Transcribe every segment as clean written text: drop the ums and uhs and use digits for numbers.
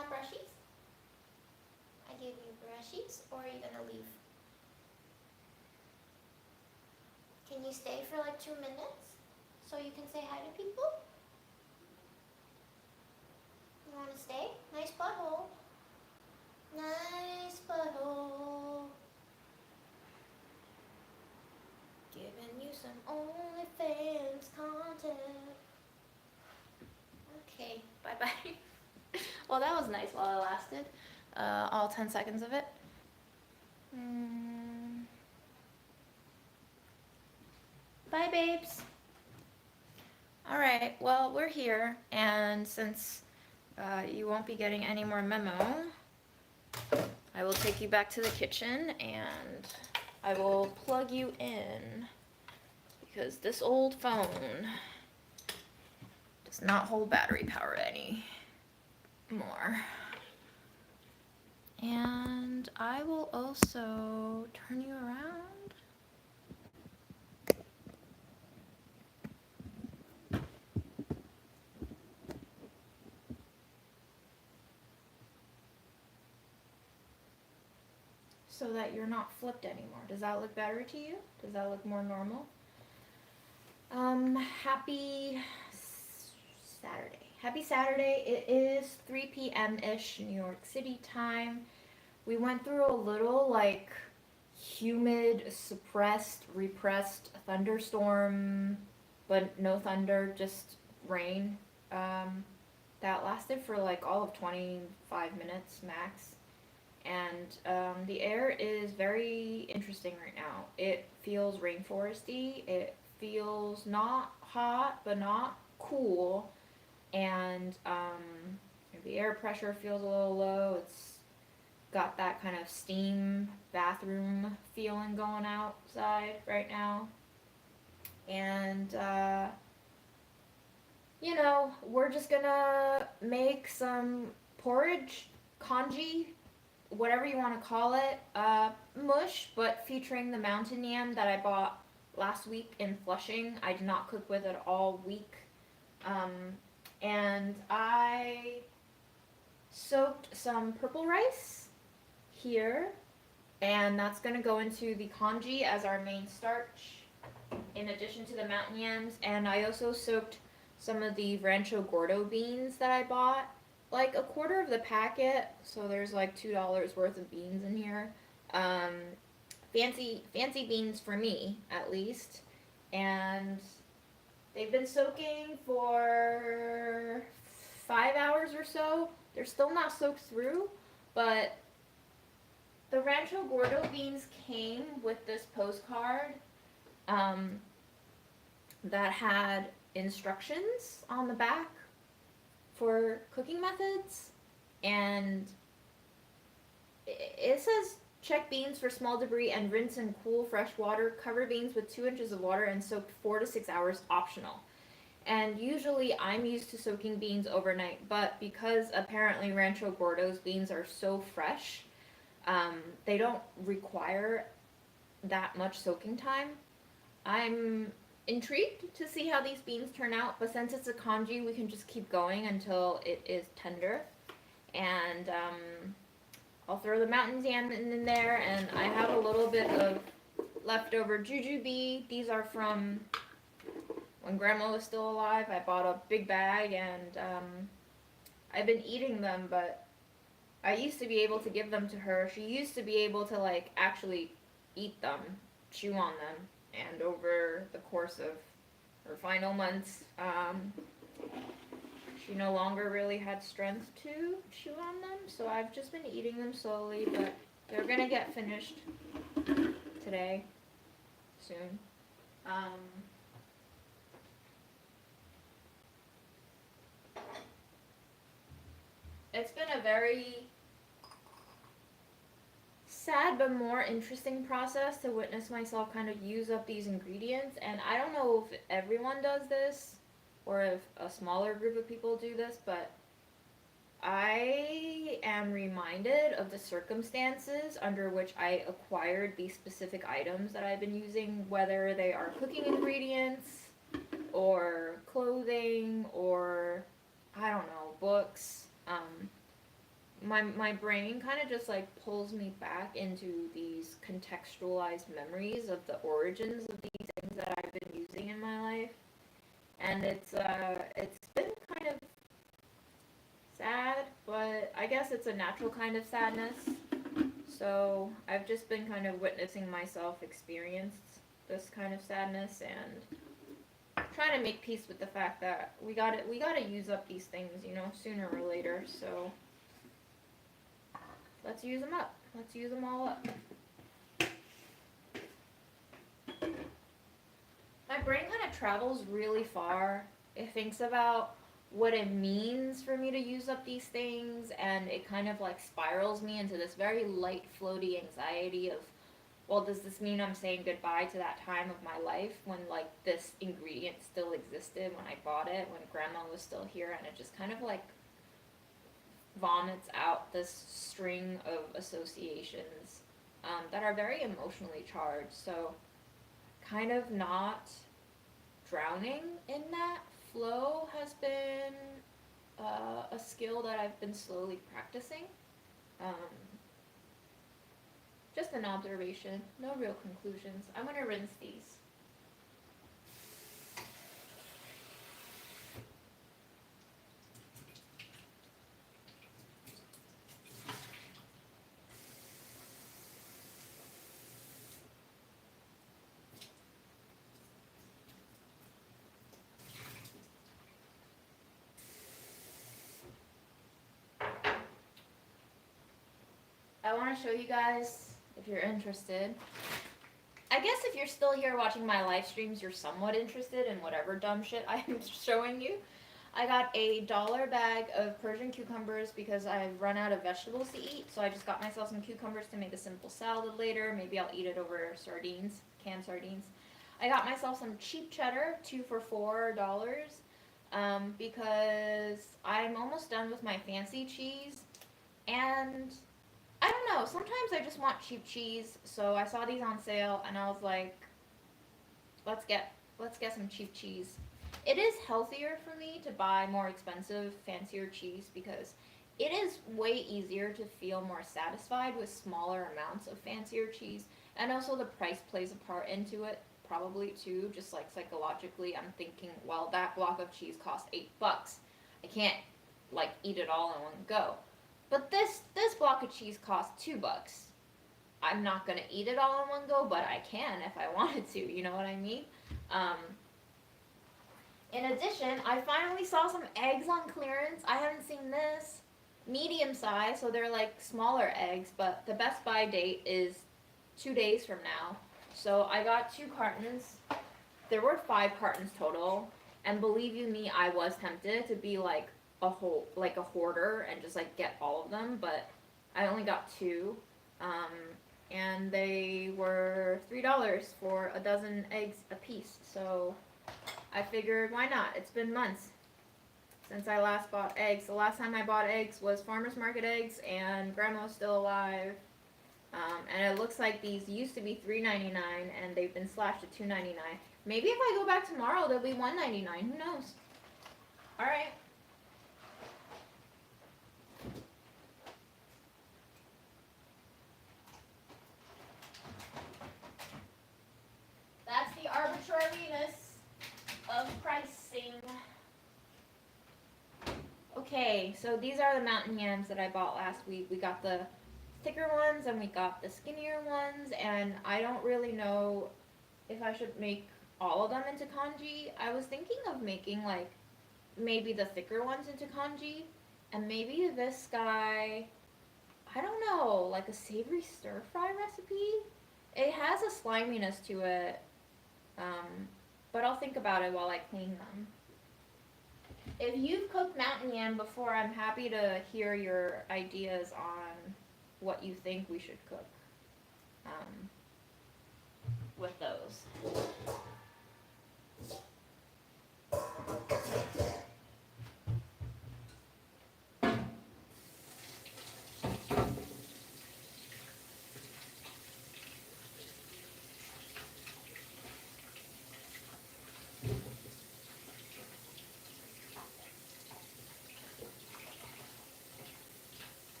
want brushies? I give you brushies, or are you gonna leave? Can you stay for like 2 minutes so you can say hi to people? You wanna stay? Nice butthole. Nice butthole. Giving you some OnlyFans content. Okay, bye-bye. Well, that was nice while it lasted. All 10 seconds of it. Bye, babes. All right, well, we're here, and since you won't be getting any more memo, I will take you back to the kitchen, and I will plug you in, because this old phone does not hold battery power anymore. And I will also turn you around. So that you're not flipped anymore. Does that look better to you? Does that look more normal? Happy Saturday. Happy Saturday. It is 3 p.m.-ish New York City time. We went through a little like humid, suppressed, repressed thunderstorm, but no thunder, just rain. That lasted for like all of 25 minutes max. And the air is very interesting right now. It feels rainforesty. It feels not hot, but not cool. And the air pressure feels a little low. It's got that kind of steam bathroom feeling going outside right now. And, we're just gonna make some porridge, congee, whatever you want to call it, mush, but featuring the mountain yam that I bought last week in Flushing. I did not cook with it all week. And I soaked some purple rice here, and that's going to go into the congee as our main starch, in addition to the mountain yams. And I also soaked some of the Rancho Gordo beans that I bought, like a quarter of the packet, so there's like $2 worth of beans in here. Fancy beans for me, at least. And they've been soaking for 5 hours or so. They're still not soaked through, but the Rancho Gordo beans came with this postcard that had instructions on the back for cooking methods, and it says check beans for small debris and rinse in cool fresh water, cover beans with 2 inches of water and soak 4 to 6 hours, optional. And usually I'm used to soaking beans overnight, but because apparently Rancho Gordo's beans are so fresh, they don't require that much soaking time. I'm intrigued to see how these beans turn out, but since it's a congee, we can just keep going until it is tender. And I'll throw the mountain yam in there, and I have a little bit of leftover jujube. These are from when Grandma was still alive. I bought a big bag, and I've been eating them, but I used to be able to give them to her. She used to be able to like actually eat them, chew on them. And over the course of her final months, she no longer really had strength to chew on them, so I've just been eating them slowly, but they're gonna get finished today, soon. It's been a very sad but more interesting process to witness myself kind of use up these ingredients, and I don't know if everyone does this or if a smaller group of people do this, but I am reminded of the circumstances under which I acquired these specific items that I've been using, whether they are cooking ingredients or clothing or, I don't know, books. my brain kind of just like pulls me back into these contextualized memories of the origins of these things that I've been using in my life, and it's been kind of sad, but I guess it's a natural kind of sadness. So I've just been kind of witnessing myself experience this kind of sadness and trying to make peace with the fact that we gotta use up these things, sooner or later. So let's use them up. Let's use them all up. My brain kind of travels really far. It thinks about what it means for me to use up these things, and it kind of like spirals me into this very light, floaty anxiety of, well, does this mean I'm saying goodbye to that time of my life when like this ingredient still existed when I bought it, when grandma was still here, and it just kind of like vomits out this string of associations that are very emotionally charged. So kind of not drowning in that flow has been a skill that I've been slowly practicing. Um, just an observation, no real conclusions. I'm gonna rinse these. I want to show you guys, if you're interested. I guess if you're still here watching my live streams, you're somewhat interested in whatever dumb shit I'm showing you. I got a $1 bag of Persian cucumbers because I've run out of vegetables to eat, so I just got myself some cucumbers to make a simple salad later. Maybe I'll eat it over sardines, canned sardines. I got myself some cheap cheddar, 2 for $4, because I'm almost done with my fancy cheese, and I don't know. Sometimes I just want cheap cheese, so I saw these on sale, and I was like, let's get some cheap cheese. It is healthier for me to buy more expensive, fancier cheese because it is way easier to feel more satisfied with smaller amounts of fancier cheese, and also the price plays a part into it probably too. Just like psychologically, I'm thinking, well, that block of cheese cost $8. I can't like eat it all in one go. But this block of cheese costs $2. I'm not gonna eat it all in one go, but I can if I wanted to. You know what I mean? Um, in addition, I finally saw some eggs on clearance. I haven't seen this. Medium size, so they're like smaller eggs, but the best by date is 2 days from now. So I got 2 cartons. There were 5 cartons total, and believe you me, I was tempted to be like a hoarder and just like get all of them, but I only got 2, um, and they were $3 for a dozen eggs a piece. So I figured, why not? It's been months since I last bought eggs. The last time I bought eggs was farmers market eggs, and grandma's still alive. And it looks like these used to be $3.99, and they've been slashed to $2.99. Maybe if I go back tomorrow, they'll be $1.99. Who knows? All right. That's the arbitrariness of pricing. Okay, so these are the mountain yams that I bought last week. We got the thicker ones and we got the skinnier ones, and I don't really know if I should make all of them into congee. I was thinking of making like maybe the thicker ones into congee, and maybe this guy, I don't know, like a savory stir fry recipe. It has a sliminess to it, but I'll think about it while I clean them. If you've cooked mountain yam before, I'm happy to hear your ideas on what you think we should cook with those.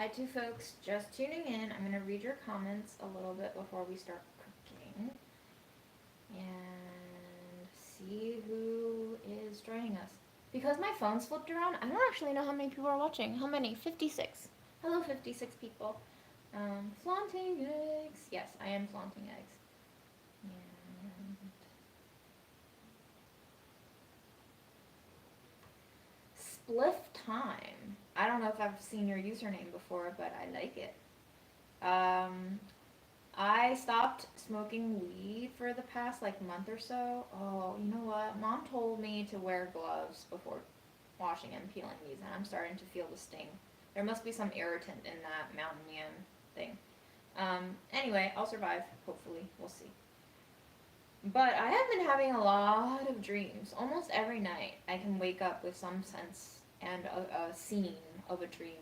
Hi to folks just tuning in. I'm going to read your comments a little bit before we start cooking and see who is joining us. Because my phone's flipped around, I don't actually know how many people are watching. How many? 56. Hello, 56 people. Flaunting eggs. Yes, I am flaunting eggs. And Spliff time. I don't know if I've seen your username before, but I like it. I stopped smoking weed for the past like month or so. Oh, you know what? Mom told me to wear gloves before washing and peeling these, and I'm starting to feel the sting. There must be some irritant in that Mountain Yam thing. Anyway, I'll survive. Hopefully, we'll see. But I have been having a lot of dreams. Almost every night, I can wake up with some sense and a scene of a dream.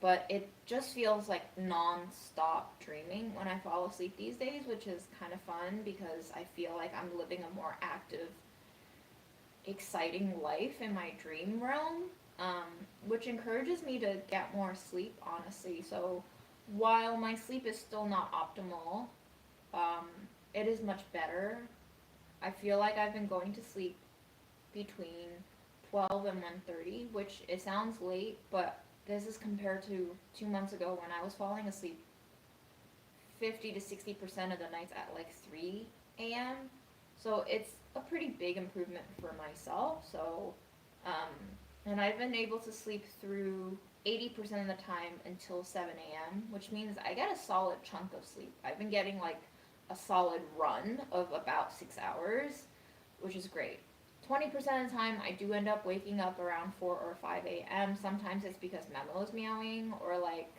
But it just feels like non-stop dreaming when I fall asleep these days, which is kind of fun because I feel like I'm living a more active, exciting life in my dream realm, which encourages me to get more sleep, honestly. So while my sleep is still not optimal, um, it is much better. I feel like I've been going to sleep between 12 and 1:30, which it sounds late, but this is compared to 2 months ago when I was falling asleep 50 to 60% of the nights at like 3 a.m. So it's a pretty big improvement for myself. So, and I've been able to sleep through 80% of the time until 7 a.m., which means I get a solid chunk of sleep. I've been getting like a solid run of about 6 hours, which is great. 20% of the time, I do end up waking up around 4 or 5 a.m. Sometimes it's because Memo's meowing or like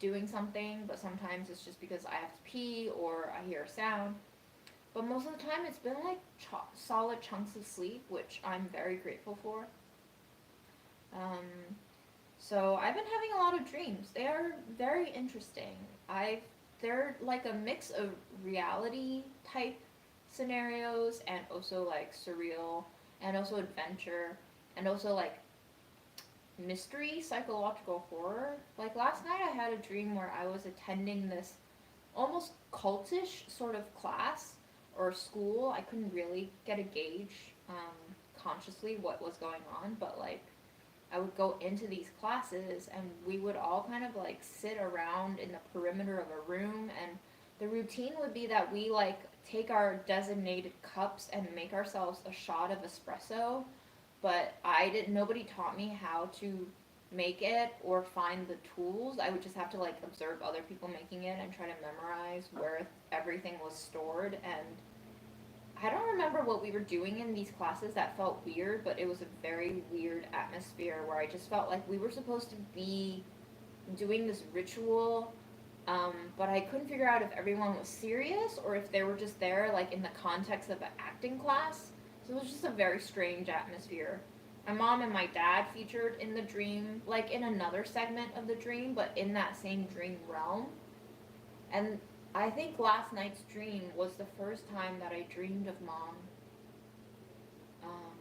doing something, but sometimes it's just because I have to pee or I hear a sound. But most of the time, it's been like solid chunks of sleep, which I'm very grateful for. Um, so I've been having a lot of dreams. They are very interesting. They're like a mix of reality type scenarios and also like surreal and also adventure and also like mystery, psychological horror. Like last night I had a dream where I was attending this almost cultish sort of class or school. I couldn't really get a gauge consciously what was going on, but like I would go into these classes and we would all kind of like sit around in the perimeter of a room, and the routine would be that we like take our designated cups and make ourselves a shot of espresso, but nobody taught me how to make it or find the tools. I would just have to like observe other people making it and try to memorize where everything was stored. And I don't remember what we were doing in these classes that felt weird, but it was a very weird atmosphere where I just felt like we were supposed to be doing this ritual, but I couldn't figure out if everyone was serious or if they were just there like in the context of an acting class. So it was just a very strange atmosphere. My mom and my dad featured in the dream, like in another segment of the dream, but in that same dream realm. And I think last night's dream was the first time that I dreamed of mom um,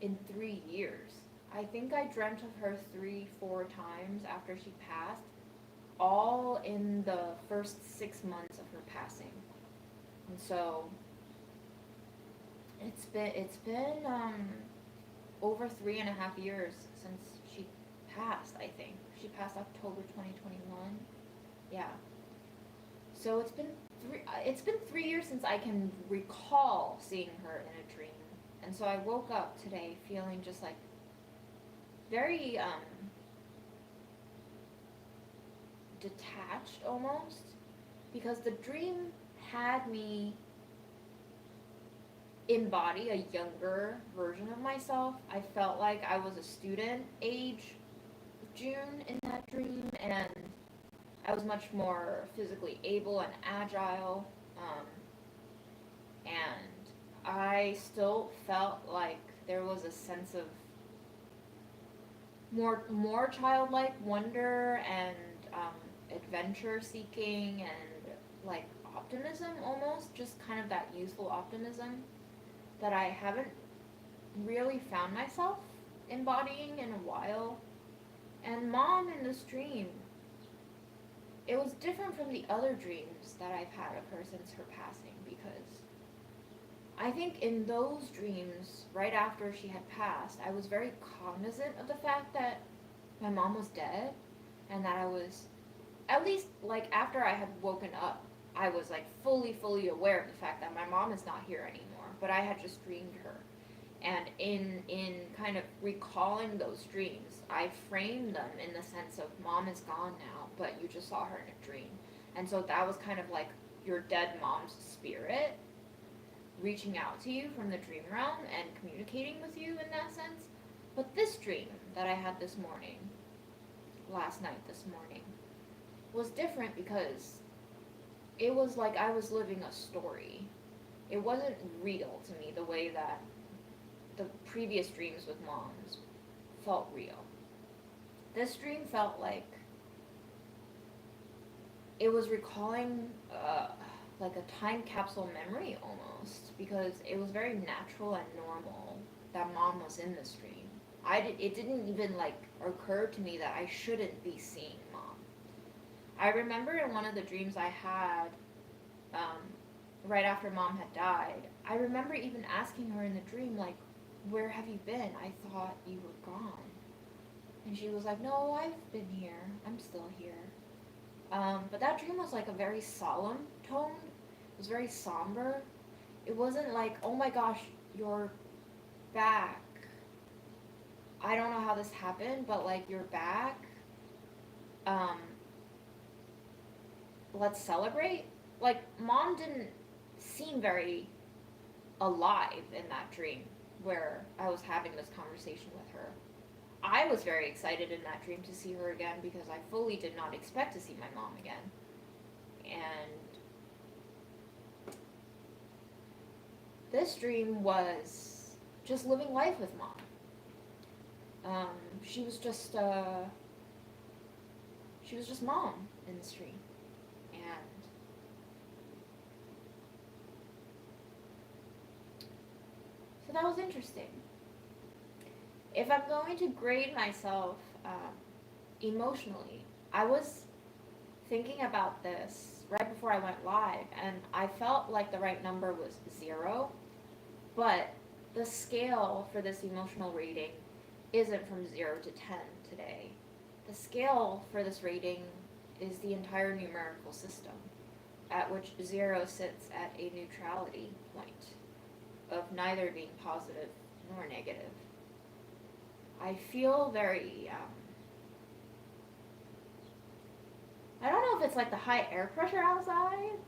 in 3 years. I think I dreamt of her 3, 4 times after she passed, all in the first 6 months of her passing. And so it's been over 3.5 years since she passed. I think she passed October 2021. Yeah. So it's been 3 years since I can recall seeing her in a dream, and so I woke up today feeling just like very detached almost, because the dream had me embody a younger version of myself. I felt like I was a student age June in that dream, and I was much more physically able and agile, and I still felt like there was a sense of more childlike wonder and adventure seeking and like optimism, almost just kind of that youthful optimism that I haven't really found myself embodying in a while. And mom in this dream, it was different from the other dreams that I've had of her since her passing, because I think in those dreams, right after she had passed, I was very cognizant of the fact that my mom was dead, and that I was, at least like after I had woken up, I was like fully aware of the fact that my mom is not here anymore, but I had just dreamed her. And in kind of recalling those dreams, I framed them in the sense of mom is gone now, but you just saw her in a dream. And so that was kind of like your dead mom's spirit reaching out to you from the dream realm and communicating with you in that sense. But this dream that I had this morning, last night, this morning, was different because it was like I was living a story. It wasn't real to me the way that the previous dreams with moms felt real. This dream felt it was recalling like a time capsule memory almost, because it was very natural and normal that mom was in this dream. It didn't even like occur to me that I shouldn't be seeing mom. I remember in one of the dreams I had, right after mom had died, I remember even asking her in the dream, like, where have you been? I thought you were gone. And she was like, no, I've been here. I'm still here. But that dream was like a very solemn tone. It was very somber. It wasn't like, oh my gosh, you're back. I don't know how this happened, but like, you're back. Um, let's celebrate. Like, mom didn't seem very alive in that dream where I was having this conversation with her. I was very excited in that dream to see her again because I fully did not expect to see my mom again. And this dream was just living life with mom. She was just mom in this dream. And so that was interesting. If I'm going to grade myself emotionally, I was thinking about this right before I went live, and I felt like the right number was 0, but the scale for this emotional rating isn't from 0 to 10 today. The scale for this rating is the entire numerical system, at which 0 sits at a neutrality point of neither being positive nor negative. I feel very, I don't know if it's like the high air pressure outside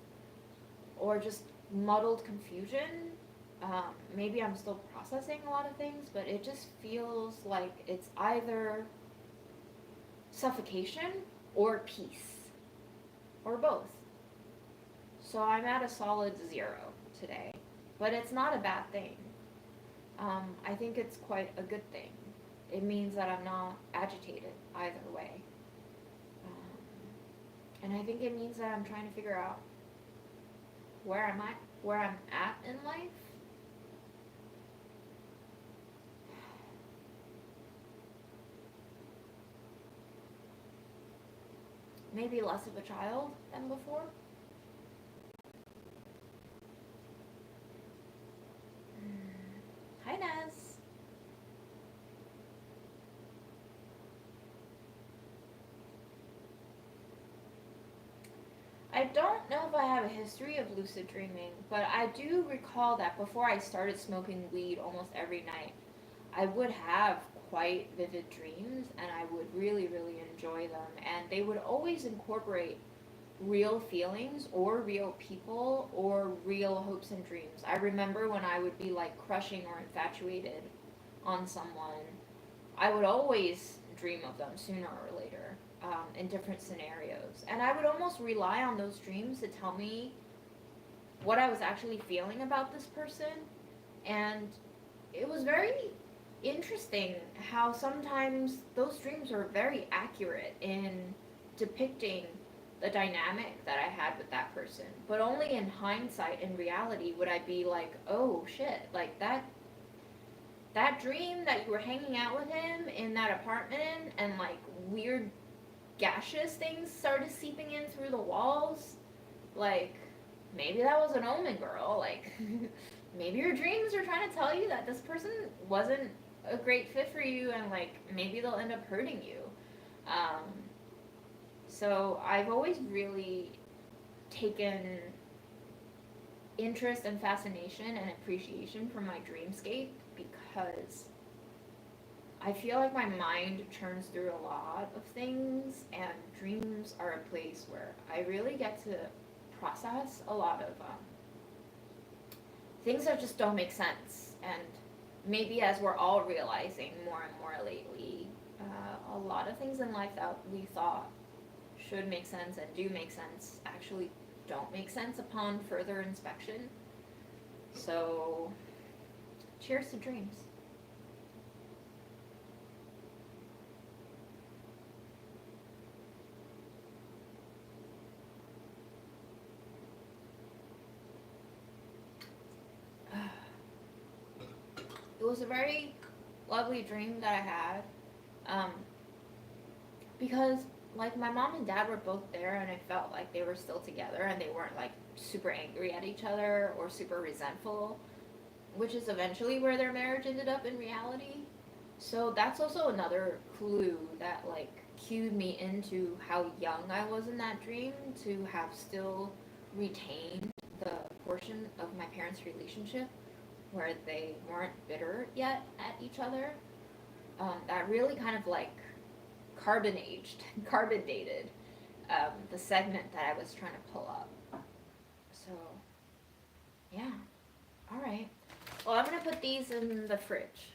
or just muddled confusion. Maybe I'm still processing a lot of things, but it just feels like it's either suffocation or peace, or both. So I'm at a solid 0 today, but it's not a bad thing. I think it's quite a good thing. It means that I'm not agitated either way. And I think it means that I'm trying to figure out where I'm at in life. Maybe less of a child than before. Hi, Naz. I don't know if I have a history of lucid dreaming, but I do recall that before I started smoking weed almost every night, I would have quite vivid dreams, and I would really enjoy them, and they would always incorporate real feelings or real people or real hopes and dreams. I remember when I would be like crushing or infatuated on someone, I would always dream of them sooner or later, in different scenarios. And I would almost rely on those dreams to tell me what I was actually feeling about this person. And it was very interesting how sometimes those dreams are very accurate in depicting the dynamic that I had with that person. But only in hindsight, in reality, would I be like, oh shit, like that dream that you were hanging out with him in that apartment and like weird gaseous things started seeping in through the walls. Like, maybe that was an omen, girl. Like, maybe your dreams are trying to tell you that this person wasn't a great fit for you, and like maybe they'll end up hurting you. Um, so I've always really taken interest and fascination and appreciation from my dreamscape because I feel like my mind churns through a lot of things, and dreams are a place where I really get to process a lot of things that just don't make sense. And maybe as we're all realizing more and more lately, a lot of things in life that we thought should make sense and do make sense actually don't make sense upon further inspection. So, cheers to dreams. It was a very lovely dream that I had. Um, because like my mom and dad were both there and it felt like they were still together and they weren't like super angry at each other or super resentful, which is eventually where their marriage ended up in reality. So that's also another clue that like cued me into how young I was in that dream to have still retained the portion of my parents' relationship where they weren't bitter yet at each other. That really kind of like carbon aged, carbon dated the segment that I was trying to pull up. So, yeah. All right. Well, I'm going to put these in the fridge.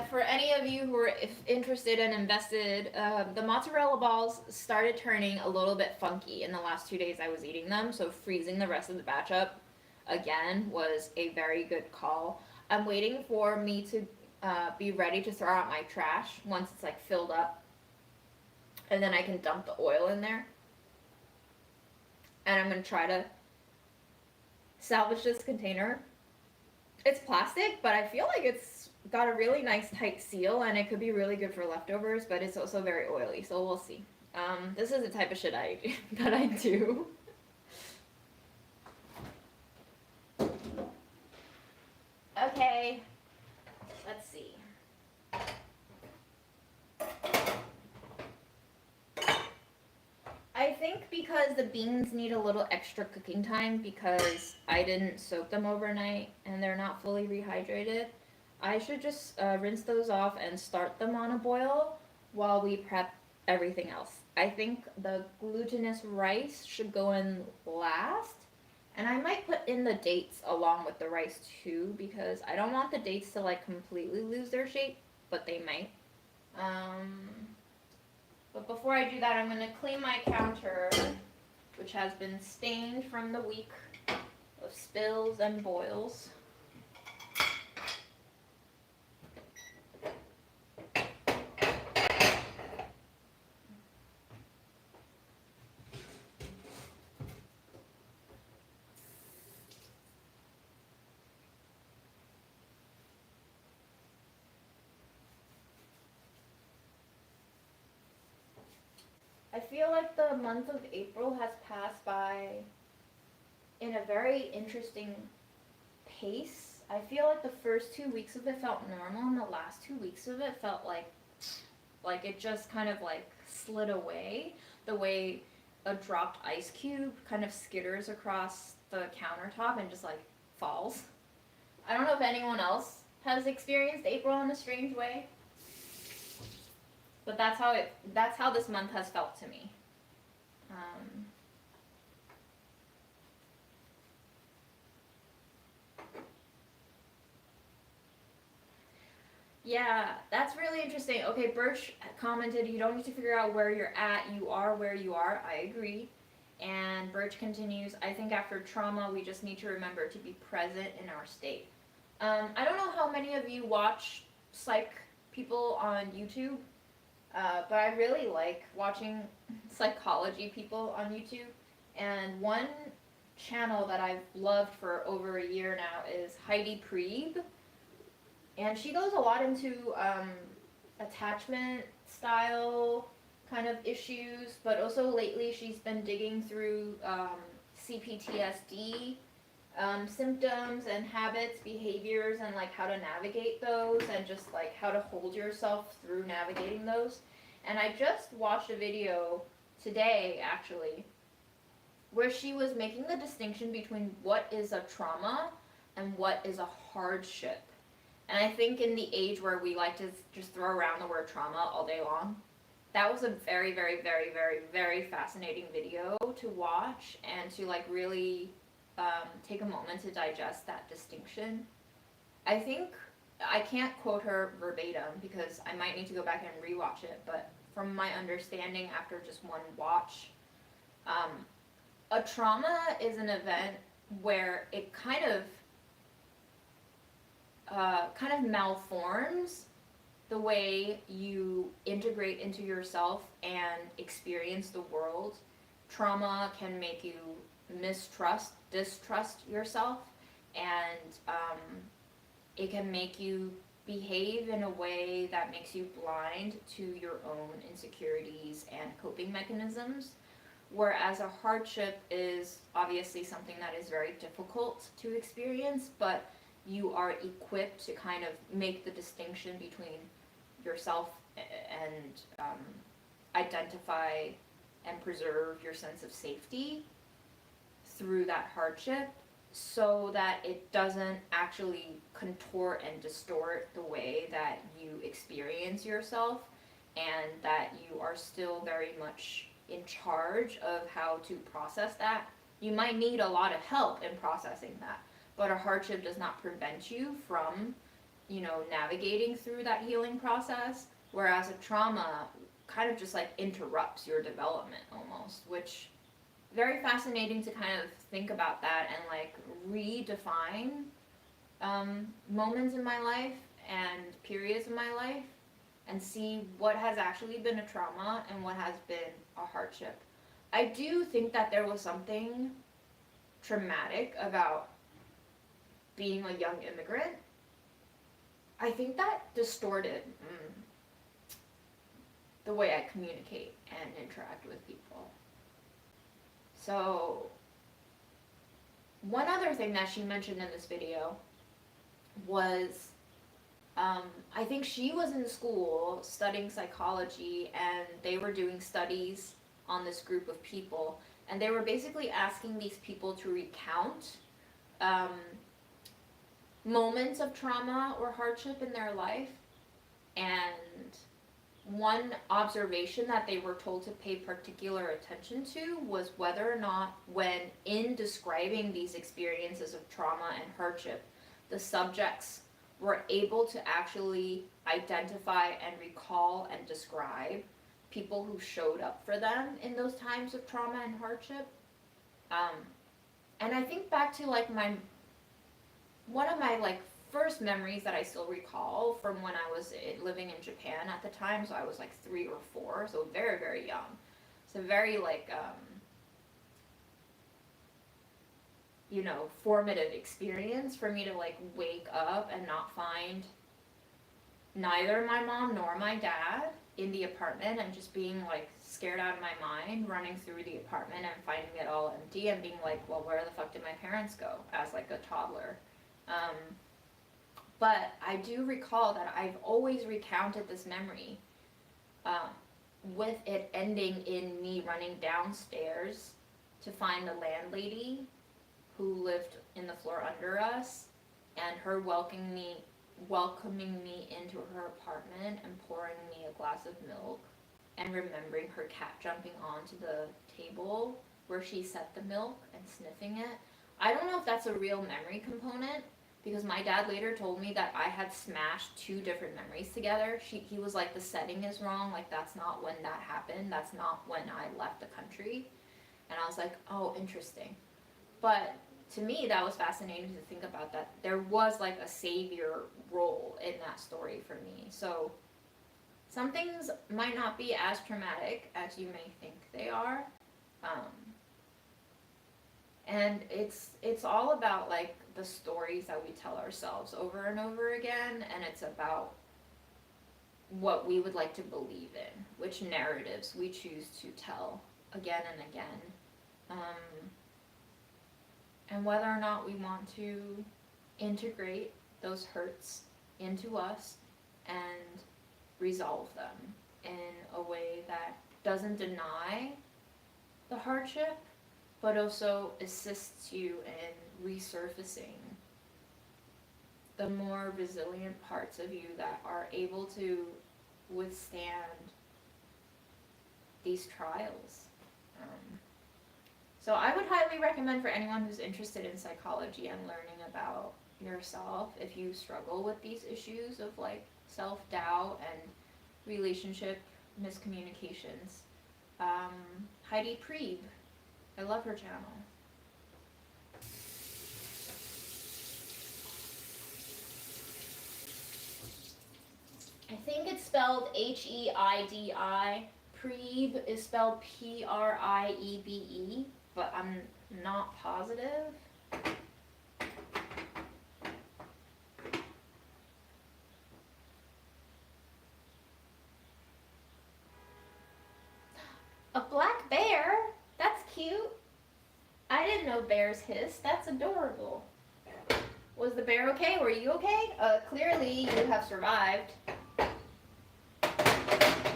For any of you who are interested and invested, the mozzarella balls started turning a little bit funky in the last 2 days I was eating them, so freezing the rest of the batch up again was a very good call. I'm waiting for me to be ready to throw out my trash once it's like filled up, and then I can dump the oil in there. And I'm going to try to salvage this container. It's plastic, but I feel like it's got a really nice tight seal and it could be really good for leftovers, but it's also very oily, so we'll see. This is the type of shit that I do. Okay, let's see. I think because the beans need a little extra cooking time because I didn't soak them overnight and they're not fully rehydrated, I should just rinse those off and start them on a boil while we prep everything else. I think the glutinous rice should go in last, and I might put in the dates along with the rice too because I don't want the dates to like completely lose their shape, but they might. But before I do that, I'm going to clean my counter, which has been stained from the week of spills and boils. I feel like the month of April has passed by in a very interesting pace. I feel like the first 2 weeks of it felt normal and the last 2 weeks of it felt like it just kind of like slid away the way a dropped ice cube kind of skitters across the countertop and just like falls. I don't know if anyone else has experienced April in a strange way. But that's how this month has felt to me. Yeah, that's really interesting. Okay, Birch commented, you don't need to figure out where you're at, you are where you are. I agree. And Birch continues, I think after trauma, we just need to remember to be present in our state. I don't know how many of you watch psych people on YouTube. But I really like watching psychology people on YouTube. And one channel that I've loved for over a year now is Heidi Priebe, and she goes a lot into attachment style kind of issues, but also lately she's been digging through CPTSD symptoms and habits, behaviors, and like how to navigate those, and just like how to hold yourself through navigating those. And I just watched a video today, actually, where she was making the distinction between what is a trauma and what is a hardship. And I think in the age where we like to just throw around the word trauma all day long, that was a very, very, very, very, very fascinating video to watch and to like really take a moment to digest that distinction. I think I can't quote her verbatim because I might need to go back and rewatch it, but from my understanding after just one watch, a trauma is an event where it kind of malforms the way you integrate into yourself and experience the world. Trauma can make you distrust yourself, and it can make you behave in a way that makes you blind to your own insecurities and coping mechanisms. Whereas a hardship is obviously something that is very difficult to experience, but you are equipped to kind of make the distinction between yourself and identify and preserve your sense of safety through that hardship, so that it doesn't actually contort and distort the way that you experience yourself, and that you are still very much in charge of how to process that. You might need a lot of help in processing that, but a hardship does not prevent you from, navigating through that healing process, whereas a trauma kind of just like interrupts your development almost, which very fascinating to kind of think about that and like redefine moments in my life and periods in my life and see what has actually been a trauma and what has been a hardship. I do think that there was something traumatic about being a young immigrant. I think that distorted the way I communicate and interact with people. So, one other thing that she mentioned in this video was, I think she was in school studying psychology, and they were doing studies on this group of people, and they were basically asking these people to recount moments of trauma or hardship in their life. And one observation that they were told to pay particular attention to was whether or not, when in describing these experiences of trauma and hardship, the subjects were able to actually identify and recall and describe people who showed up for them in those times of trauma and hardship. And I think back to like one of my like first memories that I still recall from when I was living in Japan at the time. So I was like 3 or 4, so very, very young. So very like formative experience for me to like wake up and not find neither my mom nor my dad in the apartment, and just being like scared out of my mind, running through the apartment and finding it all empty and being like, well, where the fuck did my parents go, as like a toddler. But I do recall that I've always recounted this memory with it ending in me running downstairs to find the landlady who lived in the floor under us, and her welcoming me into her apartment and pouring me a glass of milk, and remembering her cat jumping onto the table where she set the milk and sniffing it. I don't know if that's a real memory component, because my dad later told me that I had smashed 2 different memories together. He was like, the setting is wrong, like that's not when that happened, that's not when I left the country. And I was like, oh, interesting. But to me, that was fascinating to think about, that there was like a savior role in that story for me. So some things might not be as traumatic as you may think they are. And it's all about like the stories that we tell ourselves over and over again, and it's about what we would like to believe in, which narratives we choose to tell again and again, and whether or not we want to integrate those hurts into us and resolve them in a way that doesn't deny the hardship, but also assists you in resurfacing the more resilient parts of you that are able to withstand these trials. Um, so I would highly recommend for anyone who's interested in psychology and learning about yourself, if you struggle with these issues of like self-doubt and relationship miscommunications, Heidi Priebe. I love her channel. I think it's spelled Heidi. Priebe is spelled Priebe, but I'm not positive. A black bear? That's cute. I didn't know bears hiss. That's adorable. Was the bear okay? Were you okay? Clearly you have survived.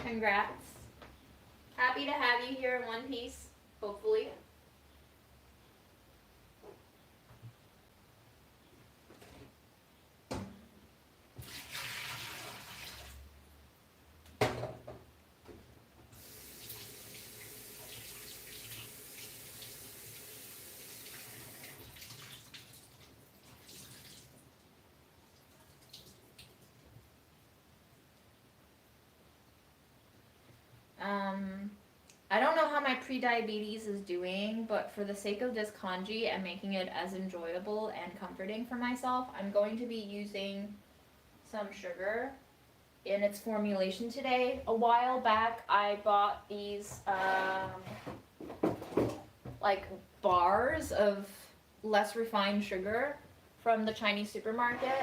Congrats. Happy to have you here in one piece, hopefully. I don't know how my pre-diabetes is doing, but for the sake of this kanji and making it as enjoyable and comforting for myself, I'm going to be using some sugar in its formulation today. A while back, I bought these like bars of less refined sugar from the Chinese supermarket.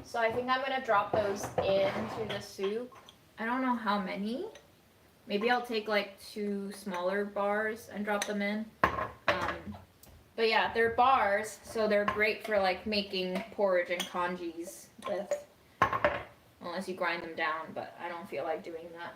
So I think I'm gonna drop those into the soup. I don't know how many. Maybe I'll take like 2 smaller bars and drop them in. But yeah, they're bars, so they're great for like making porridge and kanjis with, unless you grind them down, but I don't feel like doing that.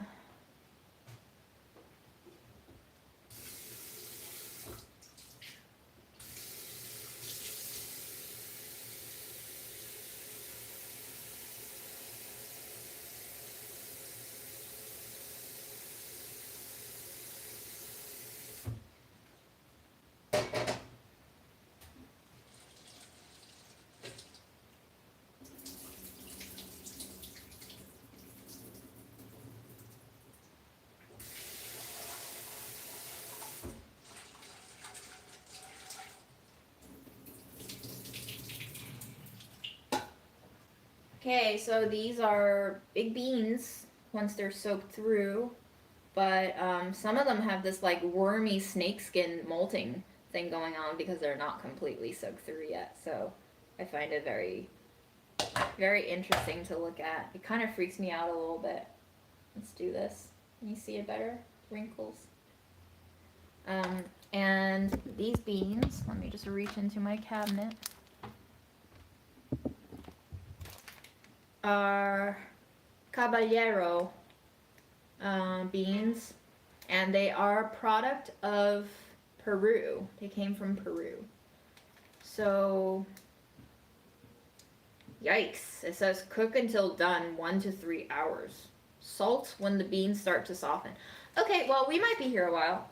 Okay, so these are big beans once they're soaked through, but some of them have this like wormy snakeskin molting thing going on because they're not completely soaked through yet. So I find it very, very interesting to look at. It kind of freaks me out a little bit. Let's do this. Can you see it better? Wrinkles. And these beans, let me just reach into my cabinet, are Caballero beans, and they are a product of Peru. They came from Peru. So, yikes. It says cook until done, 1 to 3 hours. Salt when the beans start to soften. Okay, well, we might be here a while.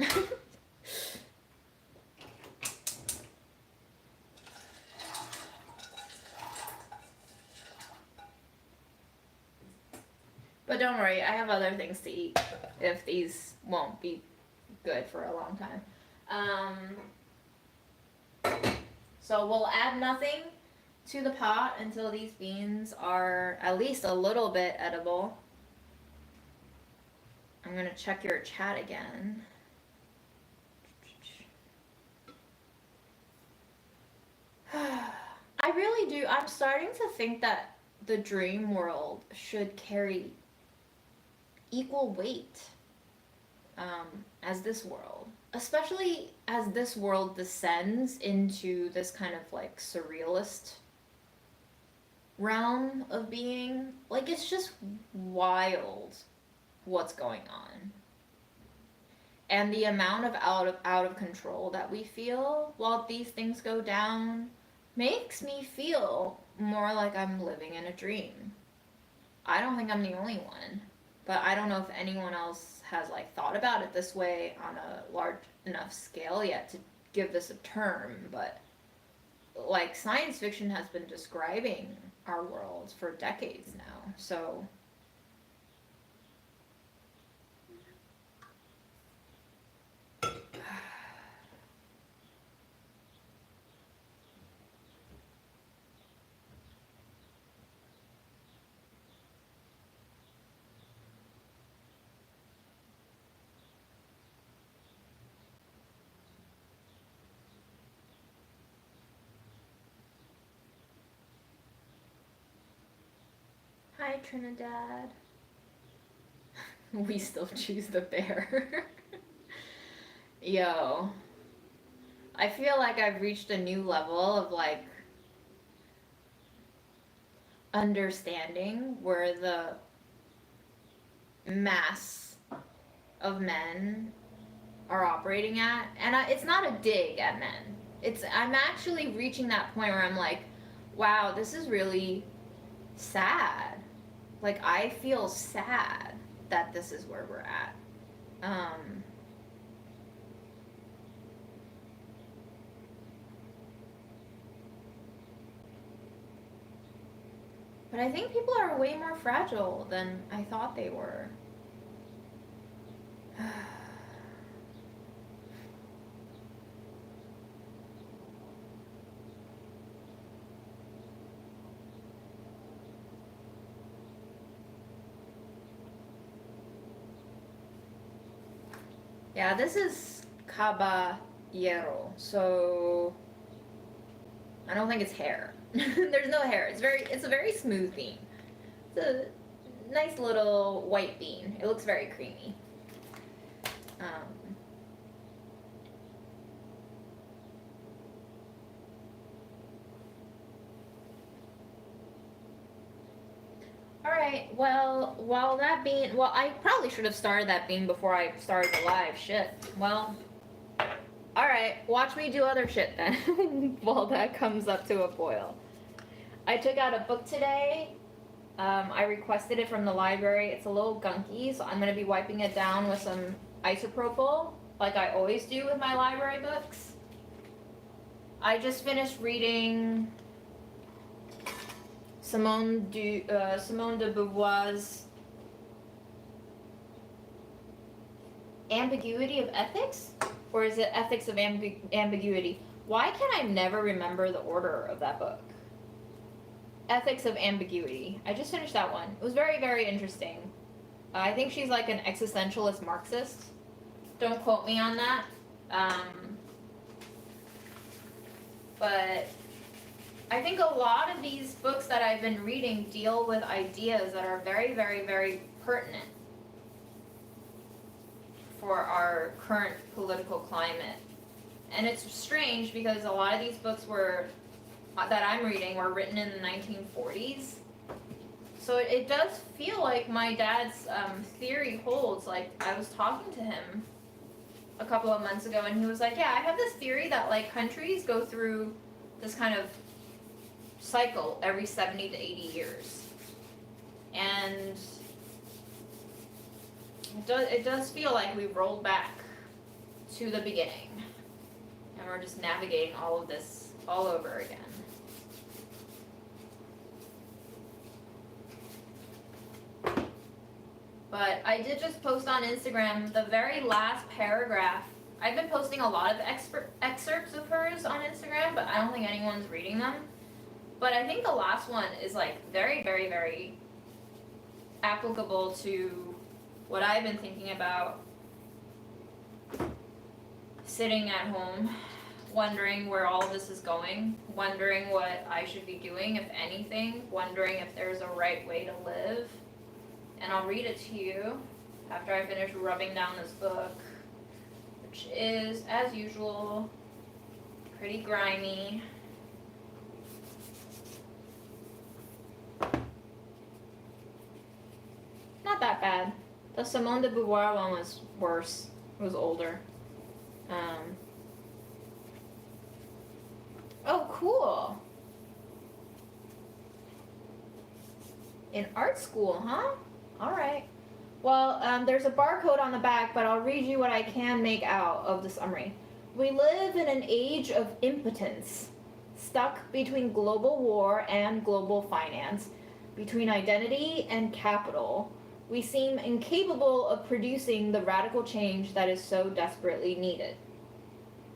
But don't worry, I have other things to eat if these won't be good for a long time. So we'll add nothing to the pot until these beans are at least a little bit edible. I'm gonna check your chat again. I really do. I'm starting to think that the dream world should carry equal weight as this world. Especially as this world descends into this kind of like surrealist realm of being. Like, it's just wild what's going on. And the amount of out of control that we feel while these things go down makes me feel more like I'm living in a dream. I don't think I'm the only one, but I don't know if anyone else has like thought about it this way on a large enough scale yet to give this a term, but like science fiction has been describing our world for decades now. So hi Trinidad. We still choose the bear. Yo, I feel like I've reached a new level of like understanding where the mass of men are operating at, and it's not a dig at men. I'm actually reaching that point where I'm like, wow, this is really sad. Like, I feel sad that this is where we're at. But I think people are way more fragile than I thought they were. Yeah, this is caballero, so I don't think it's hair. There's no hair. It's a very smooth bean. It's a nice little white bean. It looks very creamy. Alright, well, I probably should have started that bean before I started the live. Shit. Well, alright, watch me do other shit then while that comes up to a boil. I took out a book today. I requested it from the library. It's a little gunky, so I'm going to be wiping it down with some isopropyl, like I always do with my library books. I just finished reading Simone de Beauvoir's Ambiguity of Ethics? Or is it Ethics of Ambiguity? Why can I never remember the order of that book? Ethics of Ambiguity. I just finished that one. It was very, very interesting. I think she's like an existentialist Marxist. Don't quote me on that. But I think a lot of these books that I've been reading deal with ideas that are very, very, very pertinent for our current political climate. And it's strange because a lot of these books that I'm reading were written in the 1940s. So it does feel like my dad's theory holds. Like, I was talking to him a couple of months ago and he was like, yeah, I have this theory that like countries go through this kind of cycle every 70 to 80 years. And it does feel like we've rolled back to the beginning. And we're just navigating all of this all over again. But I did just post on Instagram the very last paragraph. I've been posting a lot of excerpts of hers on Instagram, but I don't think anyone's reading them. But I think the last one is like very, very, very applicable to what I've been thinking about sitting at home wondering where all this is going, wondering what I should be doing, if anything, wondering if there's a right way to live. And I'll read it to you after I finish rubbing down this book, which is, as usual, pretty grimy. Not that bad. The Simone de Beauvoir one was worse. It was older. Oh, cool. In art school, huh? Alright. Well, there's a barcode on the back, but I'll read you what I can make out of the summary. We live in an age of impotence, stuck between global war and global finance, between identity and capital. We seem incapable of producing the radical change that is so desperately needed.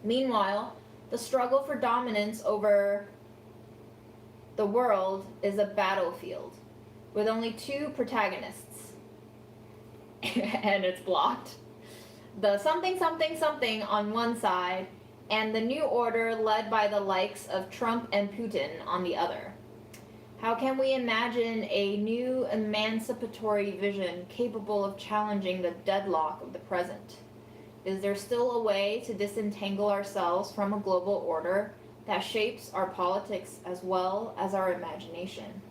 Meanwhile, the struggle for dominance over the world is a battlefield with only two protagonists. And it's blocked. The something something something on one side, and the new order led by the likes of Trump and Putin on the other. How can we imagine a new emancipatory vision capable of challenging the deadlock of the present? Is there still a way to disentangle ourselves from a global order that shapes our politics as well as our imagination?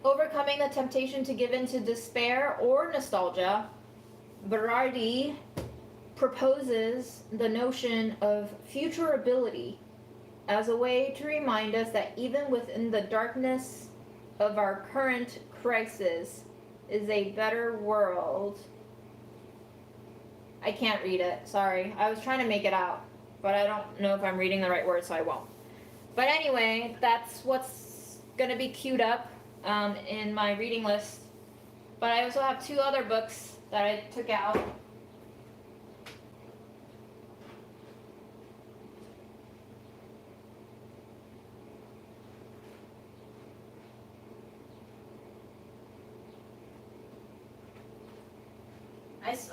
Overcoming the temptation to give in to despair or nostalgia, Berardi proposes the notion of futurability as a way to remind us that even within the darkness of our current crisis is a better world. I can't read it, sorry. I was trying to make it out, but I don't know if I'm reading the right word, so I won't. But anyway, that's what's gonna be queued up in my reading list. But I also have two other books that I took out.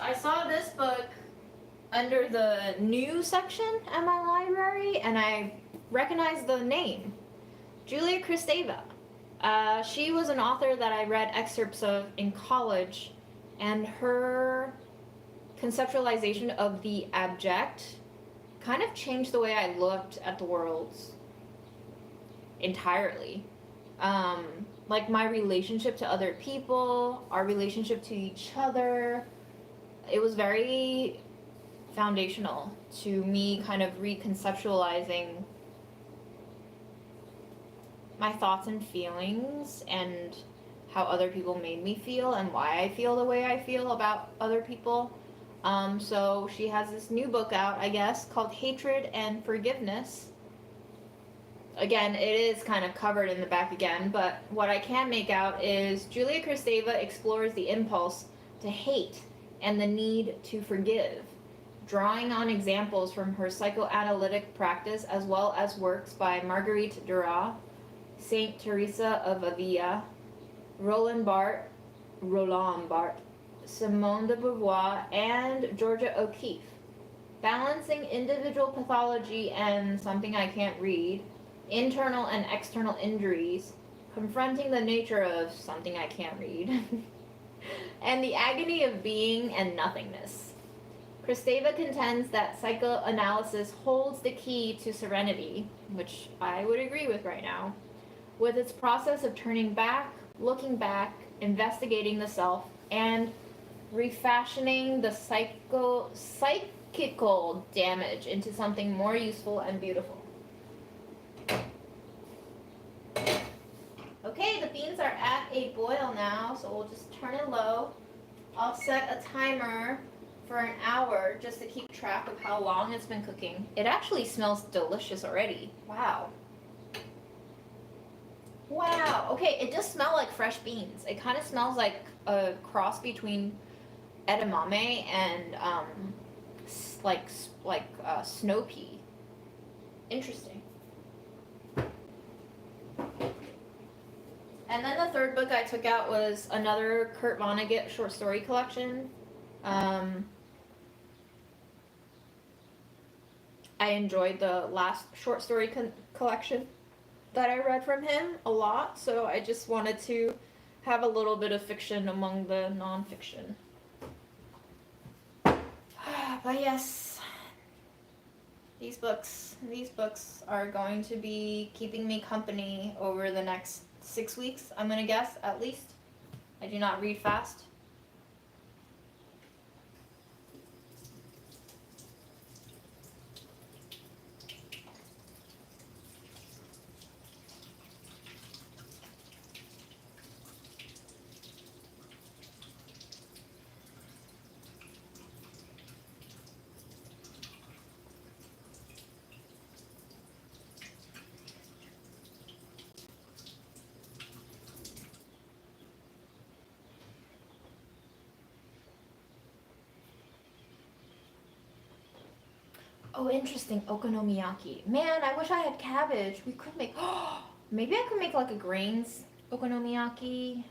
I saw this book under the new section at my library, and I recognized the name, Julia Kristeva. She was an author that I read excerpts of in college, and her conceptualization of the abject kind of changed the way I looked at the world entirely. Like my relationship to other people, our relationship to each other. It was very foundational to me kind of reconceptualizing my thoughts and feelings and how other people made me feel and why I feel the way I feel about other people. So she has this new book out, I guess, called Hatred and Forgiveness. Again, it is kind of covered in the back again, but what I can make out is Julia Kristeva explores the impulse to hate and the need to forgive, drawing on examples from her psychoanalytic practice as well as works by Marguerite Duras, Saint Teresa of Avila, Roland Barthes, Simone de Beauvoir, and Georgia O'Keeffe, balancing individual pathology and something I can't read, internal and external injuries, confronting the nature of something I can't read, and the agony of being and nothingness. Kristeva contends that psychoanalysis holds the key to serenity, which I would agree with right now, with its process of turning back, looking back, investigating the self, and refashioning the psychical damage into something more useful and beautiful. Okay, the beans are at a boil now, so we'll just turn it low. I'll set a timer for an hour just to keep track of how long it's been cooking. It actually smells delicious already. Wow. Wow. Okay, it does smell like fresh beans. It kind of smells like a cross between edamame and snow pea. Interesting. And then the third book I took out was another Kurt Vonnegut short story collection. I enjoyed the last short story collection that I read from him a lot, so I just wanted to have a little bit of fiction among the nonfiction. But yes, these books are going to be keeping me company over the next 6 weeks, I'm gonna guess, at least. I do not read fast. Oh, interesting. Okonomiyaki. Man, I wish I had cabbage. We could make. Maybe I could make like a grains okonomiyaki.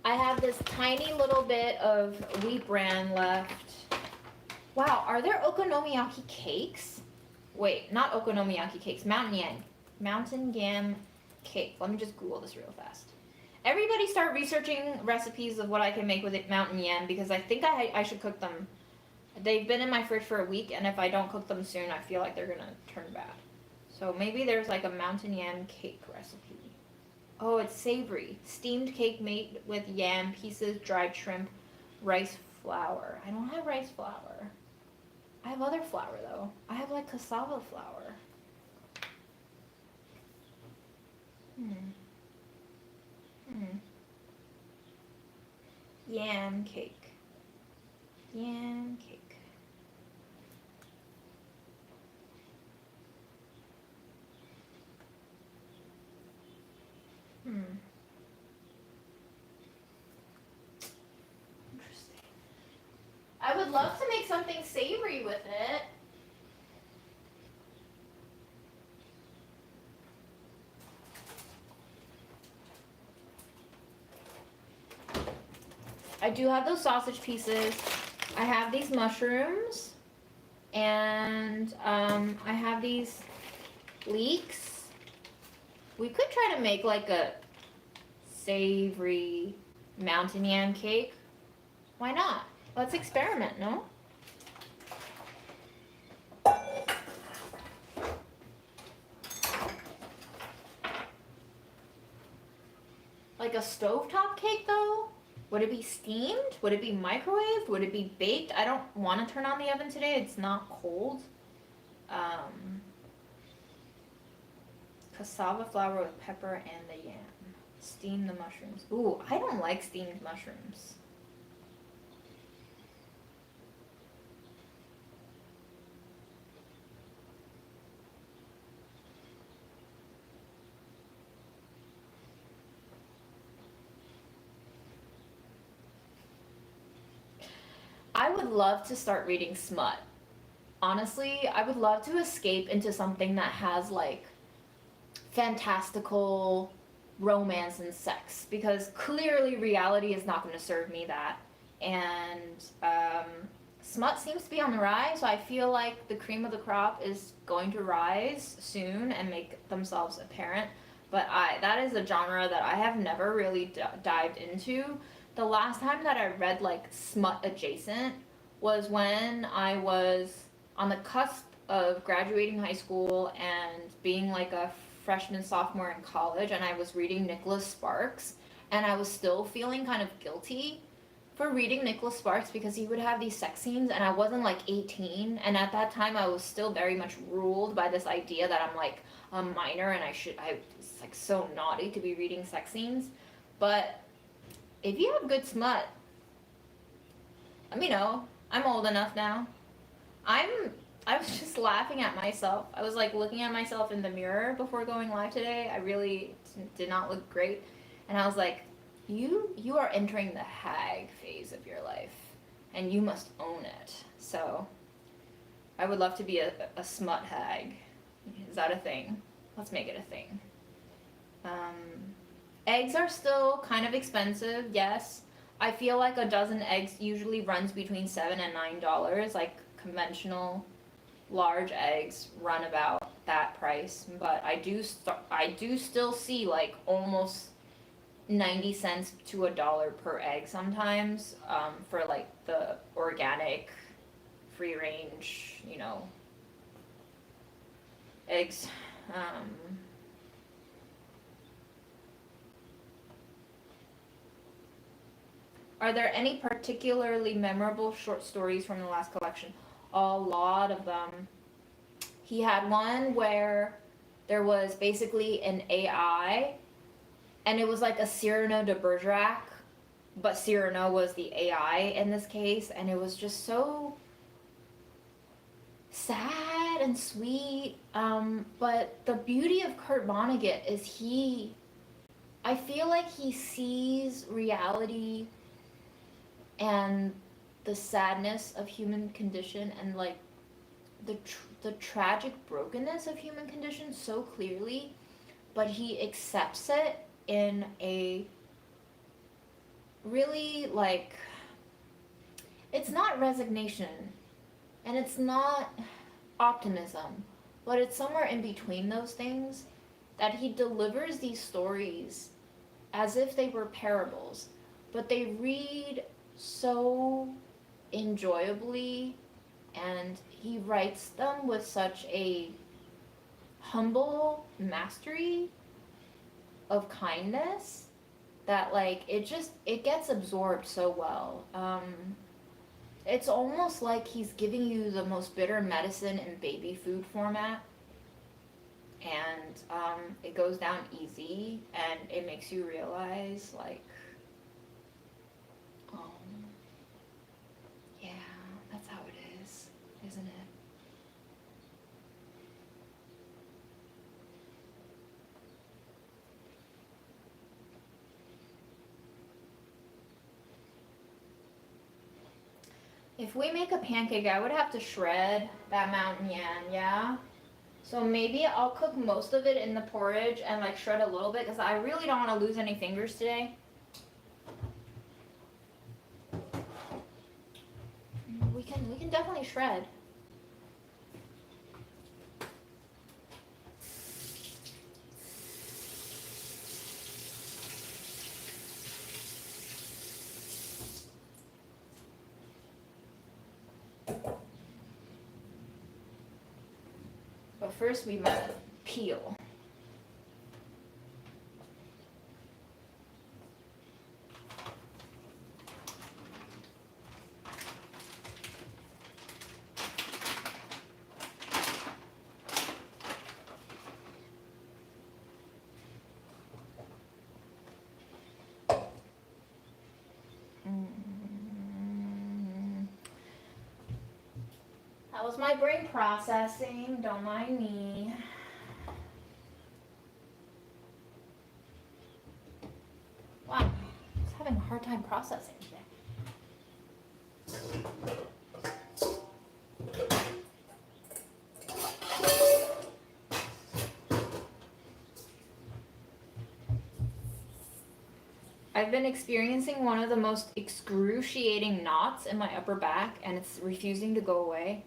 I have this tiny little bit of wheat bran left. Wow, are there okonomiyaki cakes? Wait, not okonomiyaki cakes. Mountain yam cake. Let me just Google this real fast. Everybody start researching recipes of what I can make with it, mountain yam, because I think I should cook them. They've been in my fridge for a week, and if I don't cook them soon, I feel like they're gonna turn bad. So maybe there's like a mountain yam cake recipe. Oh, it's savory. Steamed cake made with yam pieces, dried shrimp, rice flour. I don't have rice flour. I have other flour though. I have like cassava flour. Yam cake. Yam cake. Interesting. I would love to make something savory with it. I do have those sausage pieces. I have these mushrooms. And I have these leeks. We could try to make like a savory mountain yam cake. Why not? Let's experiment, no? Like a stovetop cake though? Would it be steamed? Would it be microwaved? Would it be baked? I don't want to turn on the oven today. It's not cold. Cassava flour with pepper and the yam. Steam the mushrooms. Ooh, I don't like steamed mushrooms. I would love to start reading smut. Honestly, I would love to escape into something that has like fantastical romance and sex, because clearly reality is not going to serve me that. And smut seems to be on the rise, so I feel like the cream of the crop is going to rise soon and make themselves apparent. But that is a genre that I have never really dived into. The last time that I read like smut adjacent was when I was on the cusp of graduating high school and being like a freshman, sophomore in college, and I was reading Nicholas Sparks, and I was still feeling kind of guilty for reading Nicholas Sparks because he would have these sex scenes, and I wasn't like 18, and at that time I was still very much ruled by this idea that I'm like a minor and I was like so naughty to be reading sex scenes. But if you have good smut, let me know. I'm old enough now. I was just laughing at myself. I was like looking at myself in the mirror before going live today. I really did not look great. And I was like, you are entering the hag phase of your life, and you must own it. So I would love to be a smut hag. Is that a thing? Let's make it a thing. Eggs are still kind of expensive, yes. I feel like a dozen eggs usually runs between $7 and $9, like conventional large eggs run about that price, but I do still see like almost 90 cents to $1 per egg sometimes, for like the organic, free range, eggs. Are there any particularly memorable short stories from the last collection? A lot of them. He had one where there was basically an AI, and it was like a Cyrano de Bergerac, but Cyrano was the AI in this case, and it was just so sad and sweet. But the beauty of Kurt Vonnegut is I feel like he sees reality and the sadness of human condition and like the tragic brokenness of human condition so clearly, but he accepts it in a really like, it's not resignation and it's not optimism, but it's somewhere in between those things, that he delivers these stories as if they were parables, but they read so enjoyably, and he writes them with such a humble mastery of kindness that like it gets absorbed so well. It's almost like he's giving you the most bitter medicine in baby food format, and it goes down easy, and it makes you realize like, yeah, that's how it is, isn't it? If we make a pancake, I would have to shred that mountain yam, yeah? So maybe I'll cook most of it in the porridge and like shred a little bit, because I really don't want to lose any fingers today. We can definitely shred. But first we must peel. That was my brain processing, don't mind me. Wow, I was having a hard time processing today. I've been experiencing one of the most excruciating knots in my upper back, and it's refusing to go away.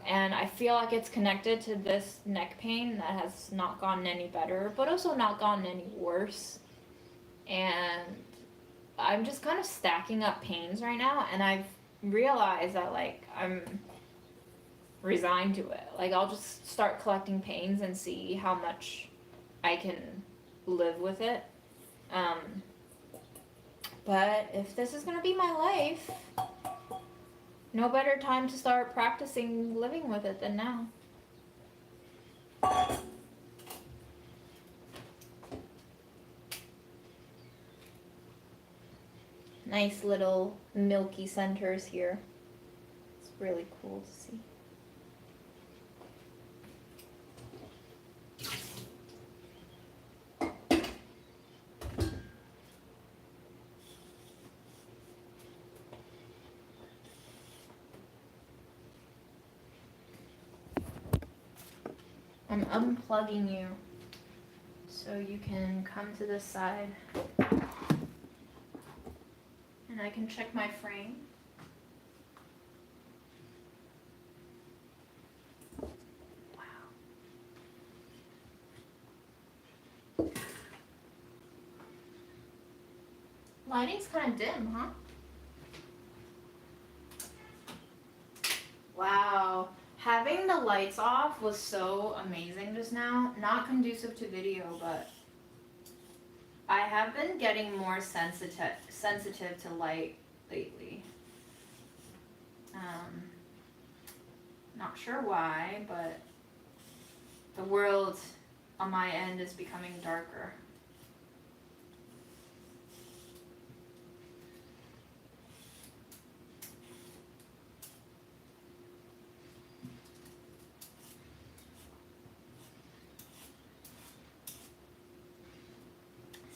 And I feel like it's connected to this neck pain that has not gotten any better, but also not gotten any worse. And I'm just kind of stacking up pains right now, and I've realized that like I'm resigned to it. Like I'll just start collecting pains and see how much I can live with it. But if this is gonna be my life, no better time to start practicing living with it than now. Nice little milky centers here. It's really cool to see. I'm unplugging you so you can come to this side and I can check my frame. Lighting's kind of dim, huh? Wow. Having the lights off was so amazing just now. Not conducive to video, but I have been getting more sensitive to light lately. Not sure why, but the world on my end is becoming darker.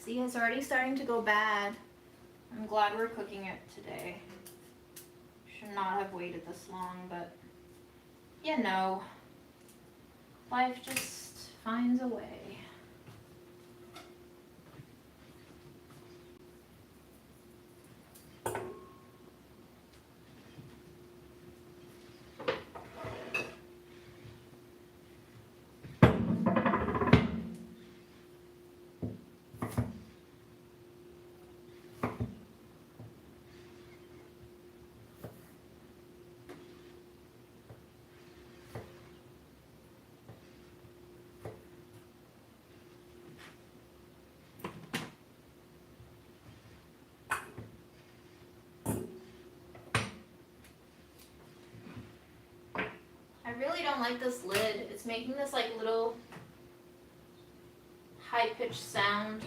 See, it's already starting to go bad. I'm glad we're cooking it today. Should not have waited this long, but you know, life just finds a way. I really don't like this lid. It's making this like little high-pitched sound.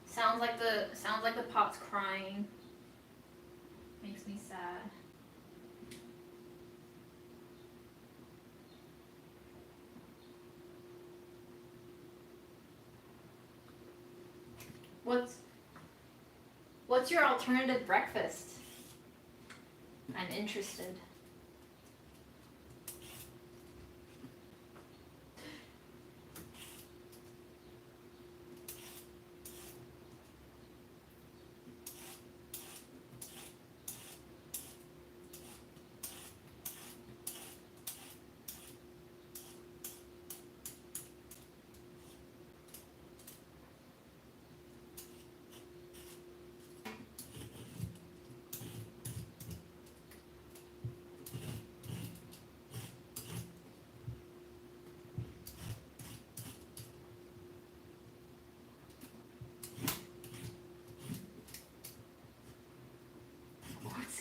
Sounds like the pot's crying. Makes me sad. What's your alternative breakfast? I'm interested.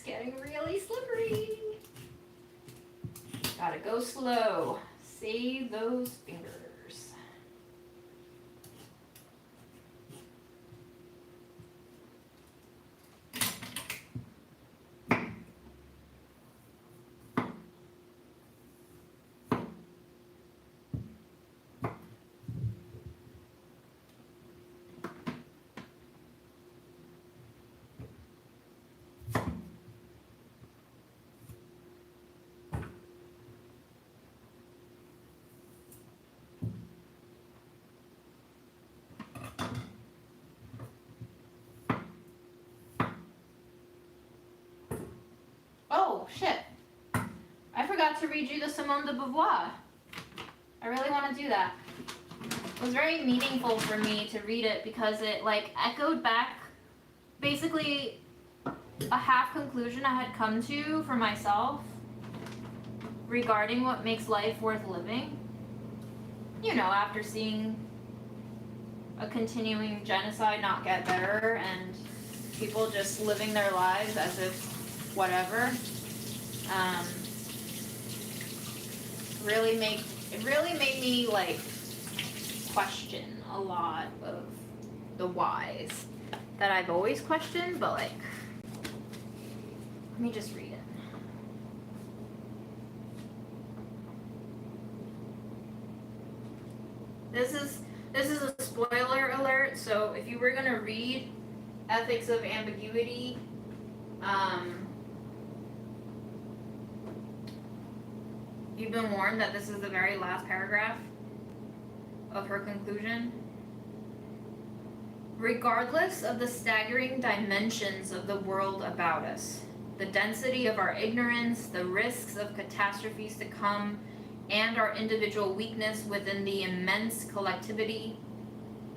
Getting really slippery. Gotta go slow. Save those fingers. Oh, shit. I forgot to read you the Simone de Beauvoir. I really want to do that. It was very meaningful for me to read it because it like echoed back basically a half conclusion I had come to for myself regarding what makes life worth living. You know, after seeing a continuing genocide not get better and people just living their lives as if whatever, it really made me like question a lot of the whys that I've always questioned, but like, let me just read it. This is a spoiler alert, so if you were gonna read Ethics of Ambiguity, you've been warned that this is the very last paragraph of her conclusion. Regardless of the staggering dimensions of the world about us, the density of our ignorance, the risks of catastrophes to come, and our individual weakness within the immense collectivity,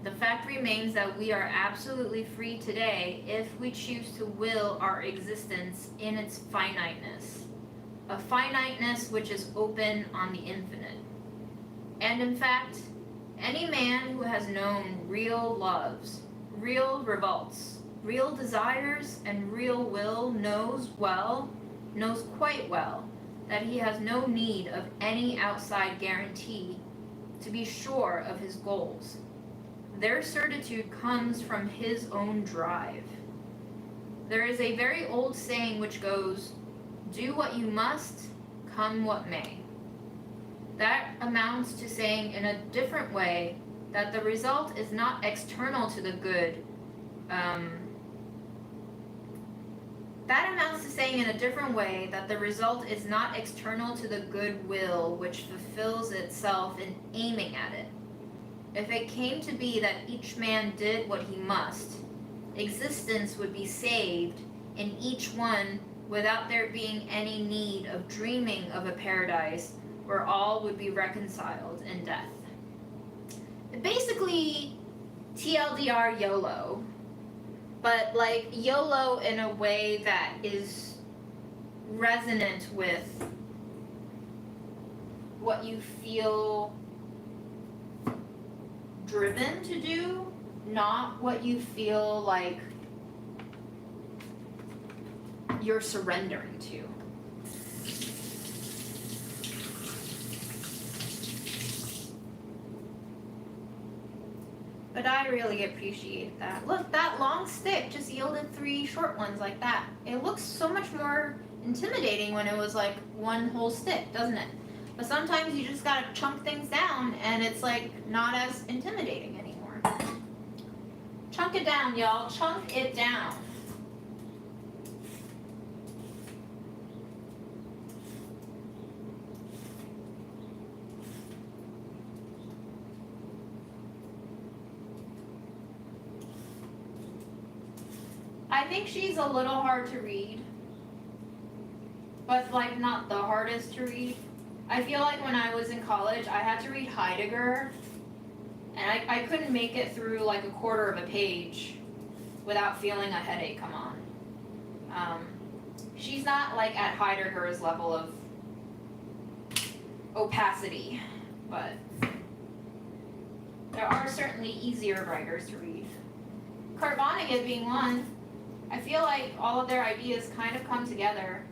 The fact remains that we are absolutely free today if we choose to will our existence in its finiteness, a finiteness which is open on the infinite. And in fact, any man who has known real loves, real revolts, real desires, and real will knows quite well, that he has no need of any outside guarantee to be sure of his goals. Their certitude comes from his own drive. There is a very old saying which goes, "Do what you must, come what may." That amounts to saying in a different way that the result is not external to the good. That amounts to saying in a different way that the result is not external to the good will which fulfills itself in aiming at it. If it came to be that each man did what he must, existence would be saved in each one without there being any need of dreaming of a paradise where all would be reconciled in death. Basically, TLDR YOLO, but like YOLO in a way that is resonant with what you feel driven to do, not what you feel like you're surrendering to. But I really appreciate that. Look, that long stick just yielded 3 short ones like that. It looks so much more intimidating when it was like one whole stick, doesn't it? But sometimes you just gotta chunk things down and it's like not as intimidating anymore. Chunk it down, y'all. Chunk it down. I think she's a little hard to read, but like not the hardest to read. I feel like when I was in college, I had to read Heidegger, and I couldn't make it through like a quarter of a page without feeling a headache come on. She's not like at Heidegger's level of opacity, but there are certainly easier writers to read. Kurt Vonnegut being one. I feel like all of their ideas kind of come together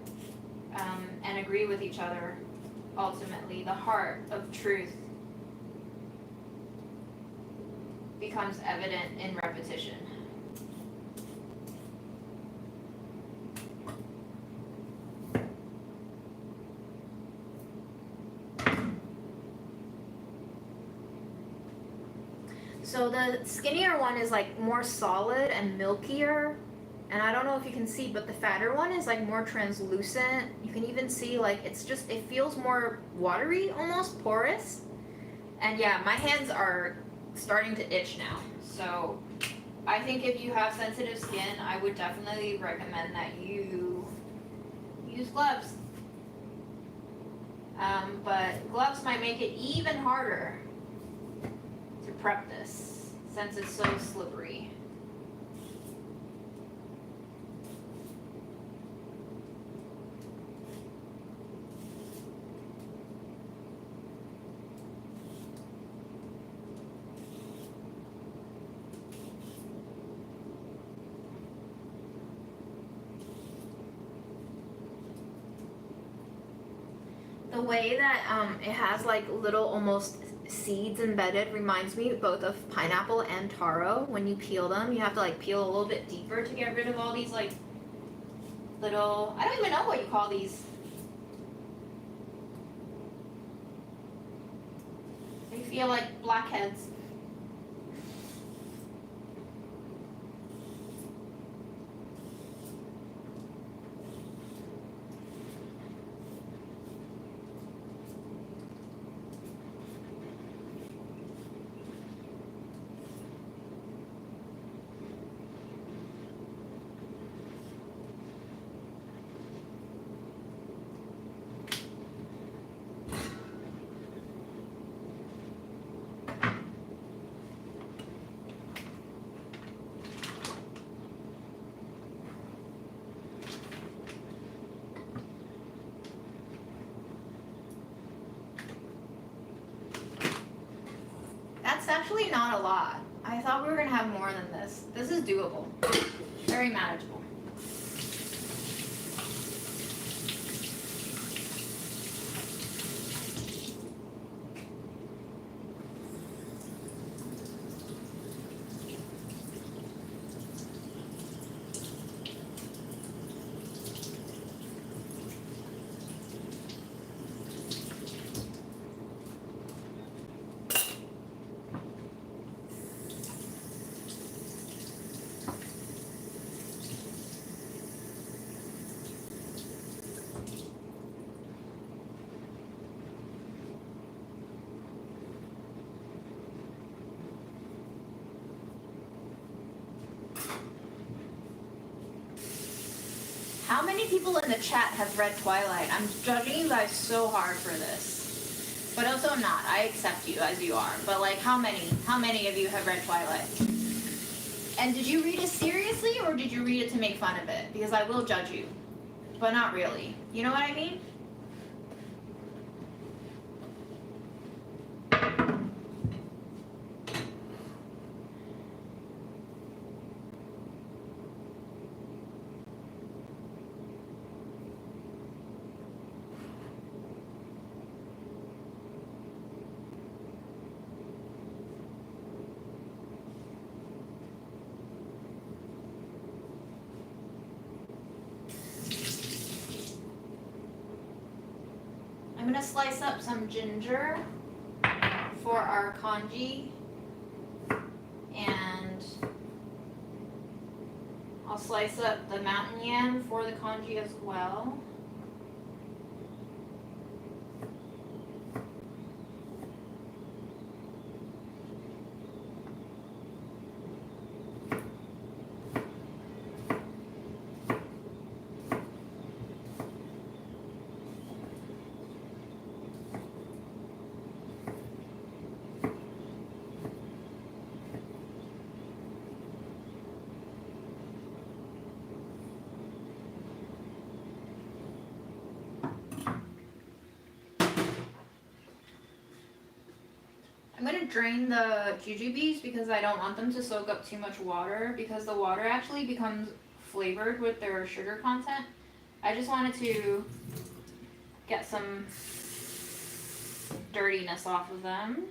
and agree with each other. Ultimately, the heart of truth becomes evident in repetition. So the skinnier one is like more solid and milkier. And I don't know if you can see, but the fatter one is like more translucent. You can even see like it feels more watery, almost porous. And yeah, my hands are starting to itch now. So I think if you have sensitive skin, I would definitely recommend that you use gloves. But gloves might make it even harder to prep this since it's so slippery. The way that it has like little almost seeds embedded reminds me both of pineapple and taro. When you peel them, you have to like peel a little bit deeper to get rid of all these like little, I don't even know what you call these. They feel like blackheads. That's actually not a lot. I thought we were gonna have more than this. This is doable. Very manageable. How many people in the chat have read Twilight? I'm judging you guys so hard for this. But also not. I accept you as you are. But like, how many? How many of you have read Twilight? And did you read it seriously, or did you read it to make fun of it? Because I will judge you. But not really. You know what I mean? I'm gonna slice up some ginger for our congee, and I'll slice up the mountain yam for the congee as well. I'm gonna drain the jujubes because I don't want them to soak up too much water, because the water actually becomes flavored with their sugar content. I just wanted to get some dirtiness off of them.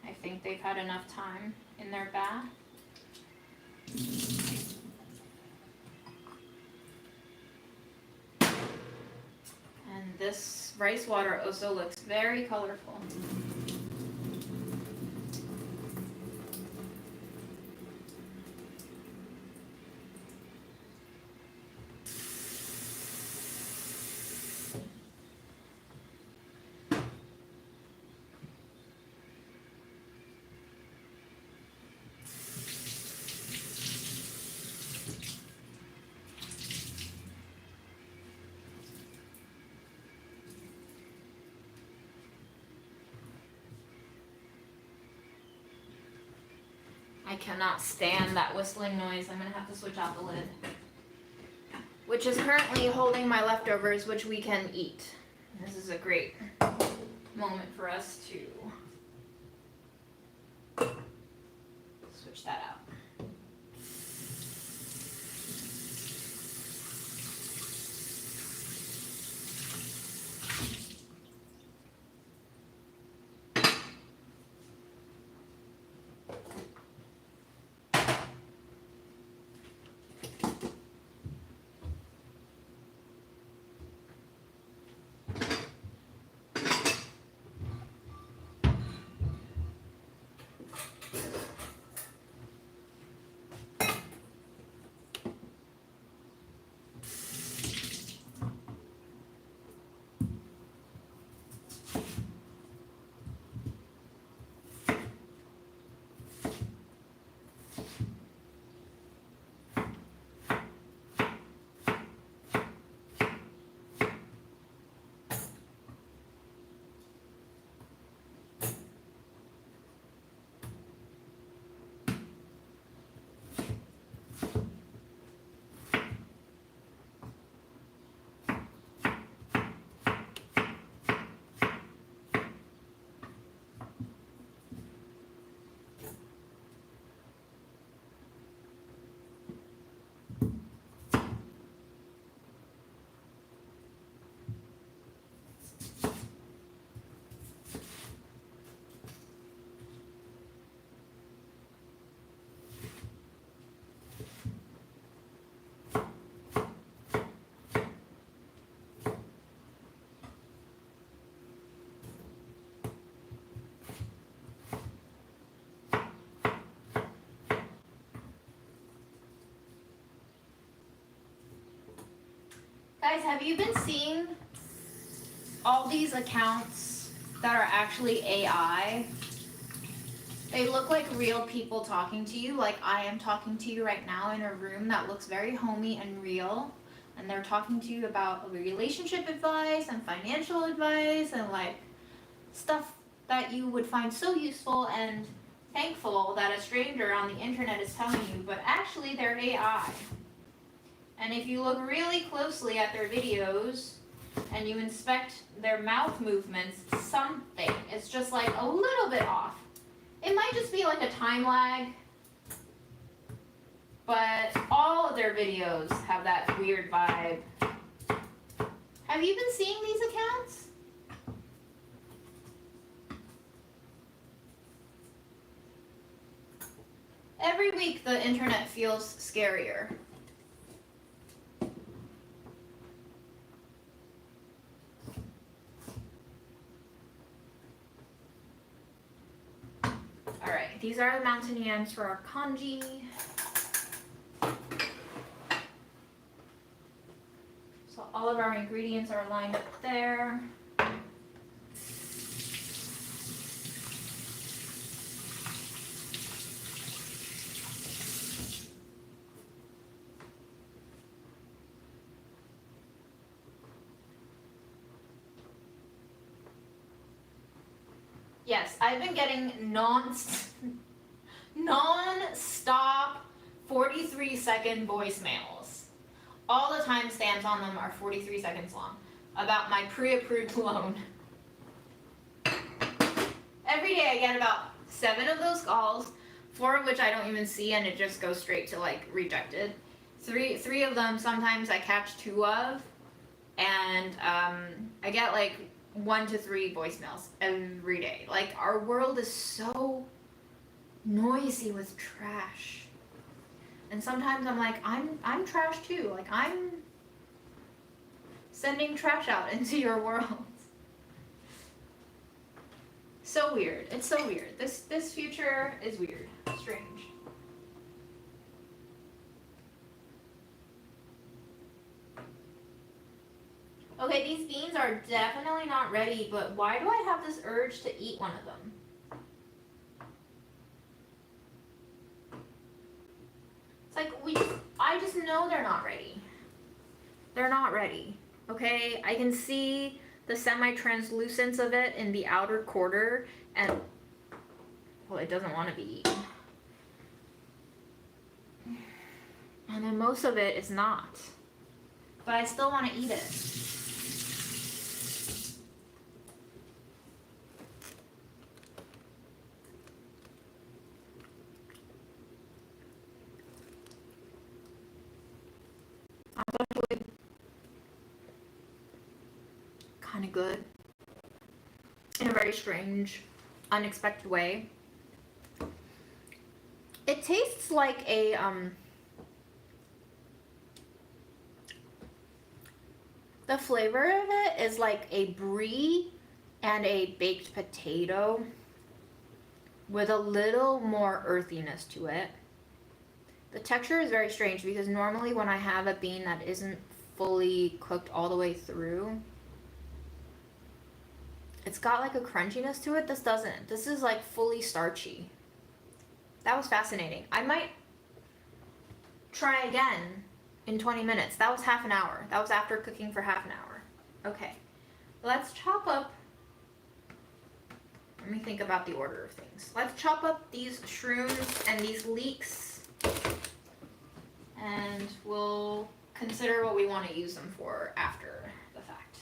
I think they've had enough time in their bath. And this rice water also looks very colorful. I cannot stand that whistling noise. I'm gonna have to switch out the lid. Which is currently holding my leftovers, which we can eat. This is a great moment for us to switch that out. Guys, have you been seeing all these accounts that are actually AI? They look like real people talking to you, like I am talking to you right now in a room that looks very homey and real. And they're talking to you about relationship advice and financial advice and like stuff that you would find so useful and thankful that a stranger on the internet is telling you, but actually they're AI. And if you look really closely at their videos and you inspect their mouth movements, something is just like a little bit off. It might just be like a time lag, but all of their videos have that weird vibe. Have you been seeing these accounts? Every week the internet feels scarier. Alright, these are the mountain yams for our congee. So all of our ingredients are lined up there. Yes, I've been getting non-stop 43-second voicemails. All the timestamps on them are 43 seconds long about my pre-approved loan. Every day I get about 7 of those calls, 4 of which I don't even see and it just goes straight to like rejected. Three of them sometimes I catch 2 of, and I get like 1 to 3 voicemails every day. Like, our world is so noisy with trash. And sometimes I'm like, I'm trash too. Like, I'm sending trash out into your world. So weird. It's so weird. This future is weird. Strange. Okay, these beans are definitely not ready, but why do I have this urge to eat one of them? It's like, I just know they're not ready. They're not ready, okay? I can see the semi-translucence of it in the outer quarter, and, well, it doesn't want to be eaten. And then most of it is not. But I still want to eat it. Actually kind of good in a very strange, unexpected way. It tastes like a the flavor of it is like a brie and a baked potato with a little more earthiness to it. The texture is very strange because normally when I have a bean that isn't fully cooked all the way through, it's got like a crunchiness to it. This doesn't. This is like fully starchy. That was fascinating. I might try again in 20 minutes. That was half an hour. That was after cooking for half an hour. Okay, let's chop up. Let me think about the order of things. Let's chop up these shrooms and these leeks, and we'll consider what we want to use them for after the fact.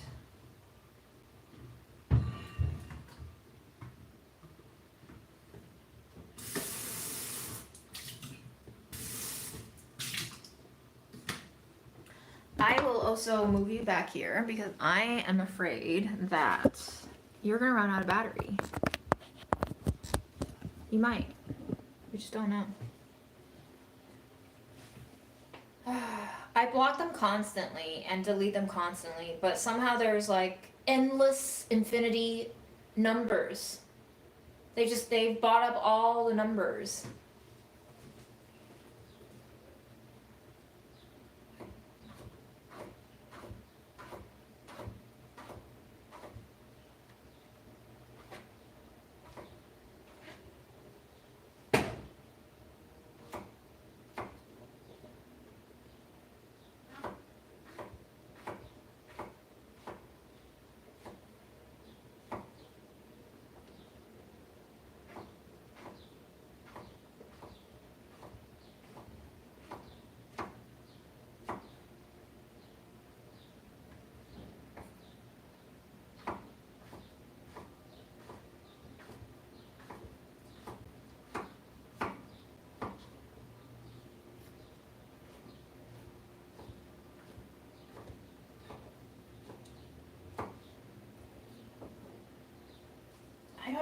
I will also move you back here because I am afraid that you're gonna run out of battery. You might. We just don't know. I block them constantly and delete them constantly, but somehow there's like endless infinity numbers. They've bought up all the numbers.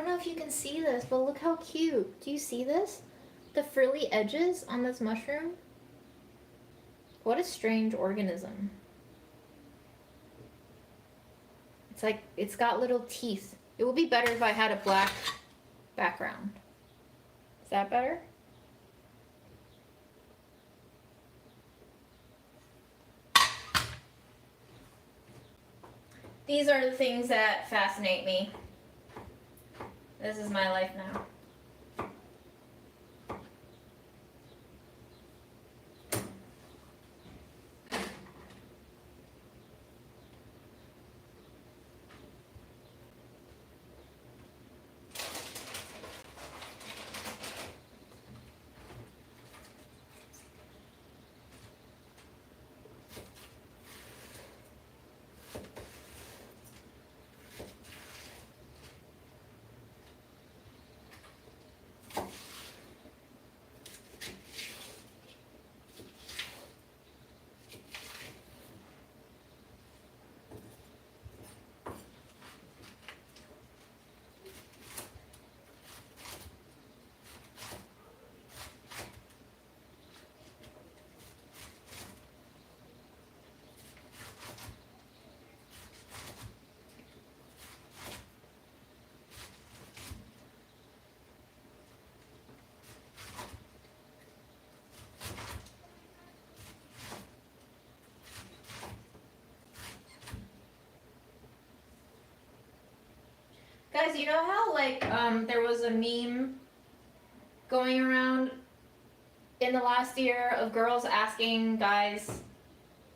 don't know if you can see this, but look how cute. Do you see this? The frilly edges on this mushroom? What a strange organism. It's like, it's got little teeth. It would be better if I had a black background. Is that better? These are the things that fascinate me. This is my life now. Guys, you know how there was a meme going around in the last year of girls asking guys,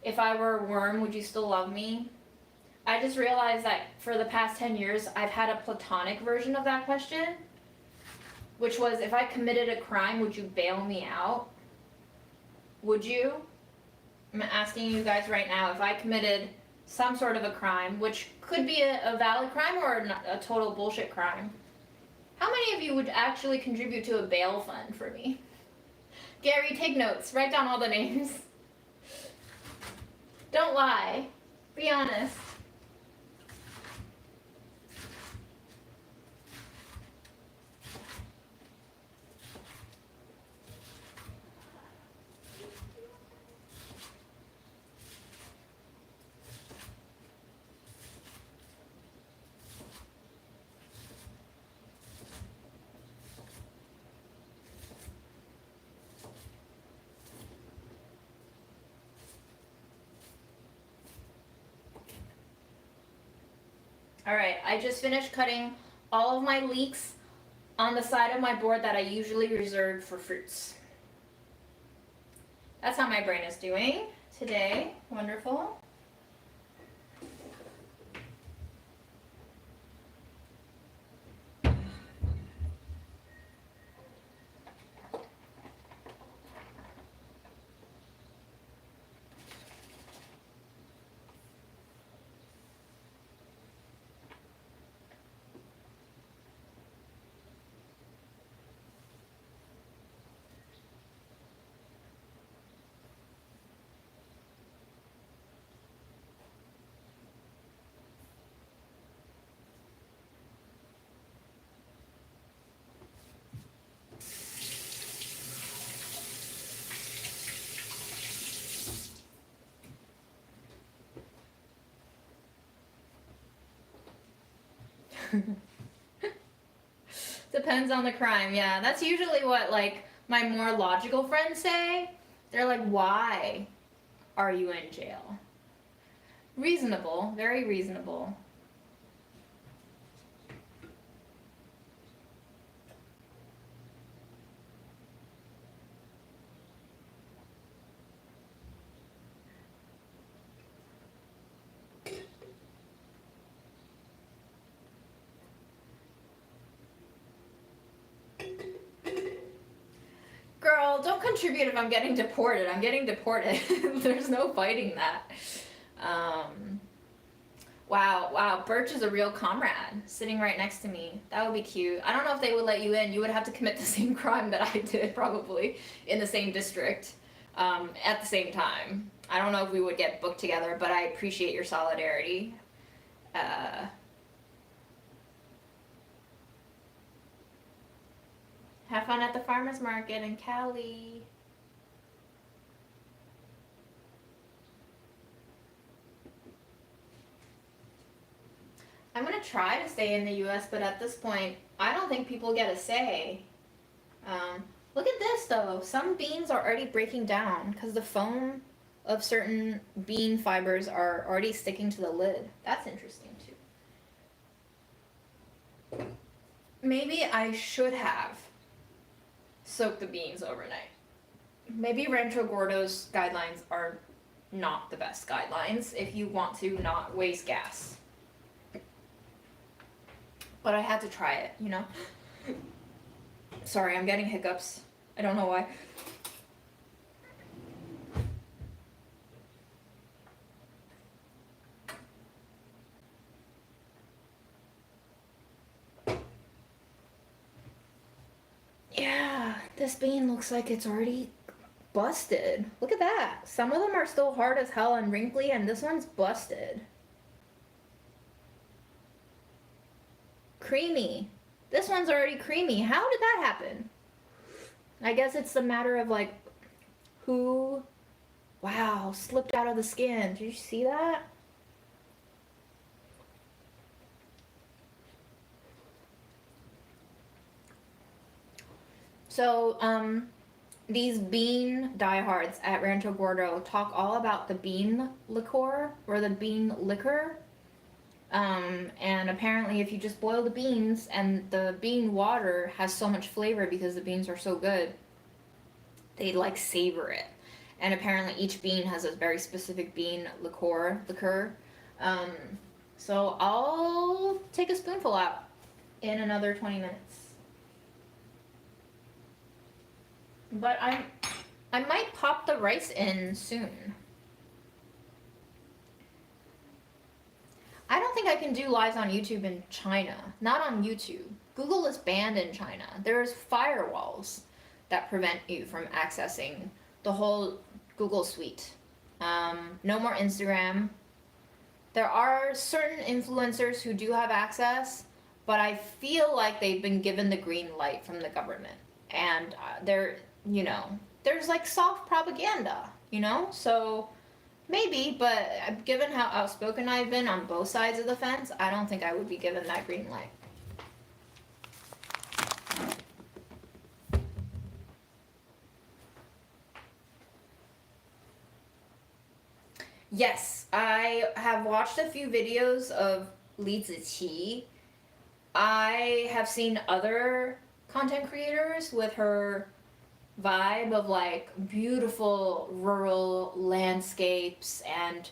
if I were a worm, would you still love me? I just realized that for the past 10 years, I've had a platonic version of that question, which was, if I committed a crime, would you bail me out? Would you? I'm asking you guys right now, if I committed some sort of a crime, which could be a valid crime or a total bullshit crime, how many of you would actually contribute to a bail fund for me? Gary, take notes. Write down all the names. Don't lie. Be honest. Alright, I just finished cutting all of my leeks on the side of my board that I usually reserve for fruits. That's how my brain is doing today. Wonderful. Depends on the crime, yeah. That's usually what, my more logical friends say. They're like, why are you in jail? Reasonable, very reasonable. Girl, don't contribute if I'm getting deported. I'm getting deported. There's no fighting that. Wow, Birch is a real comrade, sitting right next to me. That would be cute. I don't know if they would let you in. You would have to commit the same crime that I did, probably, in the same district, at the same time. I don't know if we would get booked together, but I appreciate your solidarity. Have fun at the farmer's market in Cali. I'm gonna try to stay in the US, but at this point, I don't think people get a say. Look at this though. Some beans are already breaking down because the foam of certain bean fibers are already sticking to the lid. That's interesting too. Maybe I should have soaked the beans overnight. Maybe Rancho Gordo's guidelines are not the best guidelines if you want to not waste gas. But I had to try it, you know? Sorry, I'm getting hiccups. I don't know why. Yeah, this bean looks like it's already busted. Look at that. Some of them are still hard as hell and wrinkly, and this one's busted. Creamy. This one's already creamy. How did that happen? I guess it's the matter of like who, wow, slipped out of the skin. Did you see that? So, these bean diehards at Rancho Gordo talk all about the bean liqueur or the bean liquor. And apparently if you just boil the beans and the bean water has so much flavor because the beans are so good, they like savor it. And apparently each bean has a very specific bean liqueur. So I'll take a spoonful out in another 20 minutes. But I might pop the rice in soon. I don't think I can do lives on YouTube in China. Not on YouTube. Google is banned in China. There's firewalls that prevent you from accessing the whole Google suite. No more Instagram. There are certain influencers who do have access, but I feel like they've been given the green light from the government. And they're, you know, there's like soft propaganda, you know? So maybe, but given how outspoken I've been on both sides of the fence, I don't think I would be given that green light. Yes, I have watched a few videos of Li Ziqi. I have seen other content creators with her vibe of like beautiful rural landscapes and,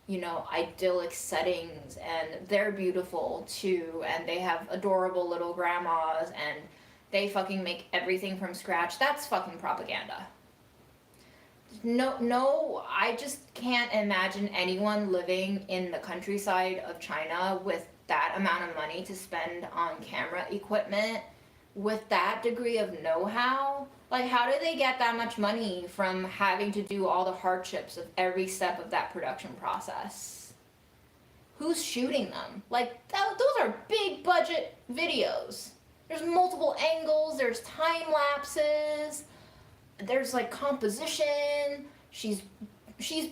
you know, idyllic settings, and they're beautiful too, and they have adorable little grandmas, and they make everything from scratch. That's fucking propaganda. No, I just can't imagine anyone living in the countryside of China with that amount of money to spend on camera equipment with that degree of know-how. Like, how do they get that much money from having to do all the hardships of every step of that production process? Who's shooting them? Like, those are big budget videos. There's multiple angles, there's time lapses, there's like composition. She's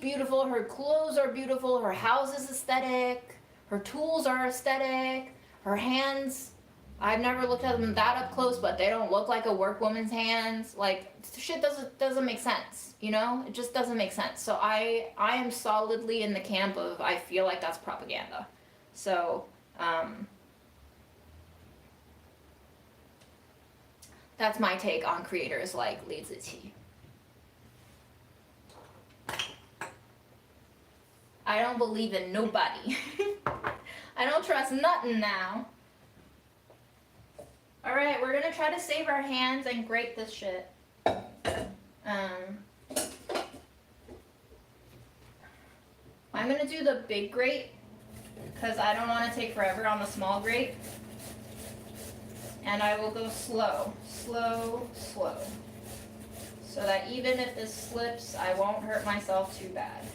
beautiful, her clothes are beautiful, her house is aesthetic, her tools are aesthetic, her hands, I've never looked at them that up close, but they don't look like a workwoman's hands. Like, shit doesn't make sense, you know? It just doesn't make sense. So I am solidly in the camp of I feel like that's propaganda. So, that's my take on creators like Li Ziqi. I don't believe in nobody. I don't trust nothing now. Alright, we're gonna try to save our hands and grate this shit. I'm gonna do the big grate because I don't want to take forever on the small grate. And I will go slow, slow, slow. So that even if this slips, I won't hurt myself too bad.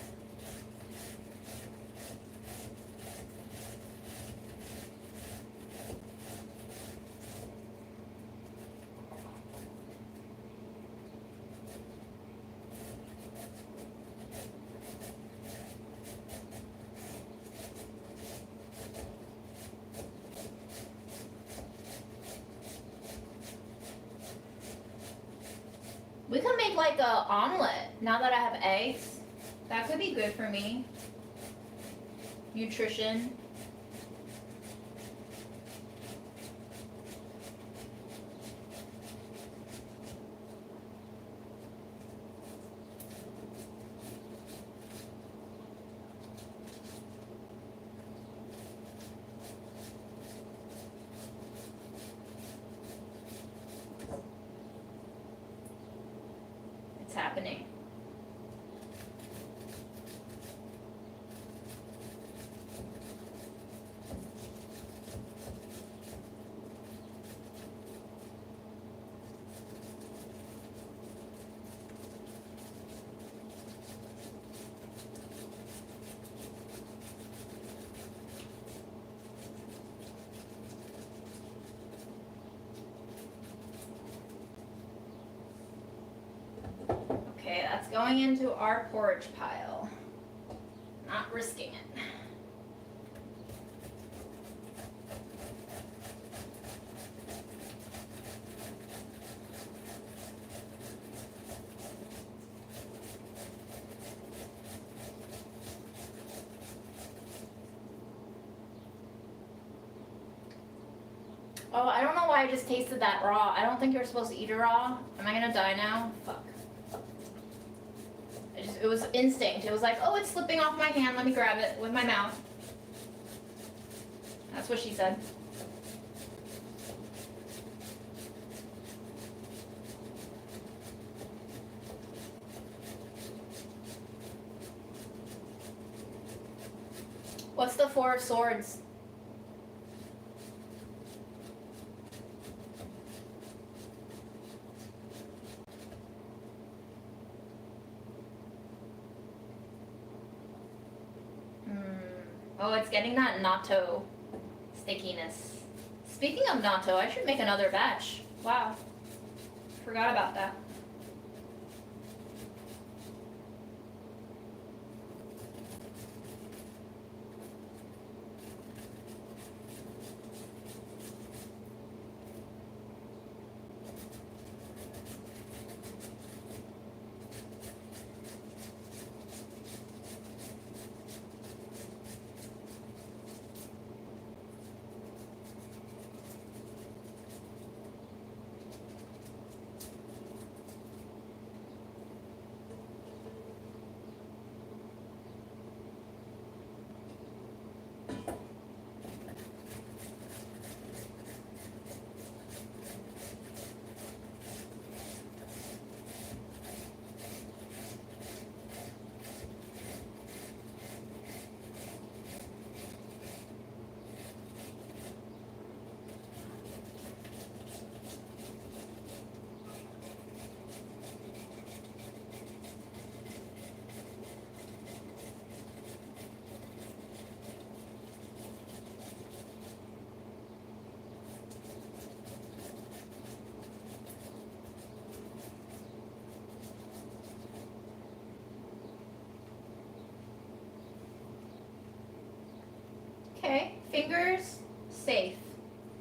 We could make like a omelet now that I have eggs. That could be good for me. Nutrition. It's happening. Okay, that's going into our porridge pile. Not risking it. Oh, I don't know why I just tasted that raw. I don't think you're supposed to eat it raw. Am I gonna die now? Fuck. It was instinct. It was like, oh, it's slipping off my hand. Let me grab it with my mouth. That's what she said. What's the Four of Swords? Oh, it's getting that natto stickiness. Speaking of natto, I should make another batch. Wow. Forgot about that. Okay, fingers safe.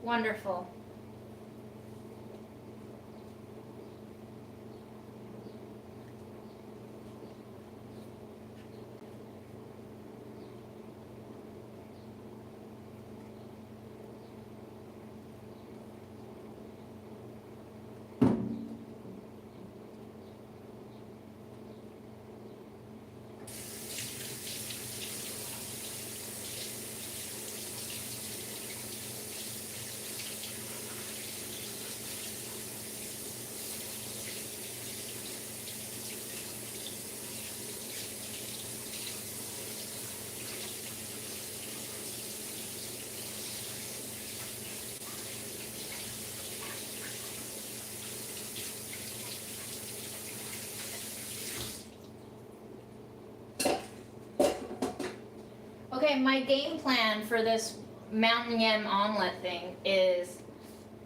Wonderful. Okay, my game plan for this mountain yam omelet thing is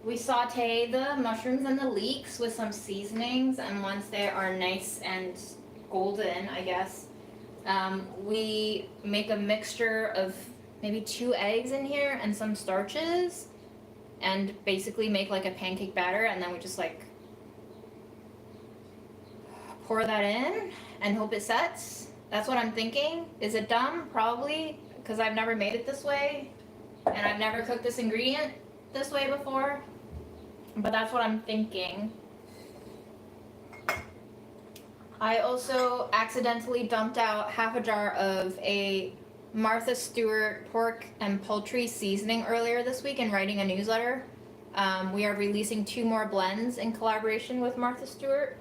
we saute the mushrooms and the leeks with some seasonings, and once they are nice and golden, I guess, we make a mixture of maybe 2 eggs in here and some starches, and basically make like a pancake batter, and then we just like pour that in and hope it sets. That's what I'm thinking. Is it dumb? Probably, because I've never made it this way and I've never cooked this ingredient this way before. But that's what I'm thinking. I also accidentally dumped out half a jar of a Martha Stewart pork and poultry seasoning earlier this week in writing a newsletter. We are releasing 2 more blends in collaboration with Martha Stewart.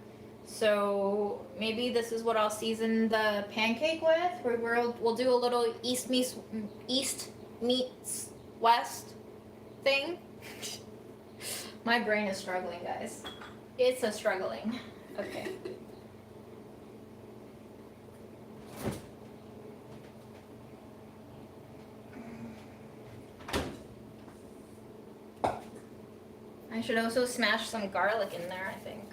So maybe this is what I'll season the pancake with. We'll do a little East meets West thing. My brain is struggling, guys. It's a struggling. Okay. I should also smash some garlic in there, I think.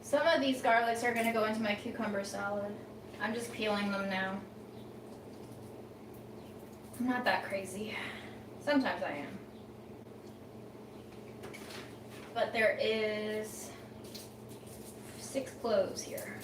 Some of these garlics are gonna go into my cucumber salad. I'm just peeling them now. I'm not that crazy. Sometimes I am. But there is 6 cloves here.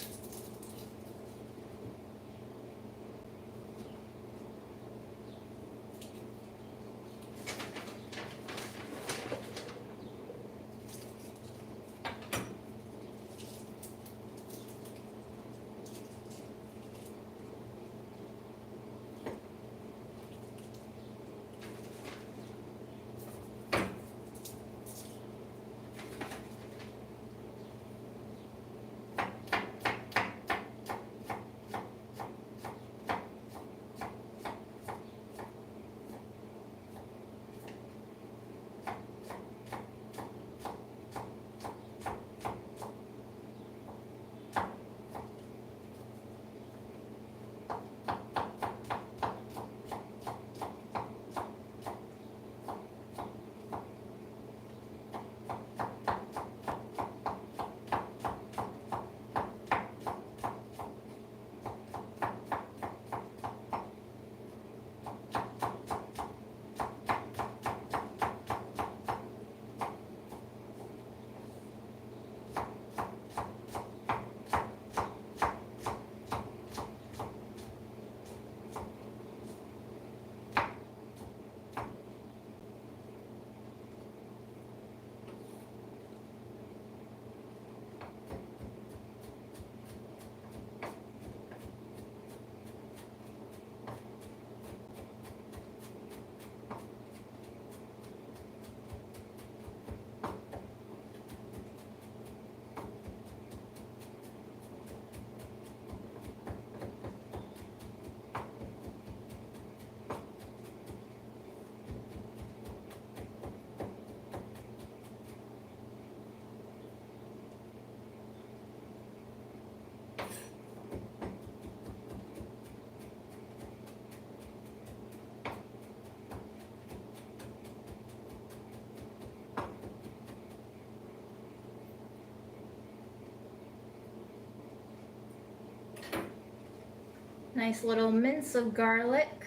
Nice little mince of garlic.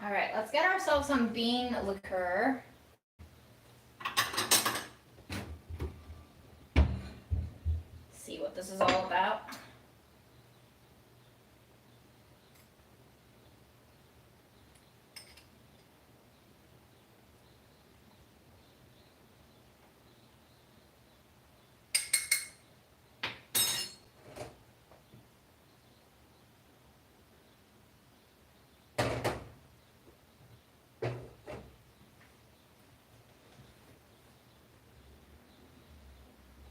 All right, let's get ourselves some bean liqueur. See what this is all about.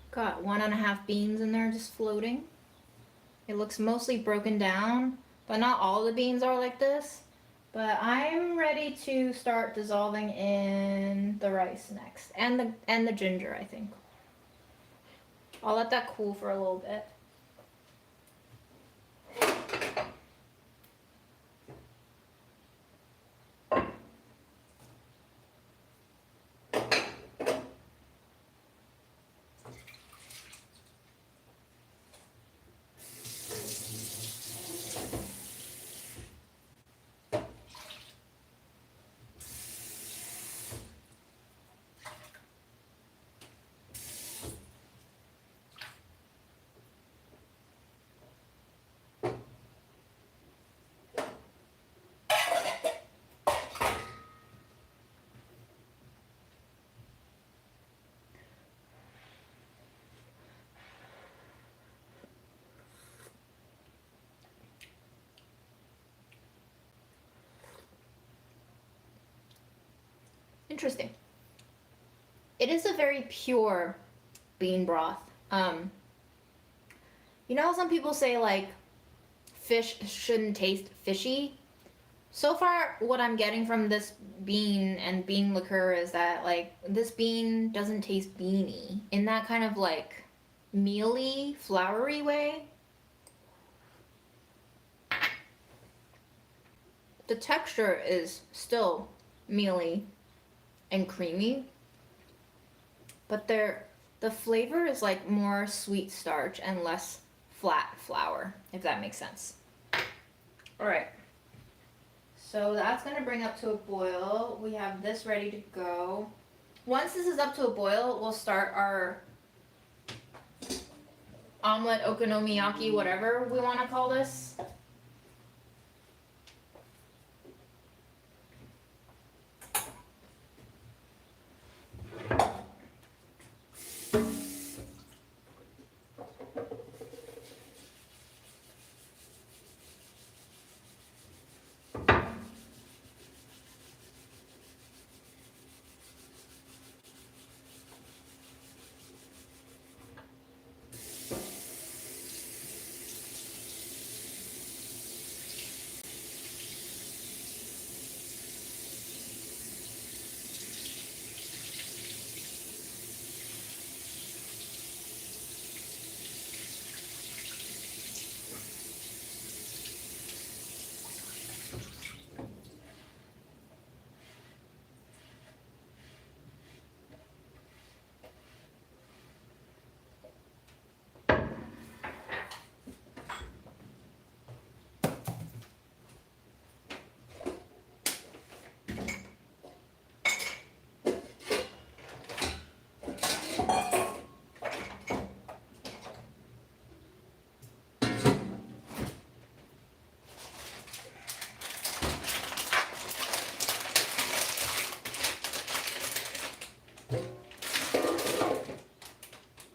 Got 1.5 beans in there just floating. It looks mostly broken down, but not all the beans are like this. But I'm ready to start dissolving in the rice next, and the ginger, I think. I'll let that cool for a little bit. Interesting. It is a very pure bean broth. You know how some people say like fish shouldn't taste fishy? So far, what I'm getting from this bean and bean liqueur is that like this bean doesn't taste beany in that kind of like mealy, floury way. The texture is still mealy and creamy, but the flavor is like more sweet starch and less flat flour, if that makes sense. All right. So that's gonna bring up to a boil. We have this ready to go. Once this is up to a boil, we'll start our omelet, okonomiyaki, whatever we want to call this.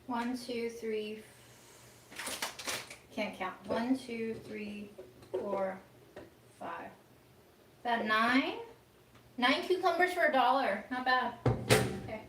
One, two, three. Can't count. 1, 2, 3, 4, 5. Is that 9? 9 cucumbers for $1. Not bad. Okay.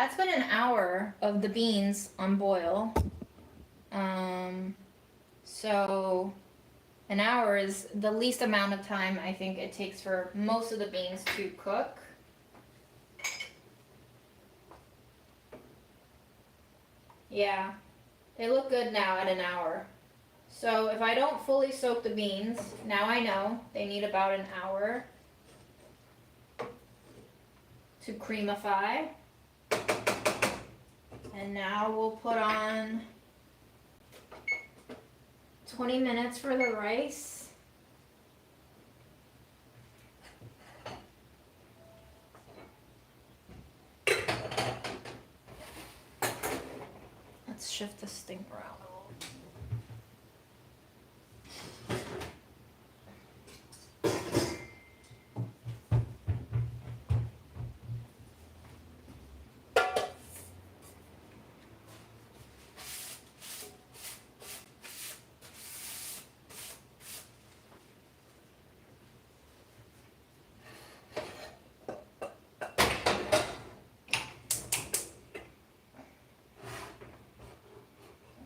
that's been an hour of the beans on boil. So an hour is the least amount of time I think it takes for most of the beans to cook. Yeah, they look good now at an hour. So if I don't fully soak the beans, now I know they need about an hour to creamify. And now we'll put on 20 minutes for the rice. Let's shift this thing around a little.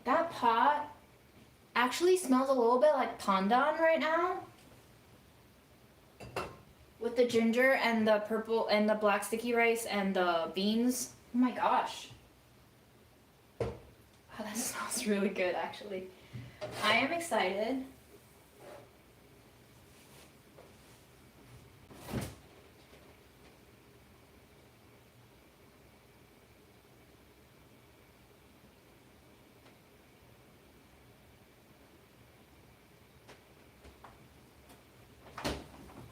That pot actually smells a little bit like pandan right now. With the ginger and the purple and the black sticky rice and the beans. Oh my gosh. Oh, that smells really good actually. I am excited.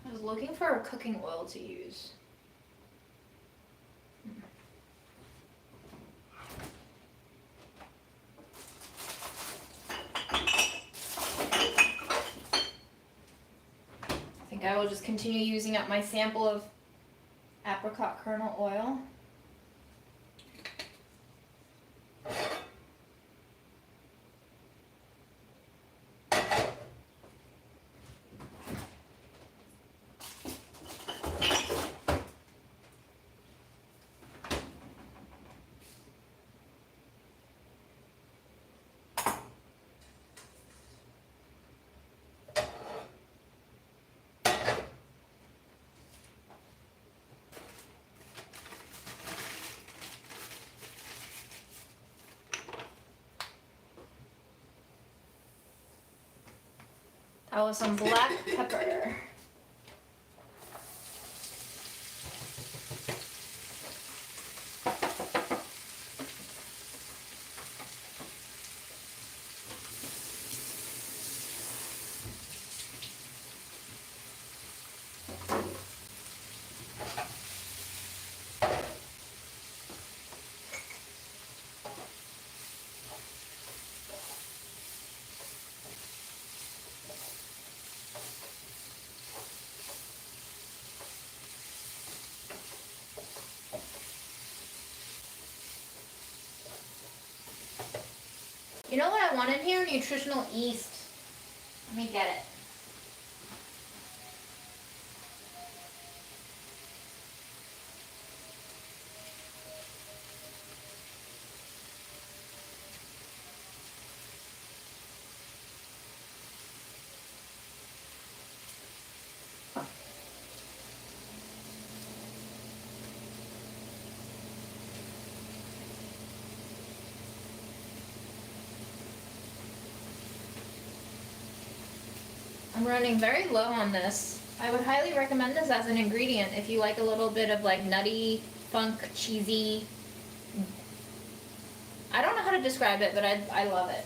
I was looking for a cooking oil to use. I think I will just continue using up my sample of apricot kernel oil. That was some black pepper. You know what I want in here? Nutritional yeast. Let me get it. I'm running very low on this. I would highly recommend this as an ingredient if you like a little bit of like nutty, funk, cheesy. I don't know how to describe it, but I love it.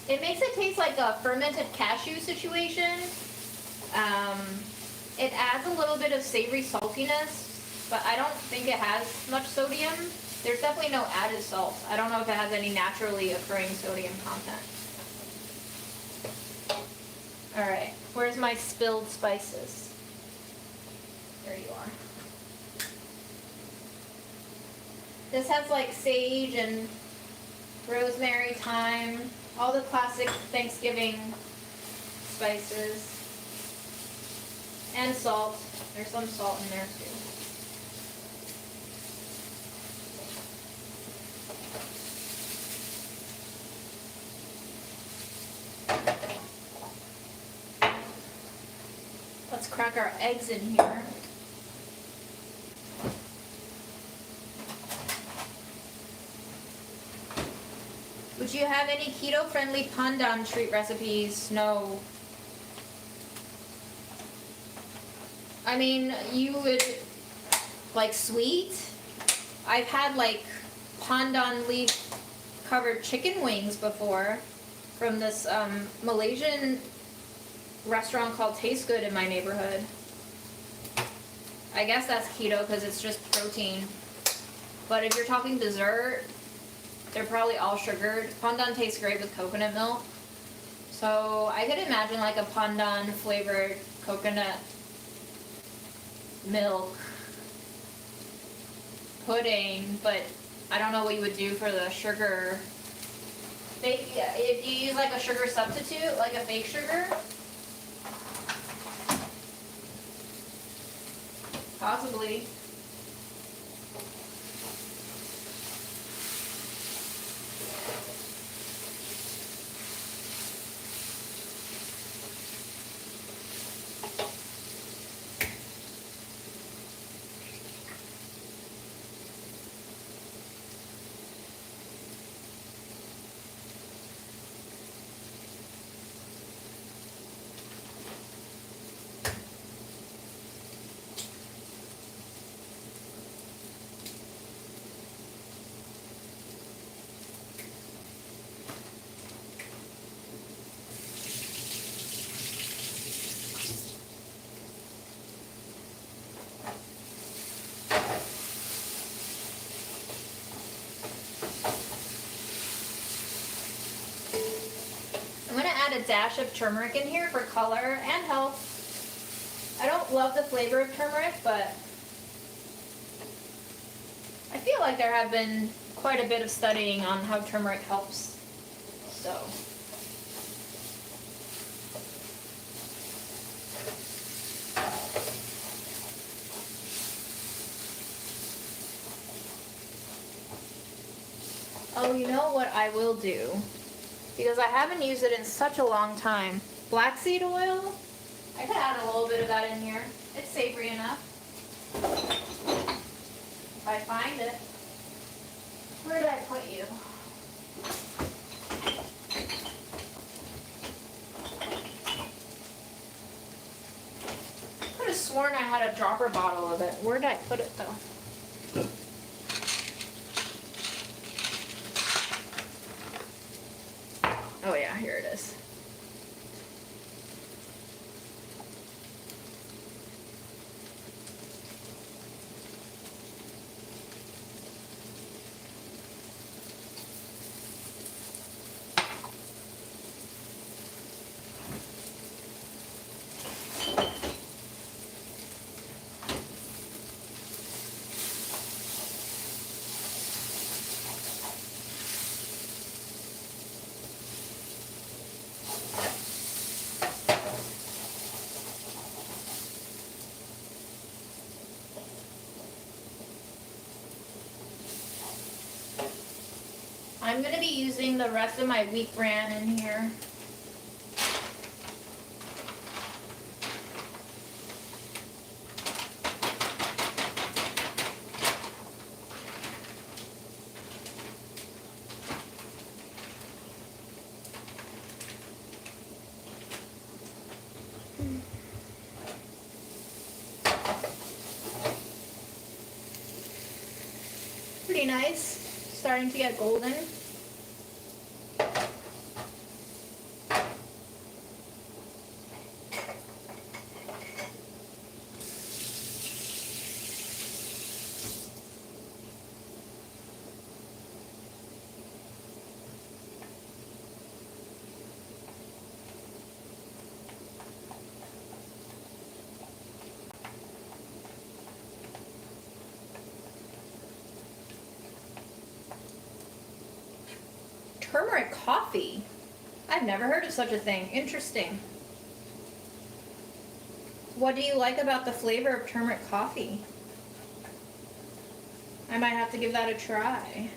It makes it taste like a fermented cashew situation. It adds a little bit of savory saltiness, but I don't think it has much sodium. There's definitely no added salt. I don't know if it has any naturally occurring sodium content. Alright, where's my spilled spices? There you are. This has like sage and rosemary, thyme, all the classic Thanksgiving spices. And salt. There's some salt in there too. Let's crack our eggs in here. Would you have any keto-friendly pandan treat recipes? No. I mean, you would like sweet. I've had like pandan leaf covered chicken wings before from this Malaysian restaurant called Taste Good in my neighborhood. I guess that's keto because it's just protein. But if you're talking dessert, they're probably all sugared. Pandan tastes great with coconut milk. So I could imagine like a pandan flavored coconut milk pudding, but I don't know what you would do for the sugar. If you use like a sugar substitute, like a fake sugar, possibly. A dash of turmeric in here for color and health. I don't love the flavor of turmeric, but I feel like there have been quite a bit of studying on how turmeric helps. So oh, you know what I will do? Because I haven't used it in such a long time. Black seed oil? I could add a little bit of that in here. It's savory enough. If I find it. Where did I put you? I could have sworn I had a dropper bottle of it. Where did I put it though? Oh yeah, here it is. I'm going to be using the rest of my wheat bran in here. Pretty nice. Starting to get golden. Turmeric coffee? I've never heard of such a thing. Interesting. What do you like about the flavor of turmeric coffee? I might have to give that a try.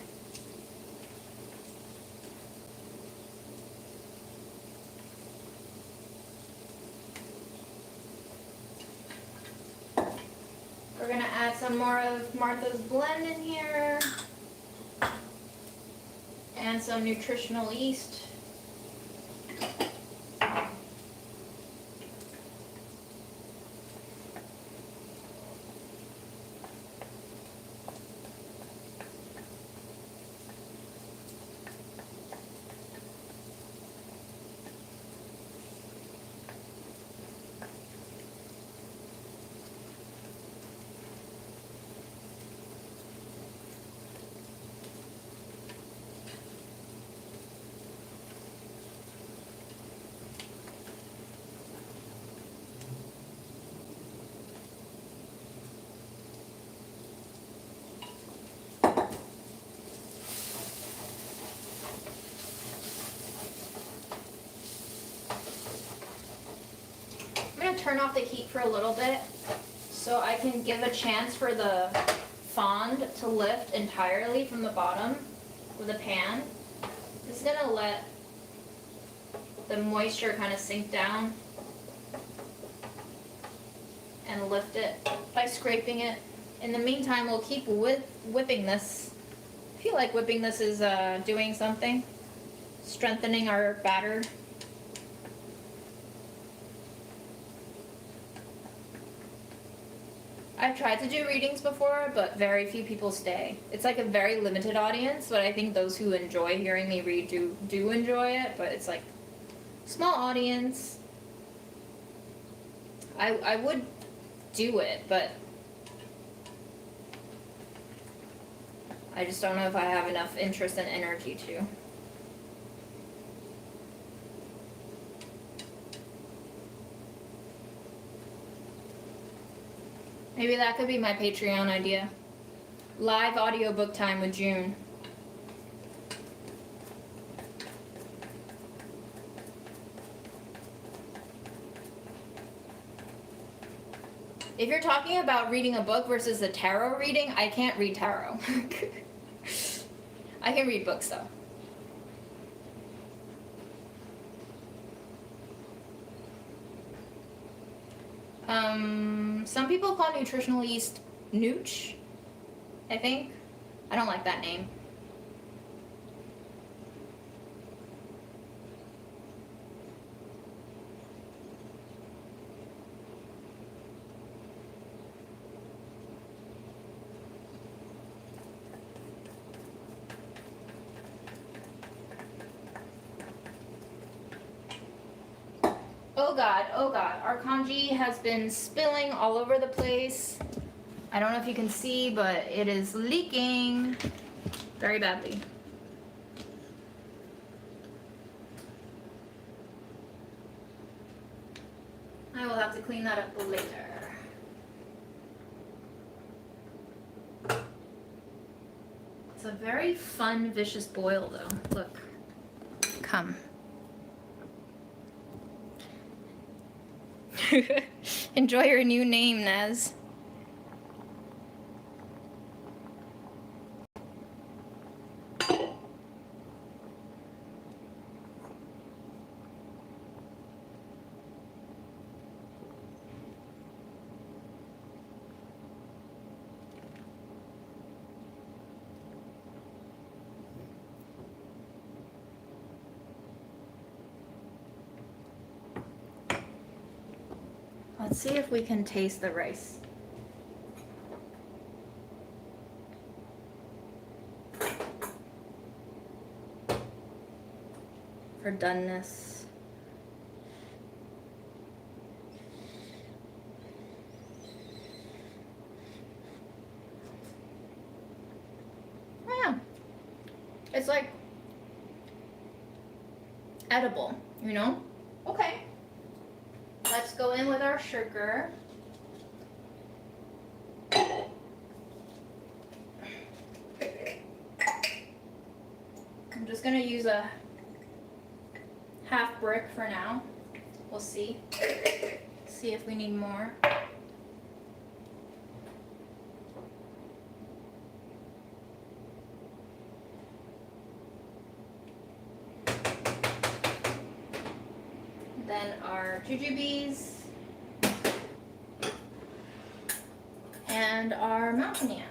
We're gonna add some more of Martha's Blend in here. And some nutritional yeast. I'm going to turn off the heat for a little bit so I can give a chance for the fond to lift entirely from the bottom of the pan. Just going to let the moisture kind of sink down and lift it by scraping it. In the meantime, we'll keep whipping this. I feel like whipping this is doing something, strengthening our batter. I've tried to do readings before, but very few people stay. It's like a very limited audience, but I think those who enjoy hearing me read do enjoy it, but it's like small audience. I would do it, but I just don't know if I have enough interest and energy to. Maybe that could be my Patreon idea. Live audiobook time with June. If you're talking about reading a book versus a tarot reading, I can't read tarot. I can read books though. Some people call nutritional yeast nooch, I think. I don't like that name. Oh god, our congee has been spilling all over the place. I don't know if you can see, but it is leaking very badly. I will have to clean that up later. It's a very fun, vicious boil though. Look. Come. Enjoy your new name, Naz. Let's see if we can taste the rice. For doneness. Oh yeah. It's like edible, you know? Okay. Let's go in with our sugar. I'm just gonna use a half brick for now. We'll see. see if we need more. Then our jujubes and our mountain yam.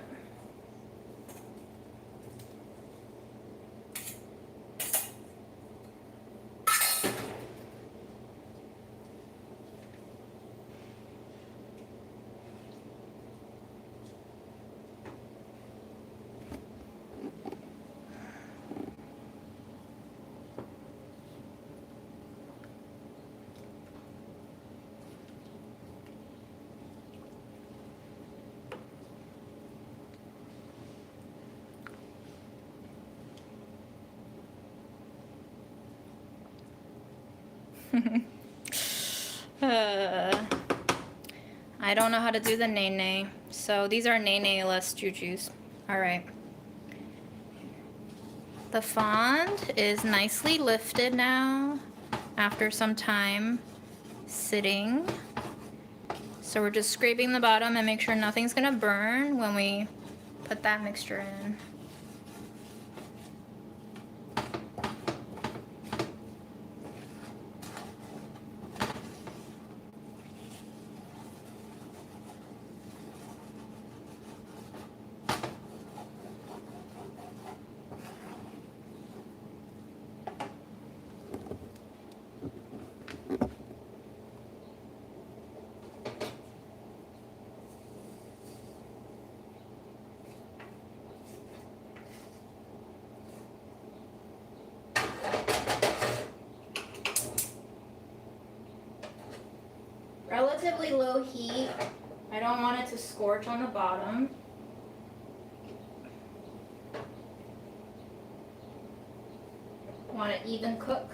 I don't know how to do the nay-nay. So these are nay-nay-less jujus. Alright. The fond is nicely lifted now after some time sitting. So we're just scraping the bottom and make sure nothing's gonna burn when we put that mixture in. Relatively low heat. I don't want it to scorch on the bottom. Want it even cook.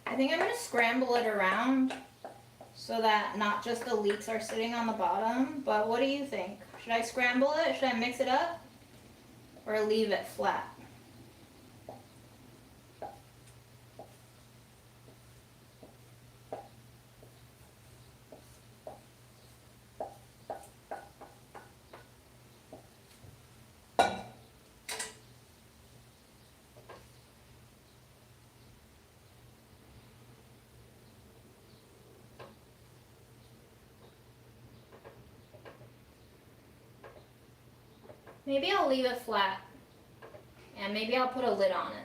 I think I'm going to scramble it around so that not just the leeks are sitting on the bottom, but what do you think? Should I scramble it? Should I mix it up? Or leave it flat? Maybe I'll leave it flat, and maybe I'll put a lid on it.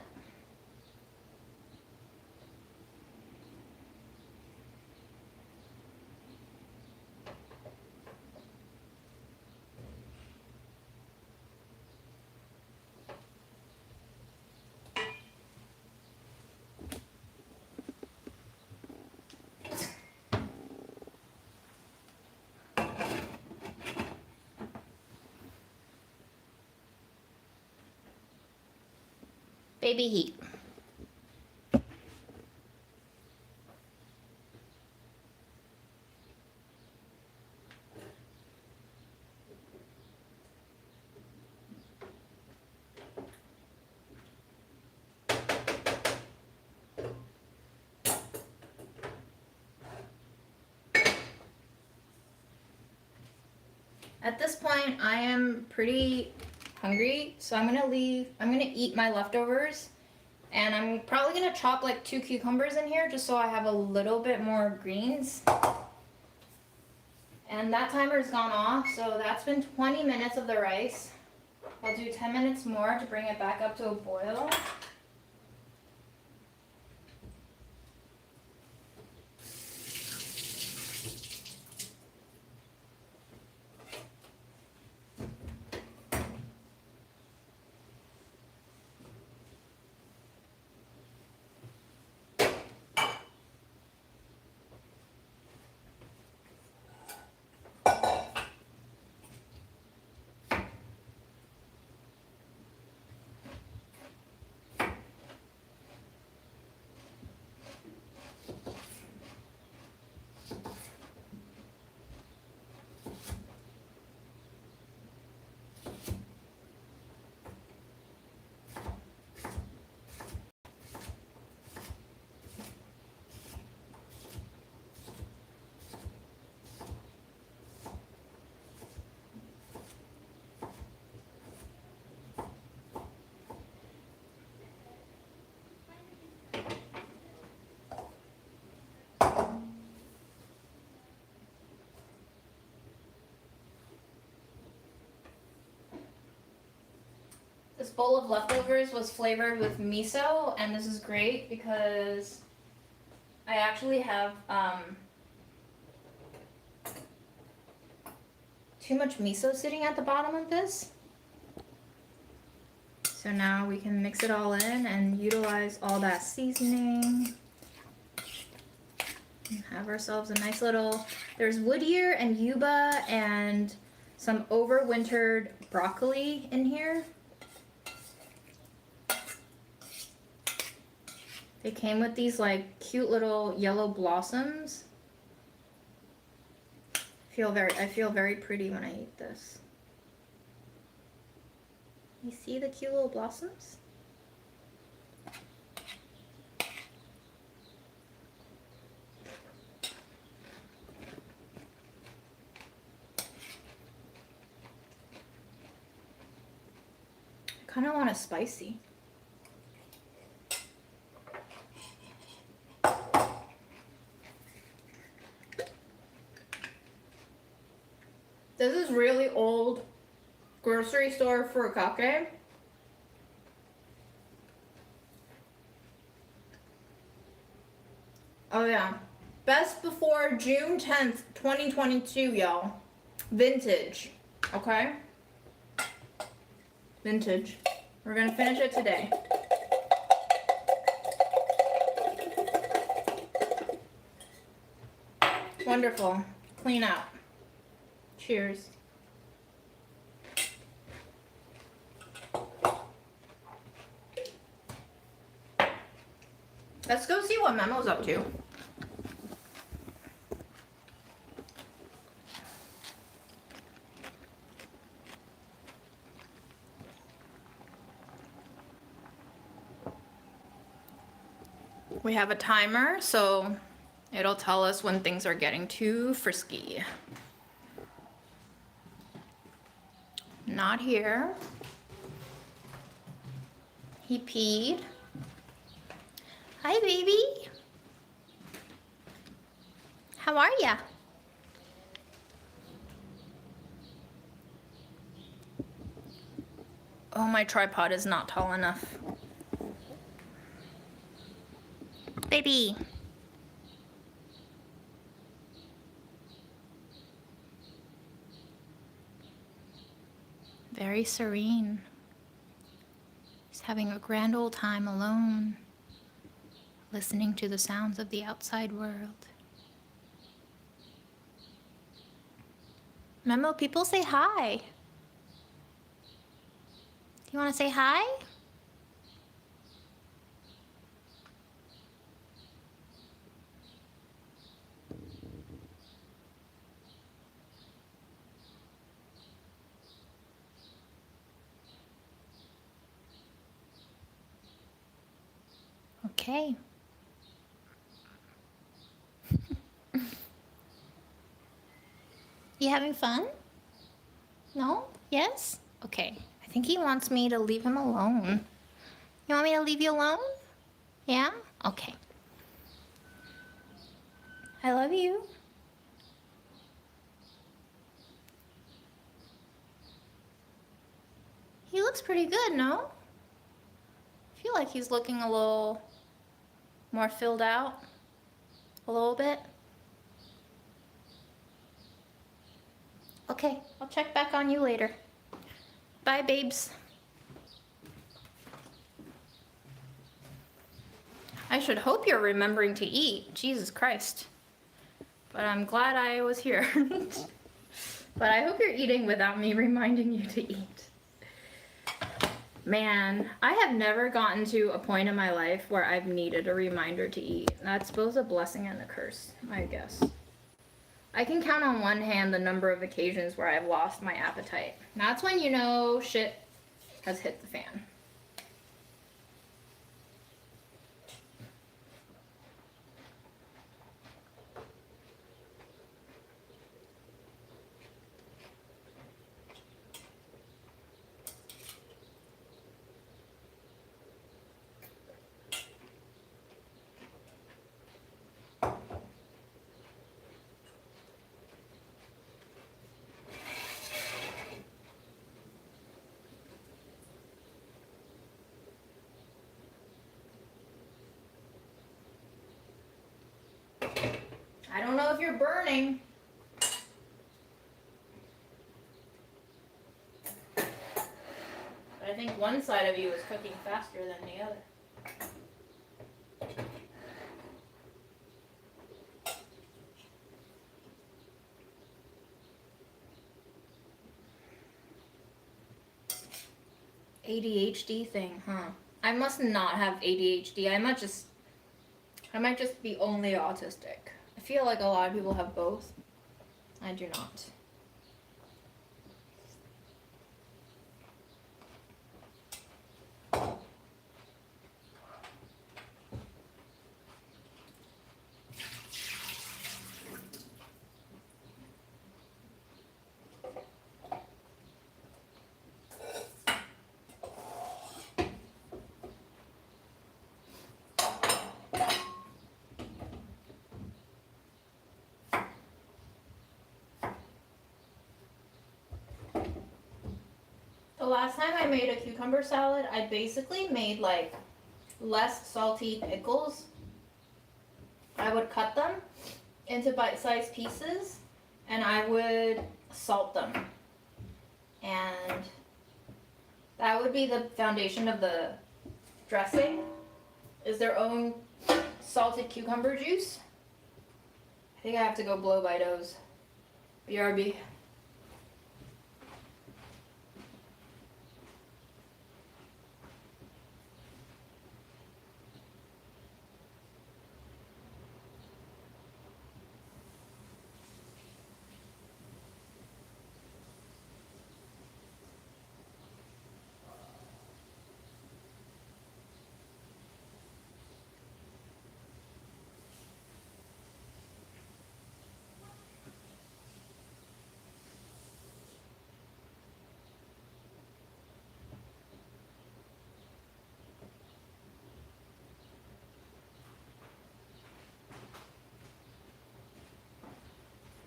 Baby heat. At this point, I am pretty hungry, so I'm gonna eat my leftovers, and I'm probably gonna chop like 2 cucumbers in here just so I have a little bit more greens. And that timer's gone off, so that's been 20 minutes of the rice. I'll do 10 minutes more to bring it back up to a boil. This bowl of leftovers was flavored with miso, and this is great because I actually have too much miso sitting at the bottom of this. So now we can mix it all in and utilize all that seasoning. And have ourselves a nice little, there's wood ear and yuba and some overwintered broccoli in here. They came with these like cute little yellow blossoms. I feel very pretty when I eat this. You see the cute little blossoms? I kind of want it spicy. This is really old grocery store furikake. Oh yeah. Best before June 10th, 2022, y'all. Vintage. Okay? Vintage. We're gonna finish it today. Wonderful. Clean out. Cheers. Let's go see what Memo's up to. We have a timer, so it'll tell us when things are getting too frisky. Not here. He peed. Hi, baby. How are ya? Oh, my tripod is not tall enough. Baby. Very serene. He's having a grand old time alone, listening to the sounds of the outside world. Memo, people say hi. Do you want to say hi? Okay. You having fun? No? Yes? Okay. I think he wants me to leave him alone. You want me to leave you alone? Yeah? Okay. I love you. He looks pretty good, no? I feel like he's looking a little more filled out. A little bit. Okay, I'll check back on you later. Bye, babes. I should hope you're remembering to eat. Jesus Christ. But I'm glad I was here. But I hope you're eating without me reminding you to eat. Man, I have never gotten to a point in my life where I've needed a reminder to eat. That's both a blessing and a curse, I guess. I can count on one hand the number of occasions where I've lost my appetite. That's when you know shit has hit the fan. I don't know if you're burning. But I think one side of you is cooking faster than the other. ADHD thing, huh? I must not have ADHD. I might just be only autistic. I feel like a lot of people have both. I do not. The last time I made a cucumber salad, I basically made like less salty pickles. I would cut them into bite-sized pieces and I would salt them. And that would be the foundation of the dressing, is their own salted cucumber juice. I think I have to go blow by those. BRB.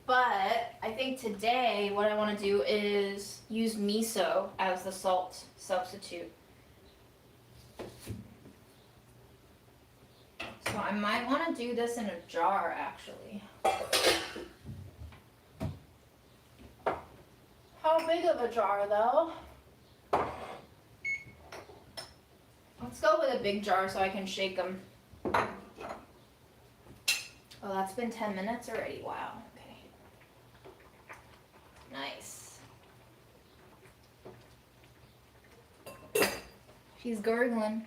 But I think today what I want to do is use miso as the salt substitute. So I might want to do this in a jar actually. How big of a jar though? Let's go with a big jar so I can shake them. Oh, that's been 10 minutes already. Wow. Nice. She's gurgling.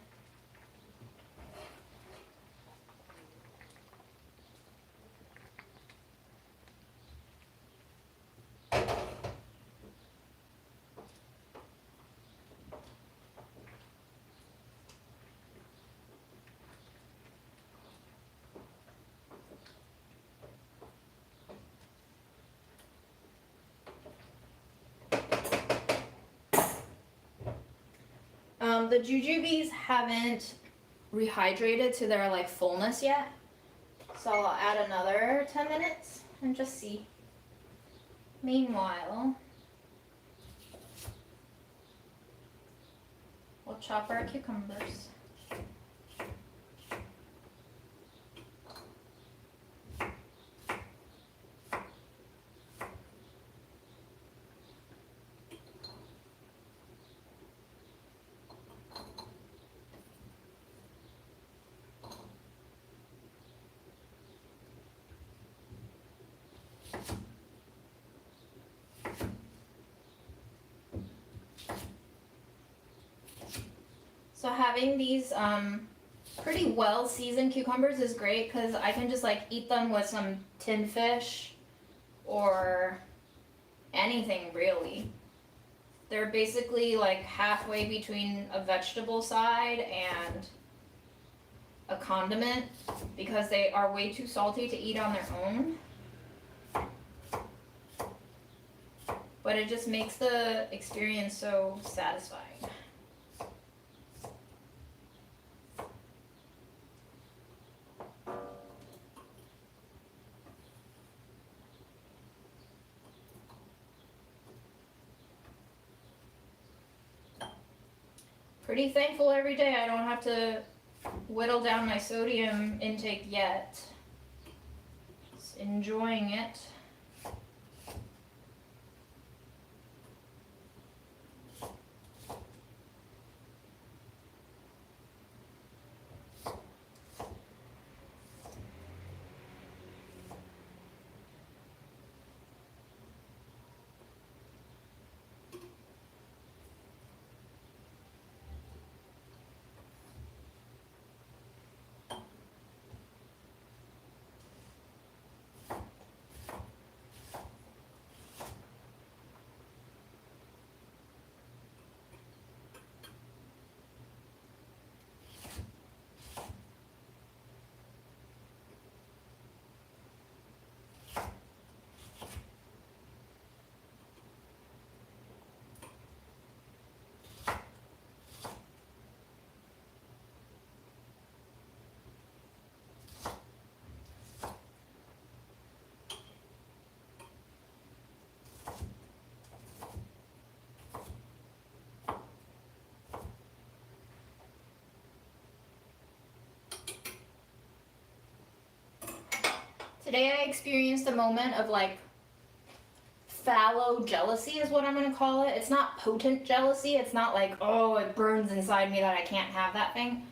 The jujubes haven't rehydrated to their like fullness yet, so I'll add another 10 minutes and just see. Meanwhile, we'll chop our cucumbers. So having these pretty well seasoned cucumbers is great because I can just like eat them with some tinned fish or anything really. They're basically like halfway between a vegetable side and a condiment because they are way too salty to eat on their own. But it just makes the experience so satisfying. Pretty thankful every day I don't have to whittle down my sodium intake yet. enjoying it. Today I experienced a moment of like fallow jealousy is what I'm gonna call it. It's not potent jealousy. It's not like, oh, it burns inside me that I can't have that thing.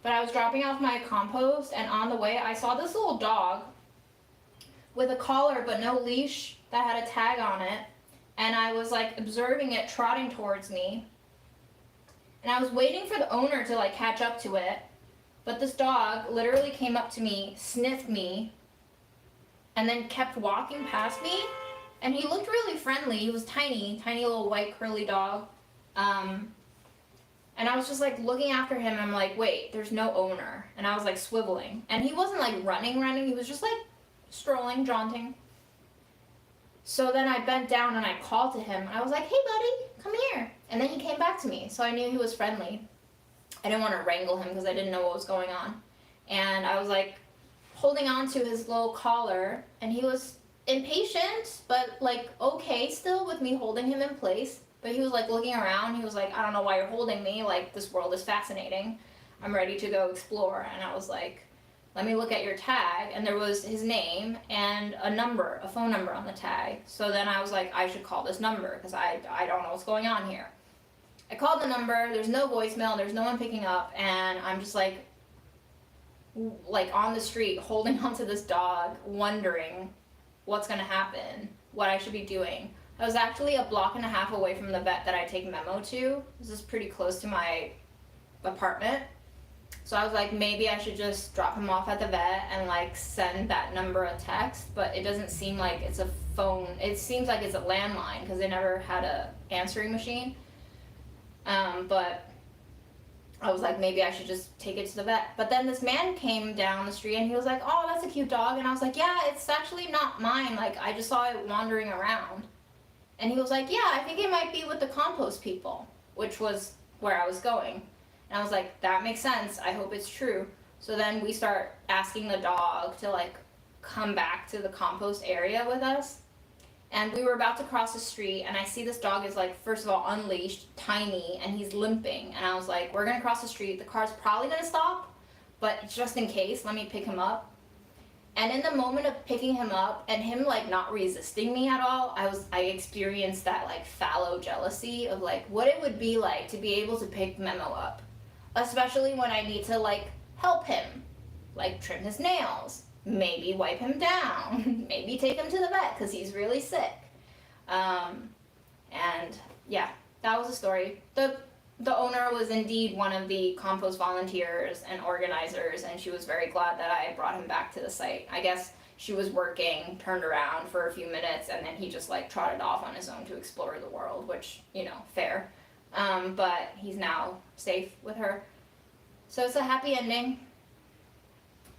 But I was dropping off my compost, and on the way I saw this little dog with a collar but no leash that had a tag on it. And I was like observing it trotting towards me. And I was waiting for the owner to like catch up to it. But this dog literally came up to me, sniffed me, and then kept walking past me. And he looked really friendly. He was tiny little white curly dog. And I was just like looking after him. I'm like, wait, there's no owner. And I was like swiveling. And he wasn't like running. He was just like strolling, jaunting. So then I bent down and I called to him. And I was like, hey buddy, come here. And then he came back to me. So I knew he was friendly. I didn't want to wrangle him because I didn't know what was going on. And I was like holding on to his little collar. And he was impatient, but like okay still with me holding him in place. But he was like looking around. He was like, I don't know why you're holding me. Like, this world is fascinating. I'm ready to go explore. And I was like, let me look at your tag. And there was his name and a phone number on the tag. So then I was like, I should call this number because I don't know what's going on here. I called the number. There's no voicemail. There's no one picking up. And I'm just like on the street holding onto this dog, wondering what's going to happen, what I should be doing. I was actually a block and a half away from the vet that I take Memo to. This is pretty close to my apartment. So I was like, maybe I should just drop him off at the vet and like send that number a text, but it doesn't seem like it's a phone. It seems like it's a landline because they never had a answering machine. But I was like, maybe I should just take it to the vet. But then this man came down the street and he was like, oh, that's a cute dog. And I was like, yeah, it's actually not mine. Like, I just saw it wandering around. And he was like, yeah, I think it might be with the compost people, which was where I was going. And I was like, that makes sense. I hope it's true. So then we start asking the dog to like come back to the compost area with us. And we were about to cross the street and I see this dog is like, first of all, unleashed, tiny, and he's limping. And I was like, we're gonna cross the street. The car's probably gonna stop, but just in case, let me pick him up. And in the moment of picking him up and him like not resisting me at all, I experienced that like fallow jealousy of like what it would be like to be able to pick Memo up. Especially when I need to like help him, like trim his nails, maybe wipe him down, maybe take him to the vet because he's really sick. And yeah, that was the story. The owner was indeed one of the compost volunteers and organizers, and she was very glad that I brought him back to the site. I guess she was working, turned around for a few minutes, and then he just like trotted off on his own to explore the world, which, you know, fair. But he's now safe with her. So it's a happy ending.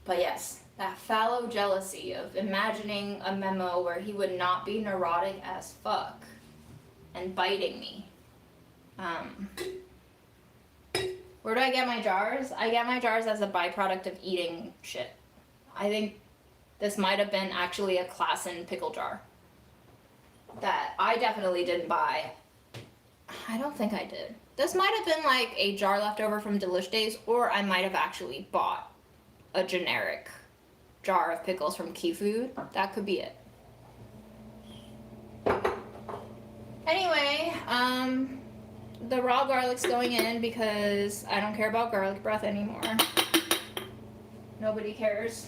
But yes, that fallow jealousy of imagining a Memo where he would not be neurotic as fuck and biting me. Where do I get my jars? I get my jars as a byproduct of eating shit. I think this might have been actually a Klassen pickle jar that I definitely didn't buy. I don't think I did. This might have been like a jar left over from Delish Days, or I might have actually bought a generic jar of pickles from Key Food. That could be it. Anyway, the raw garlic's going in because I don't care about garlic breath anymore. Nobody cares.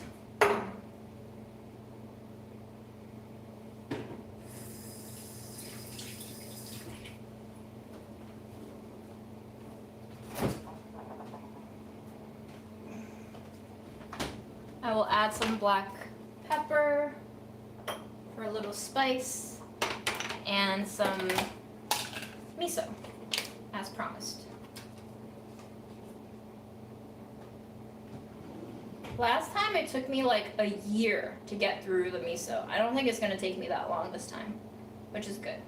I will add some black pepper for a little spice and some miso, as promised. Last time it took me like a year to get through the miso. I don't think it's gonna take me that long this time, which is good.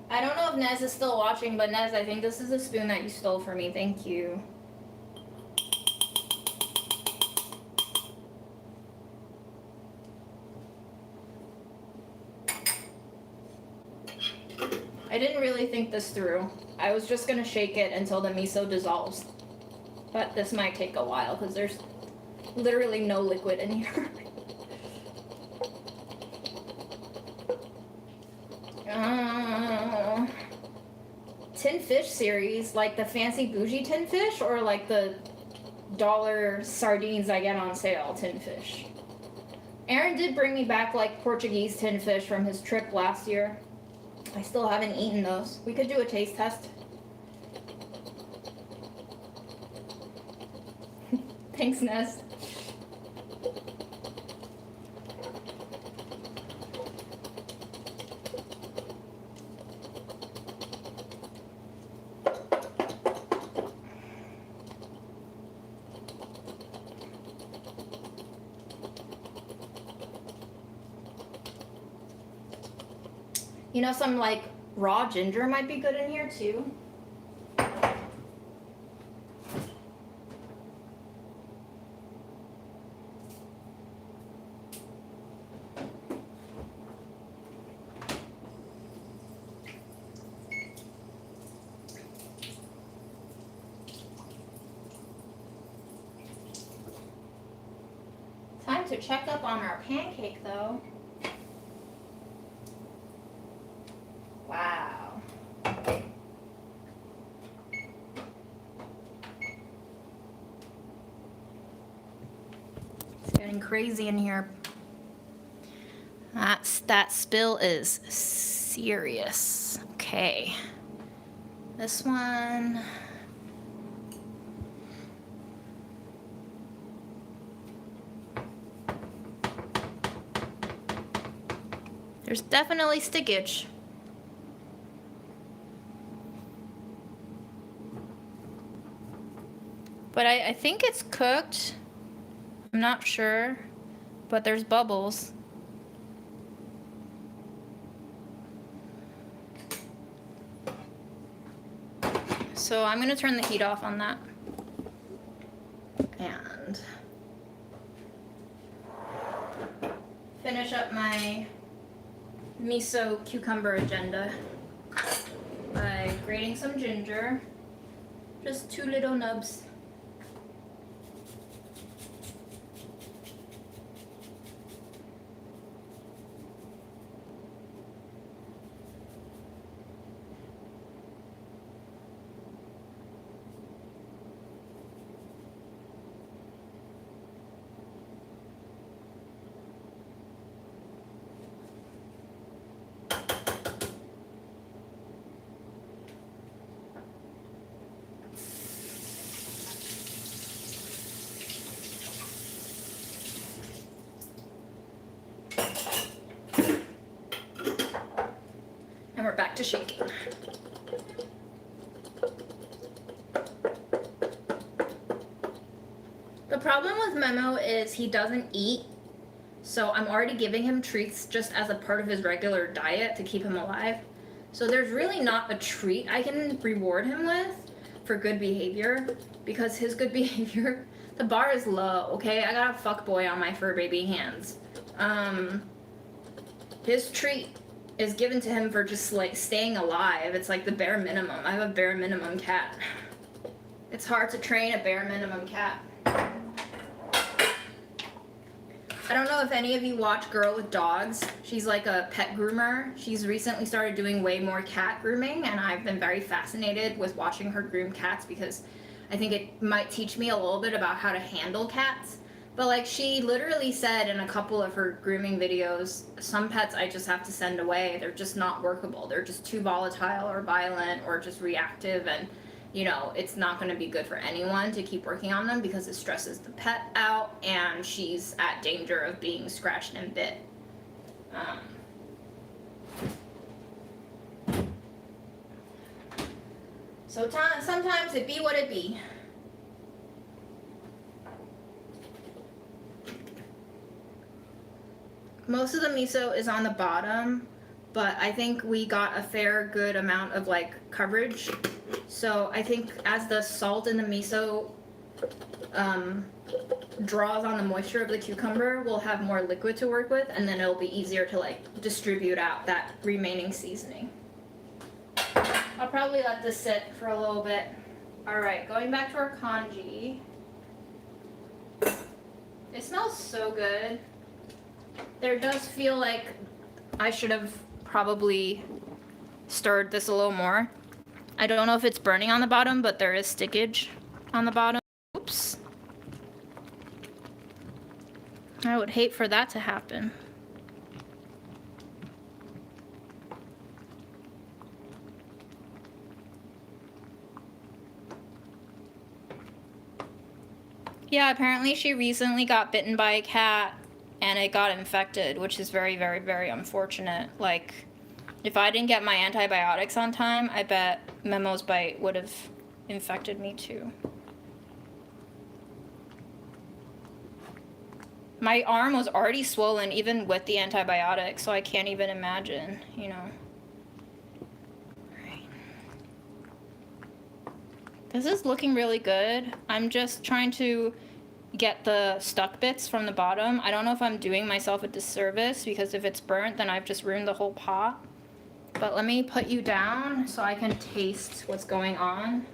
I don't know if Nez is still watching, but Nez, I think this is a spoon that you stole from me. Thank you. I didn't really think this through. I was just gonna shake it until the miso dissolves. But this might take a while because there's literally no liquid in here. Tin fish series, like the fancy bougie tin fish or like the dollar sardines I get on sale tin fish? Aaron did bring me back like Portuguese tin fish from his trip last year. I still haven't eaten those. We could do a taste test. Thanks, Ness. You know, some like raw ginger might be good in here too. Time to check up on our pancake though. Wow. It's getting crazy in here. That spill is serious. Okay. This one. There's definitely stickage. But I think it's cooked. I'm not sure. But there's bubbles. So I'm gonna turn the heat off on that. And finish up my miso cucumber agenda by grating some ginger. Just 2 little nubs. And we're back to shaking. The problem with Memo is he doesn't eat, so I'm already giving him treats just as a part of his regular diet to keep him alive. So there's really not a treat I can reward him with for good behavior, because his good behavior, the bar is low, okay? I got a fuckboy on my fur baby hands. His treat is given to him for just like staying alive. It's like the bare minimum. I have a bare minimum cat. It's hard to train a bare minimum cat. I don't know if any of you watch Girl with Dogs. She's like a pet groomer. She's recently started doing way more cat grooming, and I've been very fascinated with watching her groom cats because I think it might teach me a little bit about how to handle cats. But like she literally said in a couple of her grooming videos, some pets I just have to send away. They're just not workable. They're just too volatile or violent or just reactive, and you know, it's not going to be good for anyone to keep working on them because it stresses the pet out and she's at danger of being scratched and bit. So sometimes it be what it be. Most of the miso is on the bottom, but I think we got a fair good amount of like coverage. So I think as the salt in the miso draws on the moisture of the cucumber, we'll have more liquid to work with, and then it'll be easier to like distribute out that remaining seasoning. I'll probably let this sit for a little bit. All right, going back to our congee. It smells so good. There does feel like I should have probably stirred this a little more. I don't know if it's burning on the bottom, but there is stickage on the bottom. Oops. I would hate for that to happen. Yeah, apparently she recently got bitten by a cat and it got infected, which is very, very, very unfortunate. Like, if I didn't get my antibiotics on time, I bet Memo's bite would have infected me too. My arm was already swollen even with the antibiotics, so I can't even imagine, you know. Right. This is looking really good. I'm just trying to get the stuck bits from the bottom. I don't know if I'm doing myself a disservice because if it's burnt, then I've just ruined the whole pot. But let me put you down so I can taste what's going on.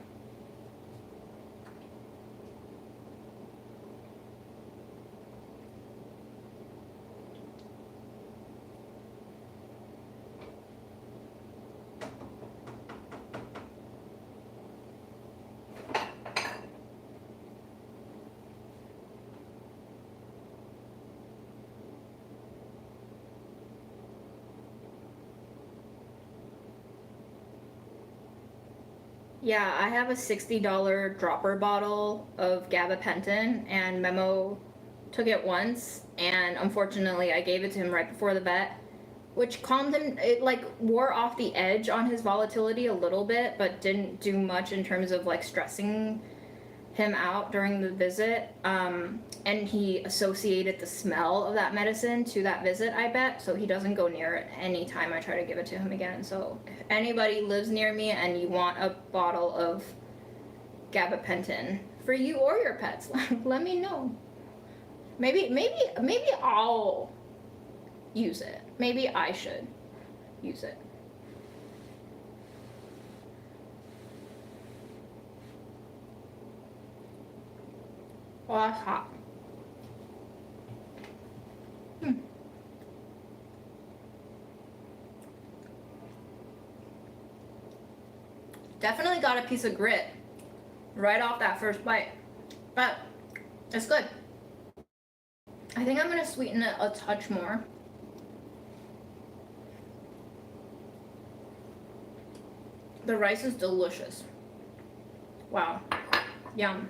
Yeah, I have a $60 dropper bottle of gabapentin, and Memo took it once, and unfortunately I gave it to him right before the vet, which calmed him. It like wore off the edge on his volatility a little bit, but didn't do much in terms of like stressing him out during the visit. And he associated the smell of that medicine to that visit, I bet, so he doesn't go near it any time I try to give it to him again. So if anybody lives near me and you want a bottle of gabapentin for you or your pets, let me know. Maybe I'll use it. Maybe I should use it. Well, that's hot. Definitely got a piece of grit right off that first bite, but it's good. I think I'm gonna sweeten it a touch more. The rice is delicious. Wow, yum.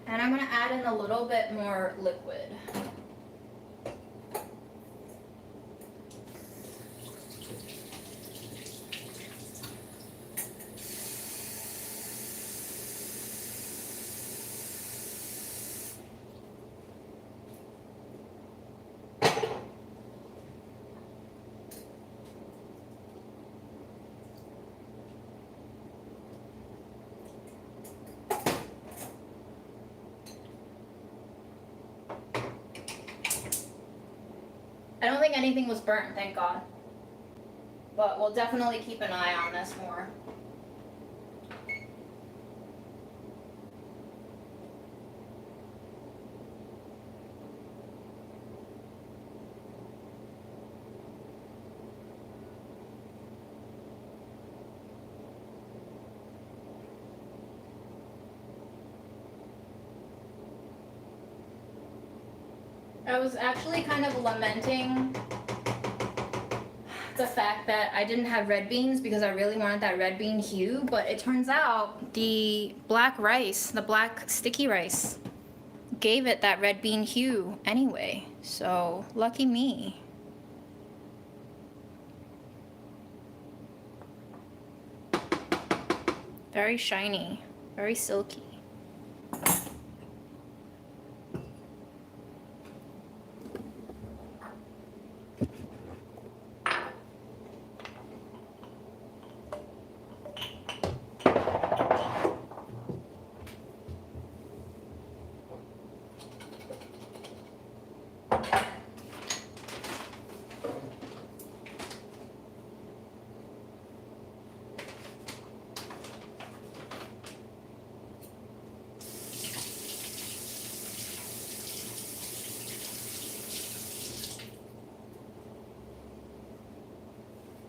And I'm gonna add in a little bit more liquid. think anything was burnt, thank God. But we'll definitely keep an eye on this more. I was actually kind of lamenting the fact that I didn't have red beans because I really wanted that red bean hue, but it turns out the black rice, the black sticky rice, gave it that red bean hue anyway. So lucky me. Very shiny, very silky.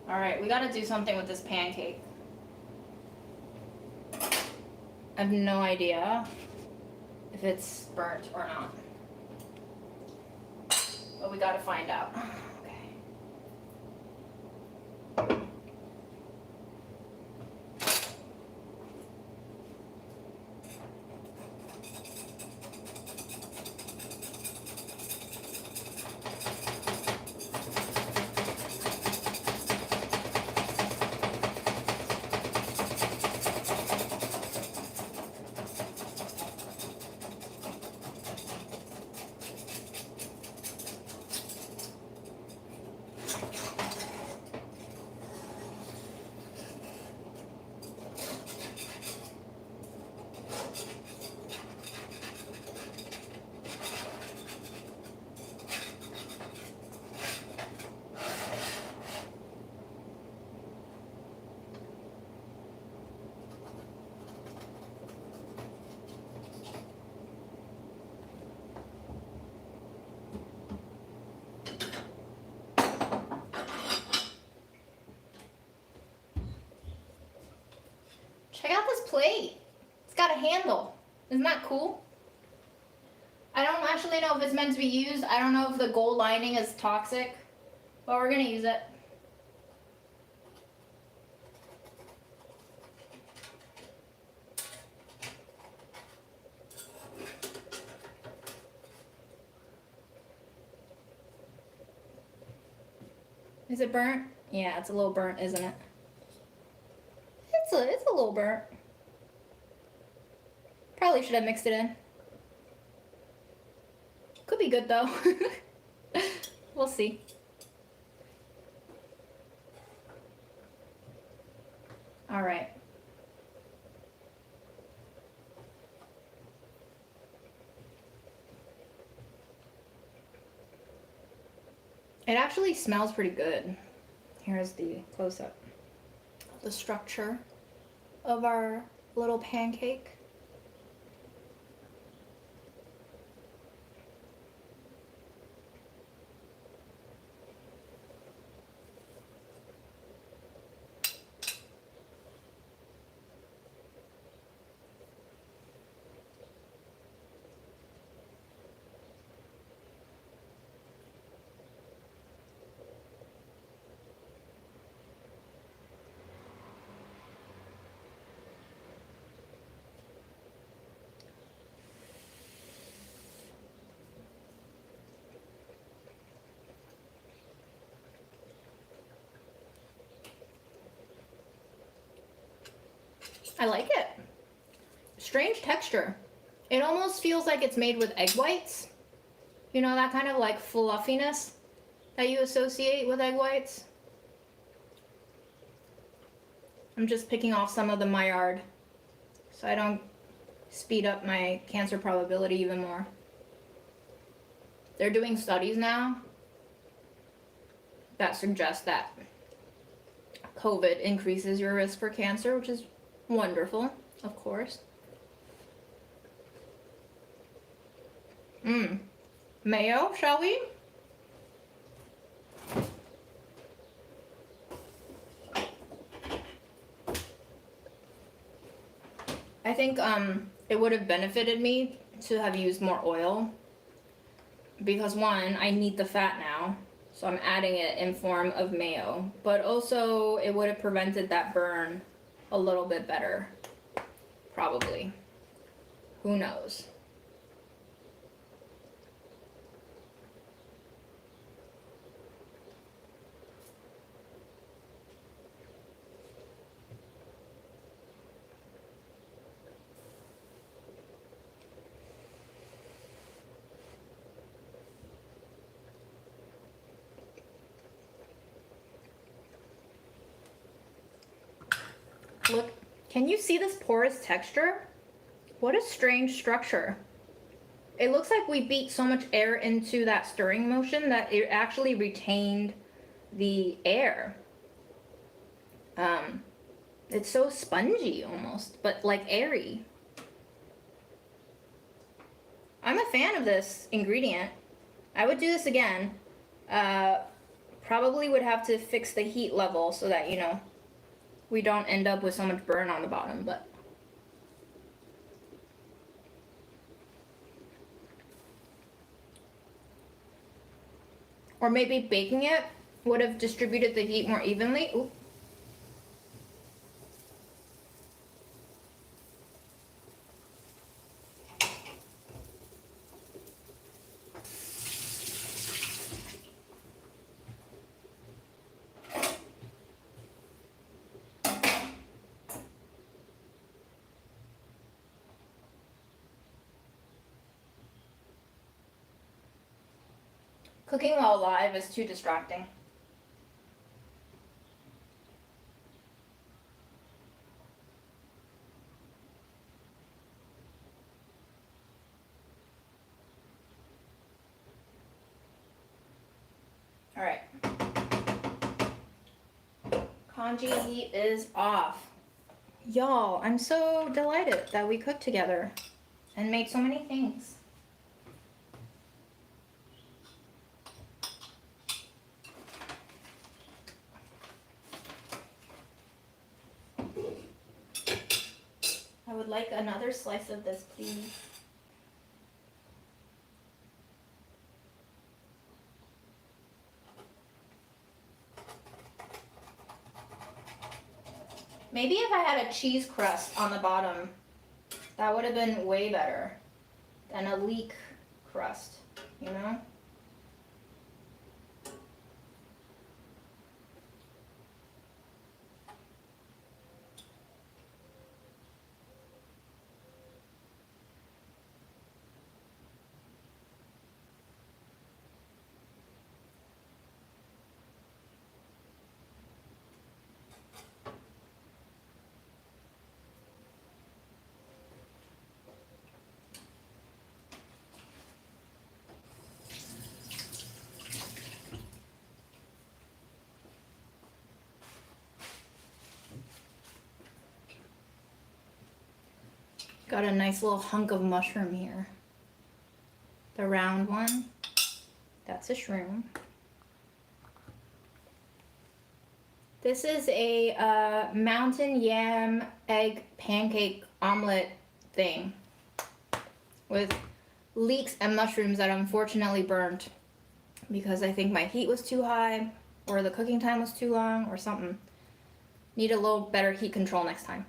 All right, we gotta do something with this pancake. I have no idea if it's burnt or not, but we gotta find out. Okay. Check out this plate. It's got a handle. Isn't that cool? I don't actually know if it's meant to be used. I don't know if the gold lining is toxic, but we're gonna use it. Is it burnt? Yeah, it's a little burnt, isn't it? It's a little burnt. Probably should have mixed it in. Could be good though. We'll see. All right. It actually smells pretty good. Here's the close-up. The structure of our little pancake. I like it. Strange texture. It almost feels like it's made with egg whites. You know, that kind of like fluffiness that you associate with egg whites. I'm just picking off some of the Maillard so I don't speed up my cancer probability even more. They're doing studies now that suggests that COVID increases your risk for cancer, which is wonderful, of course. Mayo, shall we? I think it would have benefited me to have used more oil because one, I need the fat now, so I'm adding it in form of mayo, but also it would have prevented that burn a little bit better, probably. Who knows? Look, can you see this porous texture? What a strange structure. It looks like we beat so much air into that stirring motion that it actually retained the air. It's so spongy almost, but like airy. I'm a fan of this ingredient. I would do this again. Probably would have to fix the heat level so that, you know, we don't end up with so much burn on the bottom, but or maybe baking it would have distributed the heat more evenly. Ooh. Cooking while live is too distracting. All right. Congee heat is off. Y'all, I'm so delighted that we cooked together and made so many things. I would like another slice of this, please. Maybe if I had a cheese crust on the bottom, that would have been way better than a leek crust, you know? Got a nice little hunk of mushroom here. The round one, that's a shroom. This is a mountain yam egg pancake omelet thing with leeks and mushrooms that unfortunately burned because I think my heat was too high or the cooking time was too long or something. Need a little better heat control next time.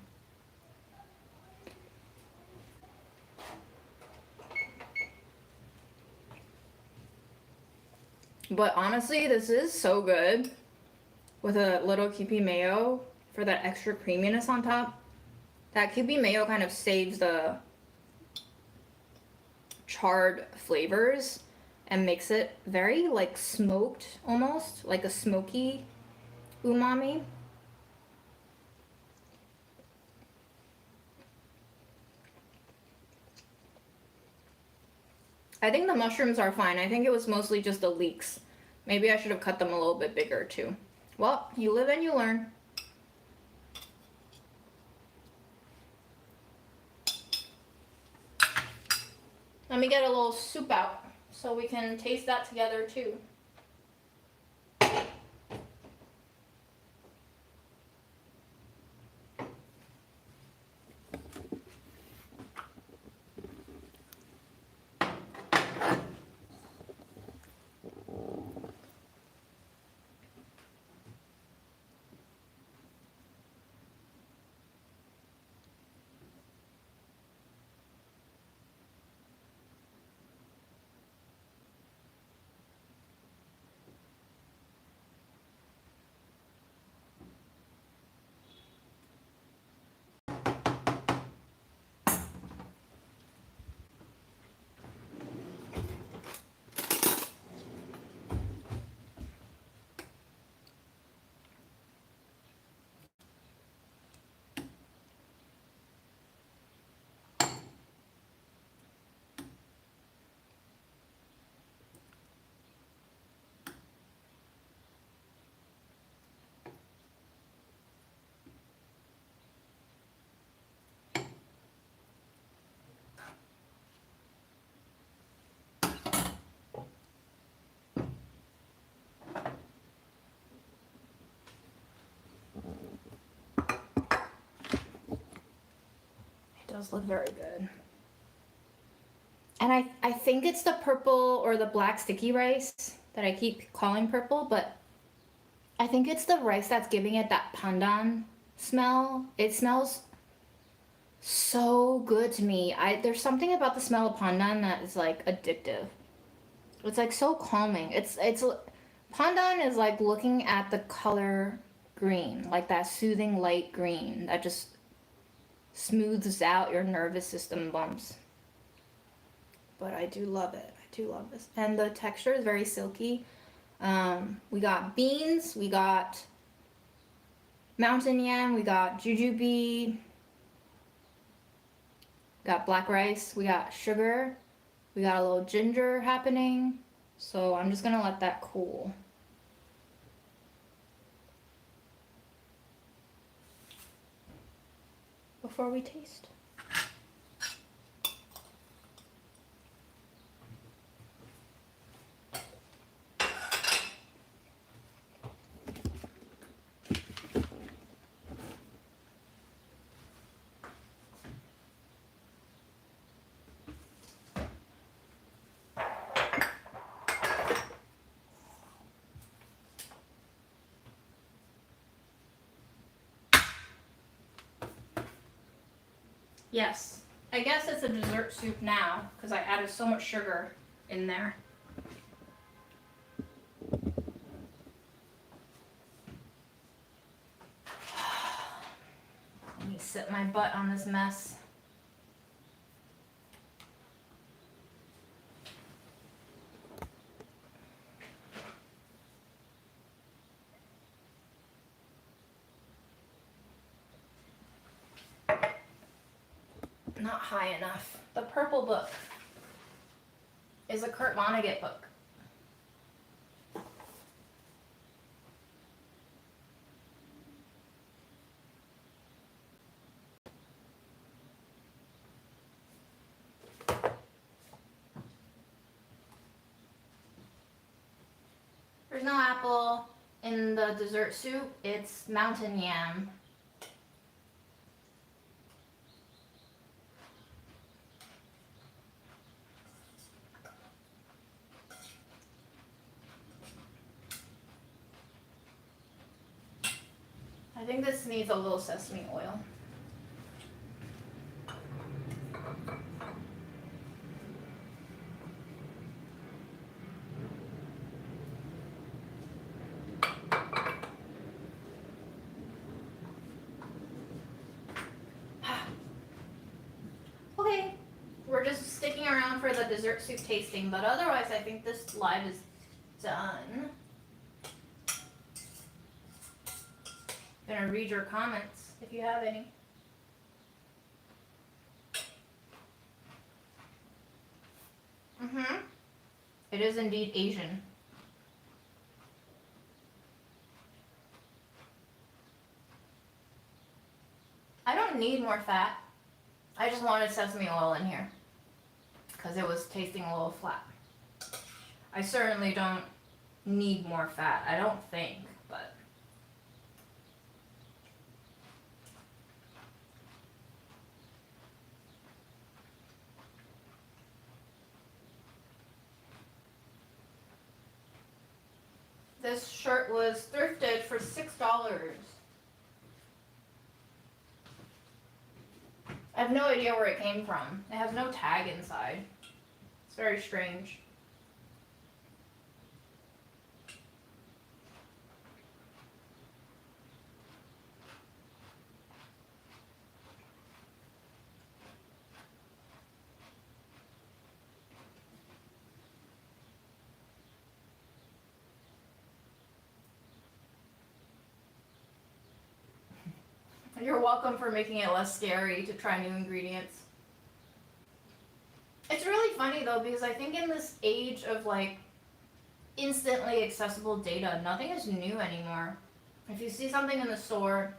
But honestly, this is so good with a little Kewpie mayo for that extra creaminess on top. That Kewpie mayo kind of saves the charred flavors and makes it very like smoked almost, like a smoky umami. I think the mushrooms are fine. I think it was mostly just the leeks Maybe I should have cut them a little bit bigger too. Well, you live and you learn. Let me get a little soup out so we can taste that together too. Does look very good. And I think it's the purple or the black sticky rice that I keep calling purple, but I think it's the rice that's giving it that pandan smell. It smells so good to me. There's something about the smell of pandan that is like addictive. It's like so calming. It's pandan is like looking at the color green, like that soothing light green that just smooths out your nervous system bumps. But I do love it. I do love this. And the texture is very silky. We got beans, we got mountain yam, we got jujube, got black rice, we got sugar, we got a little ginger happening. So I'm just gonna let that cool. Before we taste. Yes, I guess it's a dessert soup now because I added so much sugar in there. Let me sit my butt on this mess. Not high enough. The purple book is a Kurt Vonnegut book. There's no apple in the dessert soup. It's mountain yam. I think this needs a little sesame oil. Okay, we're just sticking around for the dessert soup tasting, but otherwise I think this live is done. I'm gonna read your comments if you have any. It is indeed Asian. don't need more fat. I just wanted sesame oil in here because it was tasting a little flat. I certainly don't need more fat, I don't think, but this shirt was thrifted for $6. I have no idea where it came from. It has no tag inside. It's very strange. You're welcome for making it less scary to try new ingredients. It's really funny though, because I think in this age of like instantly accessible data, nothing is new anymore. If you see something in the store,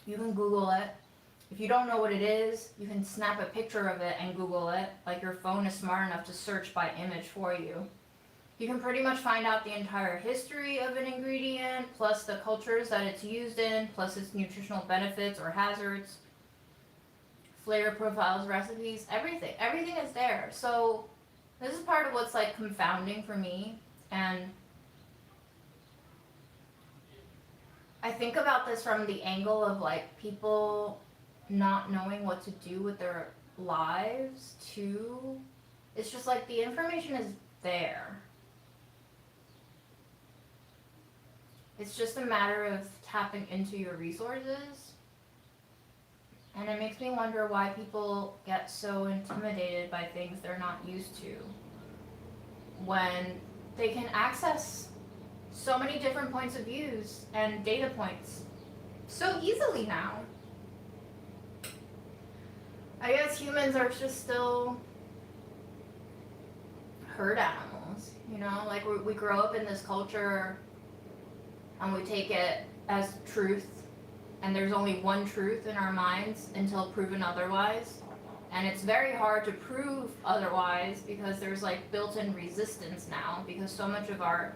you can Google it. If you don't know what it is, you can snap a picture of it and Google it. Like your phone is smart enough to search by image for you. You can pretty much find out the entire history of an ingredient, plus the cultures that it's used in, plus its nutritional benefits or hazards, flavor profiles, recipes, everything. Everything is there. So this is part of what's like confounding for me. And I think about this from the angle of like people not knowing what to do with their lives too. It's just like the information is there. It's just a matter of tapping into your resources. And it makes me wonder why people get so intimidated by things they're not used to, when they can access so many different points of views and data points so easily now. I guess humans are just still herd animals, you know? Like we grow up in this culture and we take it as truth, and there's only one truth in our minds until proven otherwise. And it's very hard to prove otherwise because there's like built-in resistance now, because so much of our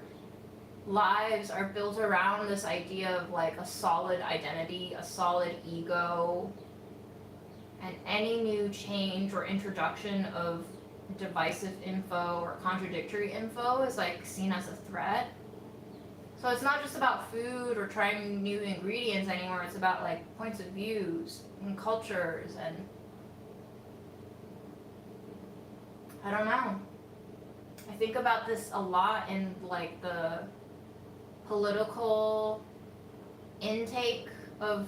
lives are built around this idea of like a solid identity, a solid ego, and any new change or introduction of divisive info or contradictory info is like seen as a threat. So it's not just about food or trying new ingredients anymore, it's about like points of views and cultures, and I don't know. I think about this a lot in like the political intake of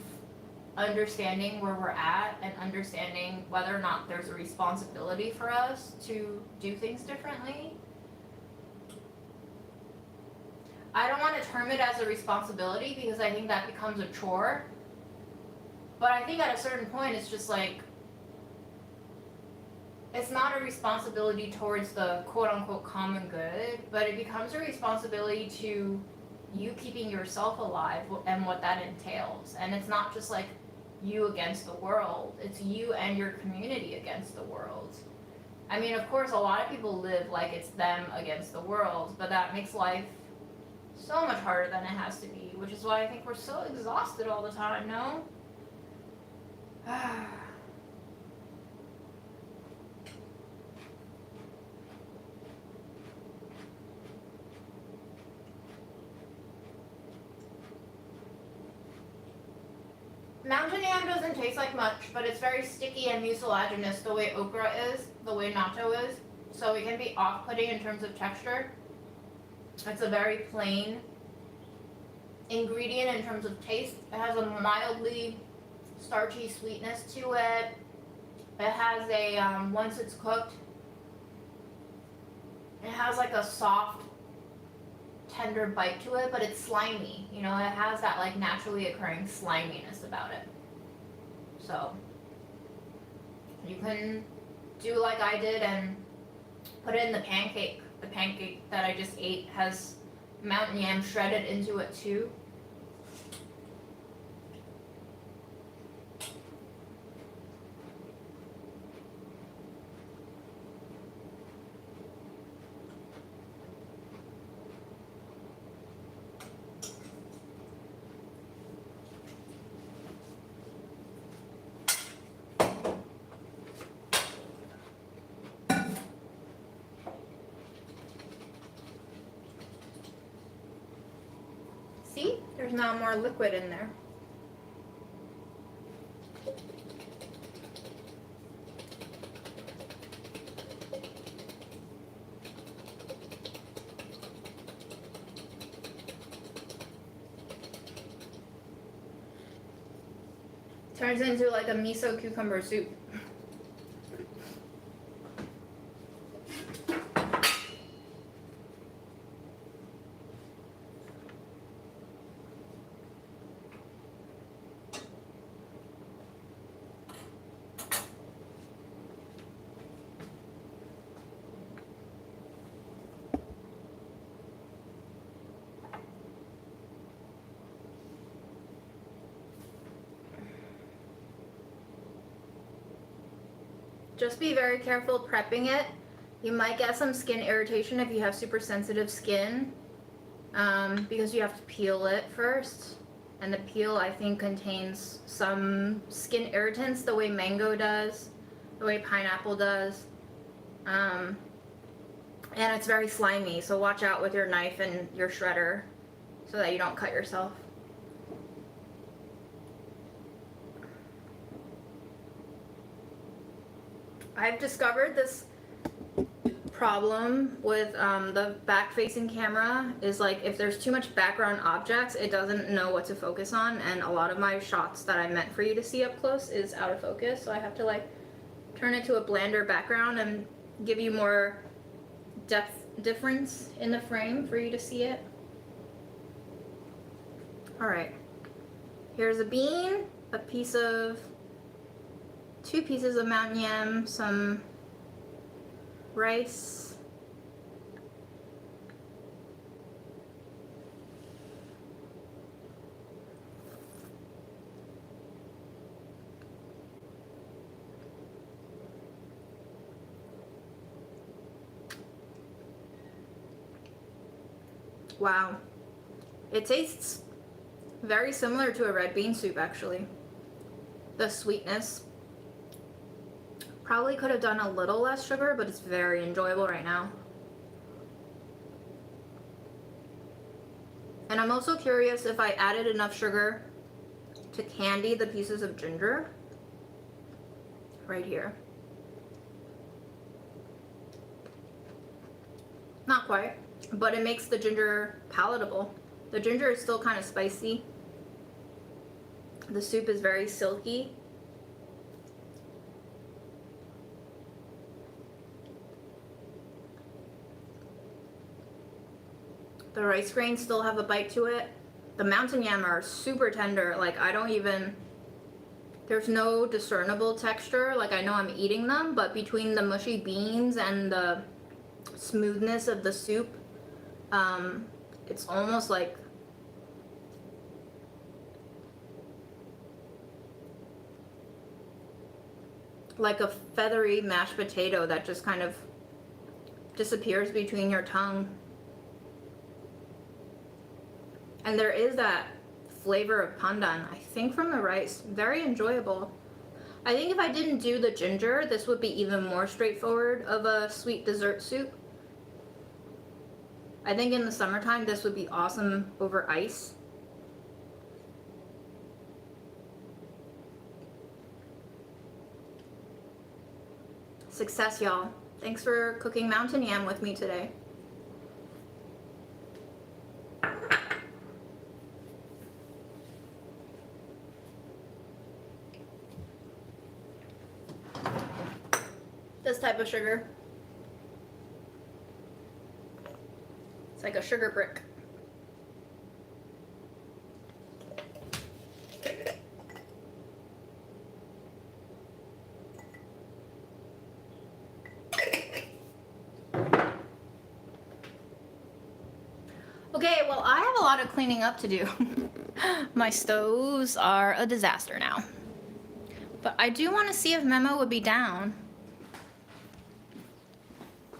understanding where we're at and understanding whether or not there's a responsibility for us to do things differently. I don't want to term it as a responsibility because I think that becomes a chore. But I think at a certain point it's just like, it's not a responsibility towards the quote unquote common good, but it becomes a responsibility to you keeping yourself alive and what that entails. And it's not just like you against the world, it's you and your community against the world. I mean, of course, a lot of people live like it's them against the world, but that makes life so much harder than it has to be, which is why I think we're so exhausted all the time, no? Mountain yam doesn't taste like much, but it's very sticky and mucilaginous the way okra is, the way natto is, so it can be off-putting in terms of texture. It's a very plain ingredient in terms of taste. It has a mildly starchy sweetness to it. It has a, once it's cooked, it has like a soft, tender bite to it, but it's slimy. You know, it has that like naturally occurring sliminess about it. So, you can do like I did and put it in the pancake. The pancake that I just ate has mountain yam shredded into it too. There's now more liquid in there. Turns into like a miso cucumber soup. Just be very careful prepping it. You might get some skin irritation if you have super sensitive skin, because you have to peel it first. And the peel, I think, contains some skin irritants the way mango does, the way pineapple does. And it's very slimy, so watch out with your knife and your shredder so that you don't cut yourself. I've discovered this problem with the back-facing camera is like if there's too much background objects, it doesn't know what to focus on, and a lot of my shots that I meant for you to see up close is out of focus, so I have to like turn it to a blander background and give you more depth difference in the frame for you to see it. Alright, here's a bean, a piece of 2 pieces of mountain yam, some rice, wow, it tastes very similar to a red bean soup actually. The sweetness. Probably could have done a little less sugar, but it's very enjoyable right now. And I'm also curious if I added enough sugar to candy the pieces of ginger right here. Not quite, but it makes the ginger palatable. The ginger is still kind of spicy. The soup is very silky. The rice grains still have a bite to it. The mountain yam are super tender. Like I don't even, there's no discernible texture. Like I know I'm eating them, but between the mushy beans and the smoothness of the soup, it's almost like a feathery mashed potato that just kind of disappears between your tongue. And there is that flavor of pandan, I think, from the rice. Very enjoyable. I think if I didn't do the ginger, this would be even more straightforward of a sweet dessert soup. I think in the summertime, this would be awesome over ice. Success, y'all. Thanks for cooking mountain yam with me today. This type of sugar. It's like a sugar brick. Okay, well, I have a lot of cleaning up to do. My stoves are a disaster now. But I do want to see if Memo would be down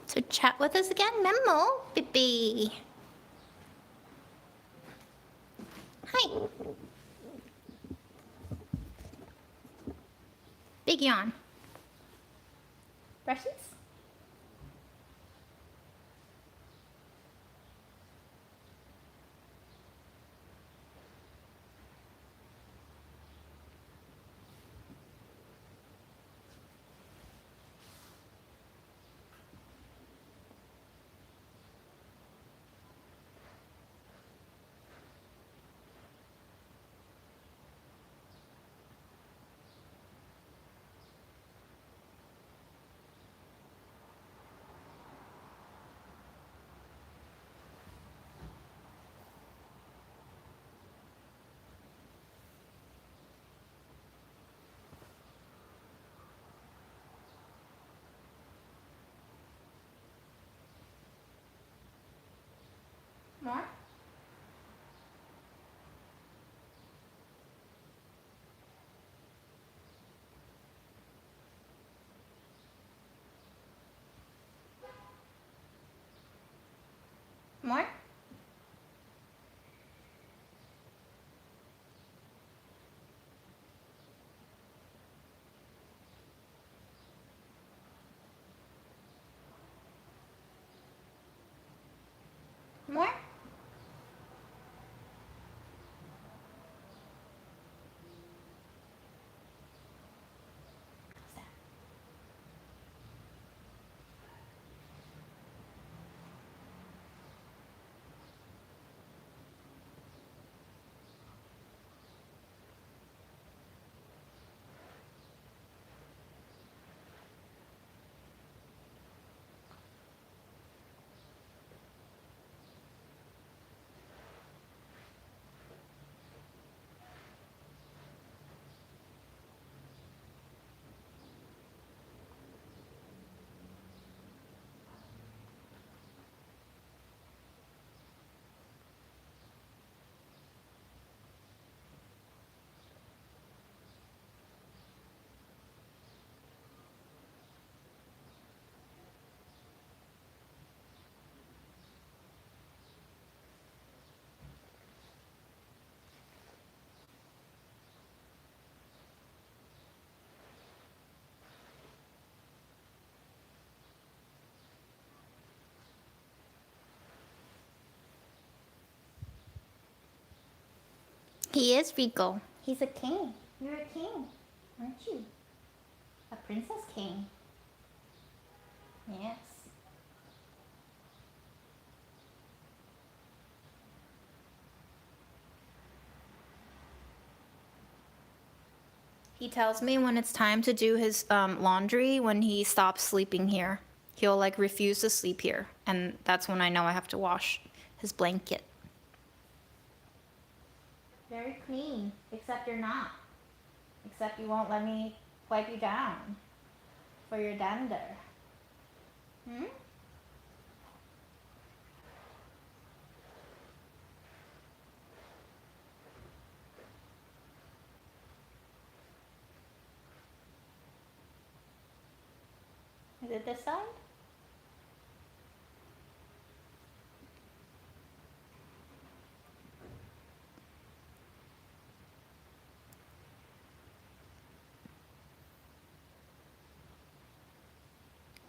to chat with us again. Memo, baby. Hi. Big yawn. Brushes? He is Rico. He's a king. You're a king, aren't you? A princess king. Yes. He tells me when it's time to do his laundry when he stops sleeping here. He'll like refuse to sleep here, and that's when I know I have to wash his blanket. Very clean, except you're not. Except you won't let me wipe you down for your dander. Hmm? Is it this side?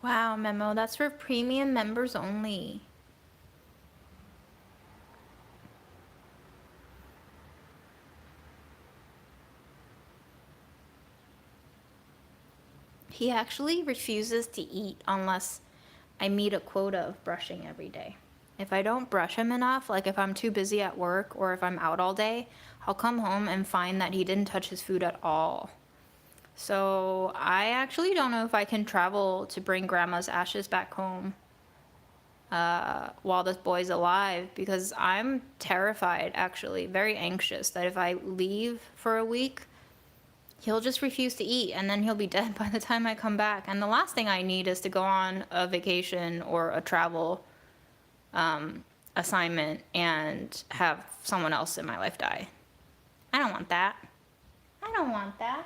Wow, Memo, that's for premium members only. He actually refuses to eat unless I meet a quota of brushing every day. If I don't brush him enough, like if I'm too busy at work or if I'm out all day, I'll come home and find that he didn't touch his food at all. So I actually don't know if I can travel to bring grandma's ashes back home while this boy's alive because I'm terrified, actually, very anxious that if I leave for a week, he'll just refuse to eat and then he'll be dead by the time I come back. And the last thing I need is to go on a vacation or a travel assignment and have someone else in my life die. I don't want that. I don't want that.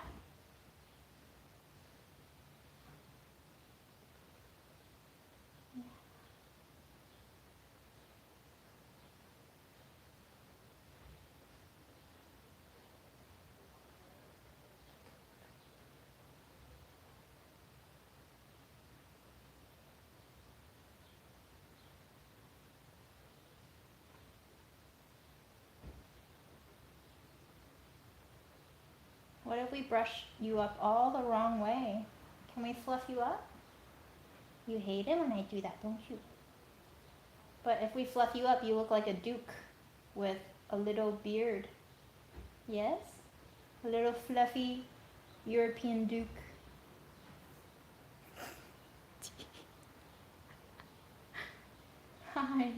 What if we brush you up all the wrong way? Can we fluff you up? You hate it when I do that, don't you? But if we fluff you up, you look like a duke with a little beard. Yes? A little fluffy European duke. Hi.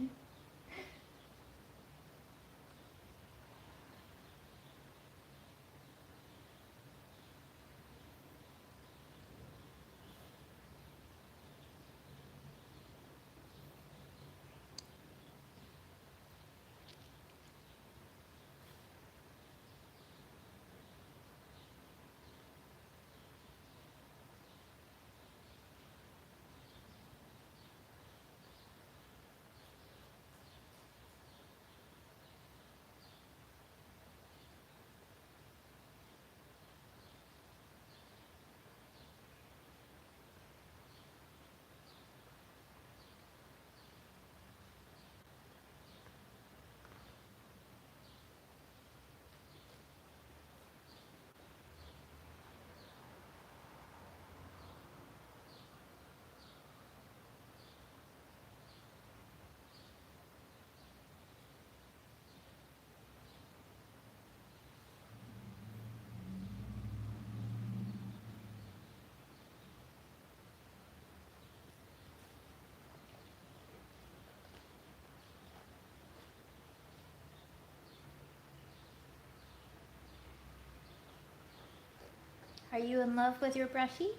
Are you in love with your brushie?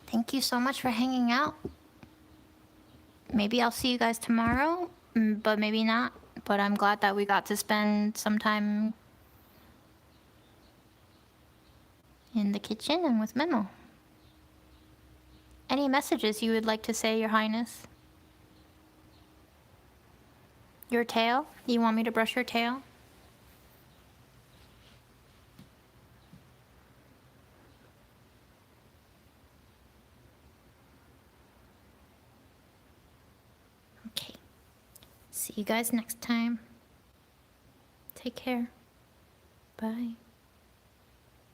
Thank you so much for hanging out. Maybe I'll see you guys tomorrow, but maybe not. But I'm glad that we got to spend some time in the kitchen and with Memo. Any messages you would like to say, Your Highness? Your tail? You want me to brush your tail? Okay. See you guys next time. Take care. Bye.